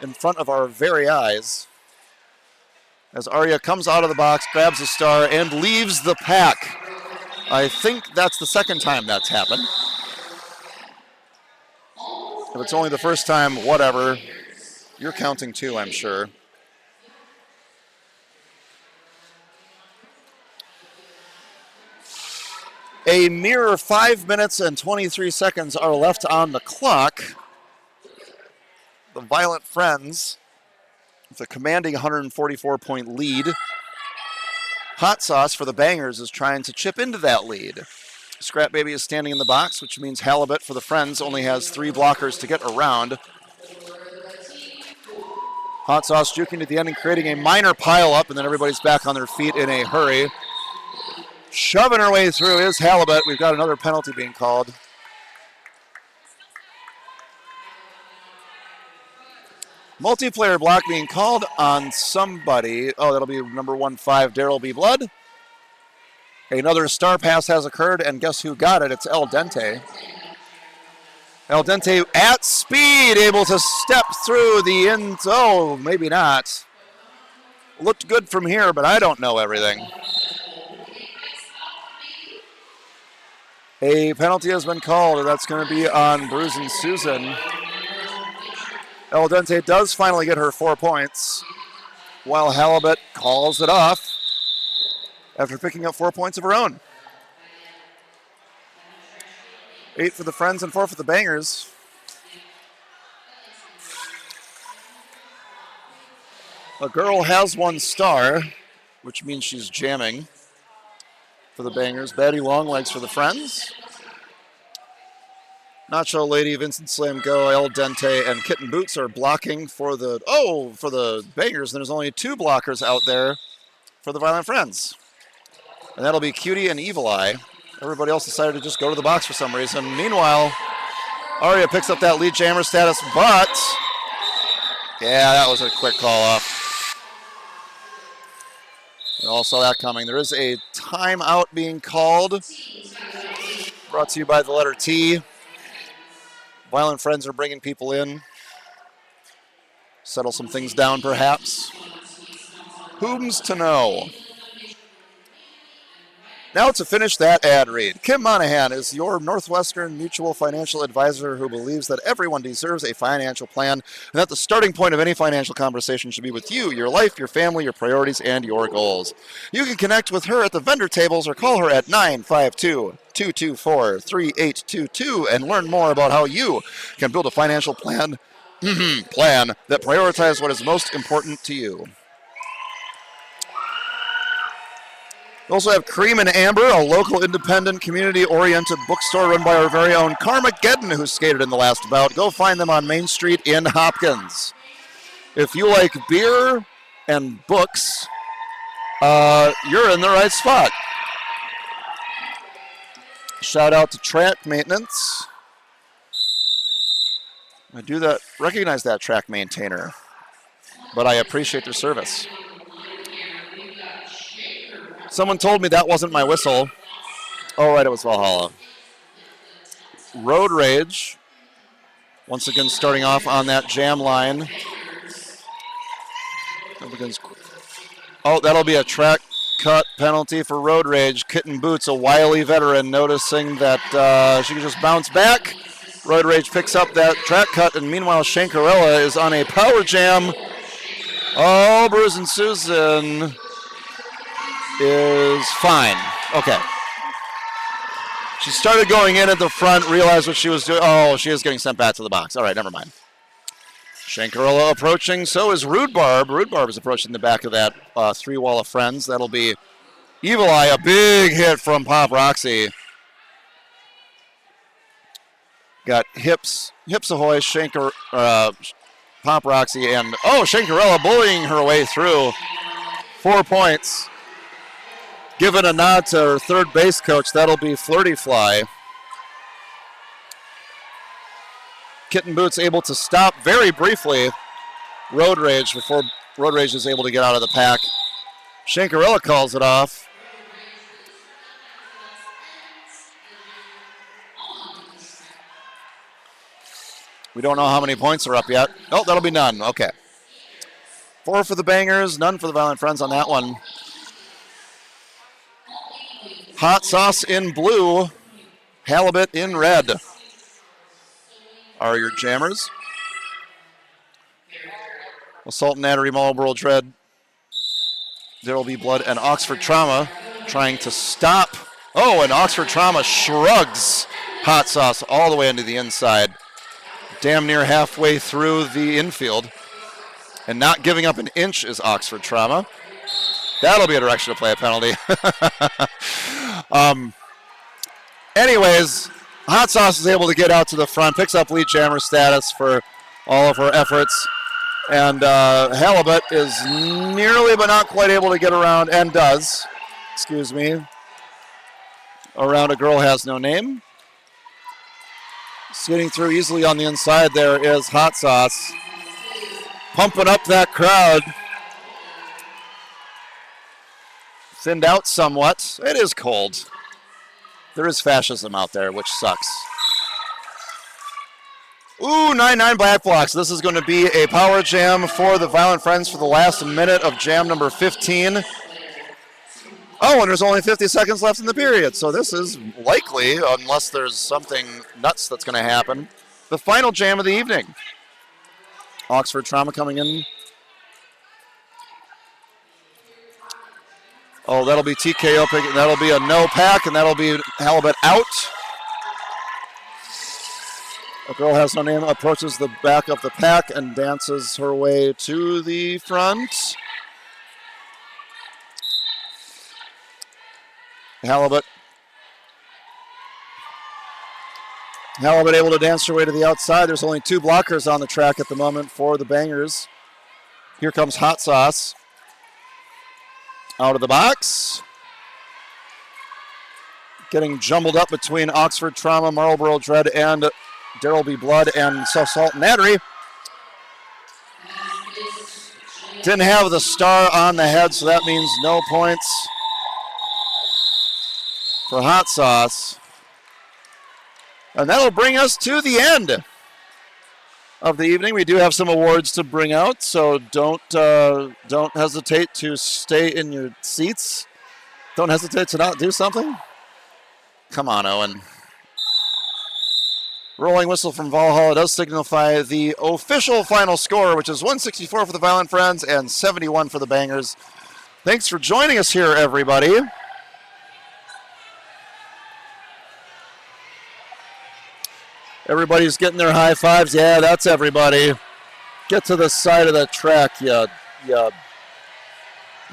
in front of our very eyes. As Aria comes out of the box, grabs a star, and leaves the pack. I think that's the second time that's happened. If it's only the first time, whatever. You're counting too, I'm sure. A mere 5 minutes and 23 seconds are left on the clock. The Violent Friends with a commanding 144-point lead. Hot Sauce for the Bangers is trying to chip into that lead. Scrap Baby is standing in the box, which means Halibut for the Friends only has 3 blockers to get around. Hot Sauce juking at the end and creating a minor pile-up, and then everybody's back on their feet in a hurry. Shoving her way through is Halibut. We've got another penalty being called. Multiplayer block being called on somebody. Oh, that'll be number 15, Daryl B. Blood. Another star pass has occurred, and guess who got it? It's El Dente. El Dente at speed, able to step through the end. Oh, maybe not. Looked good from here, but I don't know everything. A penalty has been called, and that's going to be on Bruce and Susan. El Dente does finally get her 4 points, while Halibut calls it off after picking up 4 points of her own. 8 for the Friends and 4 for the Bangers. A girl has 1 star, which means she's jamming for the Bangers. Betty Longlegs for the Friends. Nacho Lady, Vincent Slam Go, El Dente, and Kitten Boots are blocking for the Bangers. And there's only 2 blockers out there for the Violent Friends. And that'll be Cutie and Evil Eye. Everybody else decided to just go to the box for some reason. Meanwhile, Aria picks up that lead jammer status, but yeah, that was a quick call off. We all saw that coming. There is a timeout being called. Brought to you by the letter T. Violent Friends are bringing people in. Settle some things down, perhaps. Whom's to know? Now to finish that ad read, Kim Monahan is your Northwestern Mutual financial advisor who believes that everyone deserves a financial plan and that the starting point of any financial conversation should be with you, your life, your family, your priorities, and your goals. You can connect with her at the vendor tables or call her at 952-224-3822 and learn more about how you can build a financial plan that prioritizes what is most important to you. We also have Cream and Amber, a local independent community-oriented bookstore run by our very own Carmageddon, who skated in the last bout. Go find them on Main Street in Hopkins. If you like beer and books, you're in the right spot. Shout out to Track Maintenance. I recognize that track maintainer, but I appreciate their service. Someone told me that wasn't my whistle. Oh, right, it was Valhalla. Road Rage. Once again, starting off on that jam line. Oh, that'll be a track cut penalty for Road Rage. Kitten Boots, a wily veteran, noticing that she can just bounce back. Road Rage picks up that track cut, and meanwhile, Shankarella is on a power jam. Oh, Bruce and Susan is fine. Okay. She started going in at the front, realized what she was doing. Oh, she is getting sent back to the box. All right, never mind. Shankarella approaching. So is Rhubarb. Rhubarb is approaching the back of that 3-wall of Friends. That'll be Evil Eye. A big hit from Pop Roxy. Got Hips Ahoy, Pop Roxy, and Shankarella bullying her way through. 4 points. Given a nod to her third base coach, that'll be Flirty Fly. Kitten Boots able to stop very briefly Road Rage before Road Rage is able to get out of the pack. Shankarella calls it off. We don't know how many points are up yet. Oh, that'll be none. Okay. 4 for the Bangers, none for the Violent Friends on that one. Hot Sauce in blue, Halibut in red are your jammers. Assault and Nattery, Marlboro Dread, There Will Be Blood, and Oxford Trauma trying to stop. Oh, and Oxford Trauma shrugs Hot Sauce all the way into the inside, damn near halfway through the infield. And not giving up an inch is Oxford Trauma. That'll be a direction to play a penalty. Anyways, Hot Sauce is able to get out to the front, picks up lead jammer status for all of her efforts. And Halibut is nearly but not quite able to get around, and does, around A Girl Has No Name. Skating through easily on the inside there is Hot Sauce. Pumping up that crowd. Thinned out somewhat. It is cold. There is fascism out there, which sucks. Ooh, 9-9 Black Blocks. This is going to be a power jam for the Violent Friends for the last minute of jam number 15. Oh, and there's only 50 seconds left in the period, so this is likely, unless there's something nuts that's going to happen, the final jam of the evening. Oxford Trauma coming in. Oh, that'll be TKO pick. That'll be a no pack, and that'll be Halibut out. A Girl Has No Name approaches the back of the pack and dances her way to the front. Halibut able to dance her way to the outside. There's only 2 blockers on the track at the moment for the Bangers. Here comes Hot Sauce. Out of the box. Getting jumbled up between Oxford Trauma, Marlboro Dread, and There Will Be Blood and Assault and Nattery. Didn't have the star on the head, so that means no points for Hot Sauce. And that'll bring us to the end of the evening. We do have some awards to bring out, so don't hesitate to stay in your seats. Don't hesitate to not do something. Come on, Owen. Rolling whistle from Valhalla does signify the official final score, which is 164 for the Violent Friends and 71 for the Bangers. Thanks for joining us here, everybody. Everybody's getting their high fives. Yeah, that's everybody. Get to the side of the track, you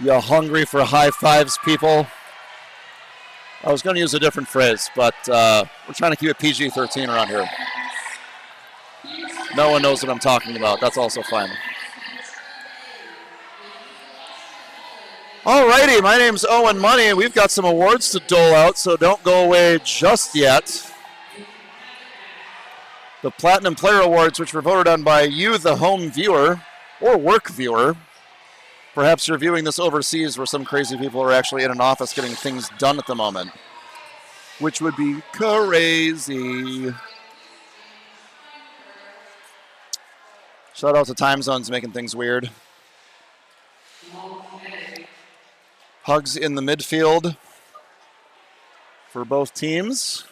hungry for high fives, people. I was going to use a different phrase, but we're trying to keep it PG-13 around here. No one knows what I'm talking about. That's also fine. All righty, my name's Owen Money, and we've got some awards to dole out, so don't go away just yet. The Platinum Player Awards, which were voted on by you, the home viewer, or work viewer. Perhaps you're viewing this overseas where some crazy people are actually in an office getting things done at the moment, which would be crazy. Shout out to time zones making things weird. Hugs in the midfield for both teams.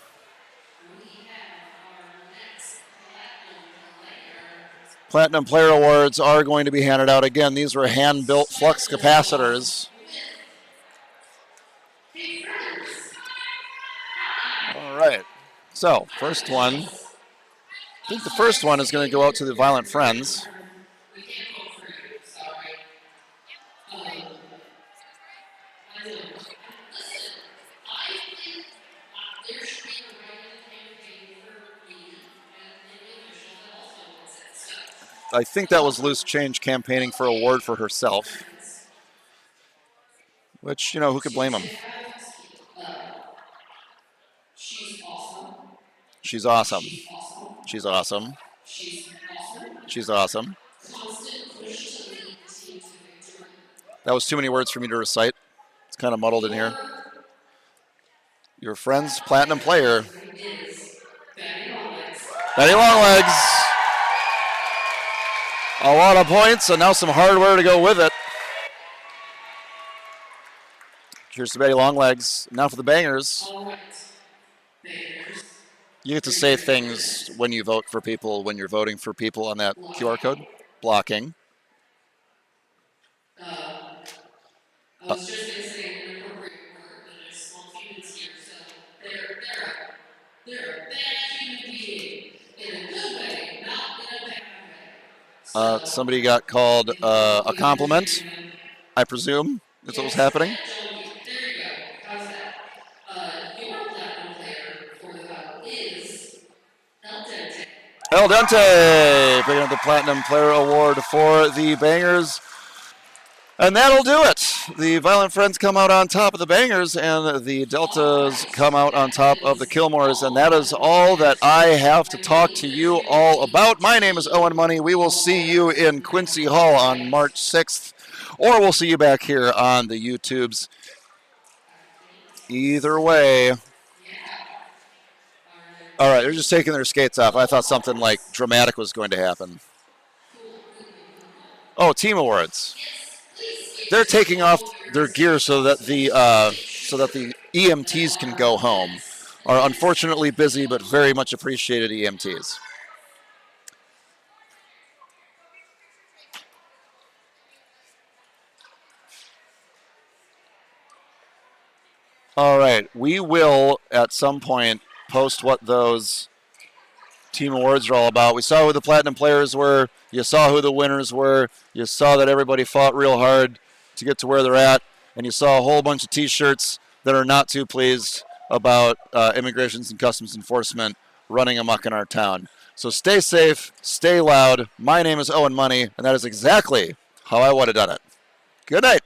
Platinum Player Awards are going to be handed out again. These were hand-built flux capacitors. All right. So, first one. I think the first one is going to go out to the Violent Friends. I think that was Loose Change campaigning for a award for herself. Which, you know, who could blame him? She's awesome. She's awesome. She's awesome. That was too many words for me to recite. It's kind of muddled in here. Your friend's Platinum Player. Betty Longlegs. A lot of points, and now some hardware to go with it. Here's the Betty Longlegs. Now for the Bangers. All right. Bangers. You get to say things when you vote for people, when you're voting for people on that QR code. Blocking. I was just going to say an inappropriate word, but there's small humans here, so they're a bad human being in a good way, not in a bad way. So, Somebody got called a compliment, I presume. That's what was happening. There you go. How's that? Your platinum player for the Bout is El Dente. El Dente picking up the Platinum Player Award for the Bangers. And that'll do it. The Violent Friends come out on top of the Bangers, and the Deltas come out on top of the Kilmores. And that is all that I have to talk to you all about. My name is Owen Money. We will see you in Quincy Hall on March 6th, or we'll see you back here on the YouTubes. Either way. All right, they're just taking their skates off. I thought something like dramatic was going to happen. Oh, Team Awards. They're taking off their gear so that the EMTs can go home. Our unfortunately busy but very much appreciated EMTs. All right, we will at some point post what those team awards are all about. We saw who the Platinum players were. You saw who the winners were. You saw that everybody fought real hard to get to where they're at. And you saw a whole bunch of T-shirts that are not too pleased about immigrations and customs enforcement running amok in our town. So stay safe, stay loud. My name is Owen Money, and that is exactly how I would have done it. Good night.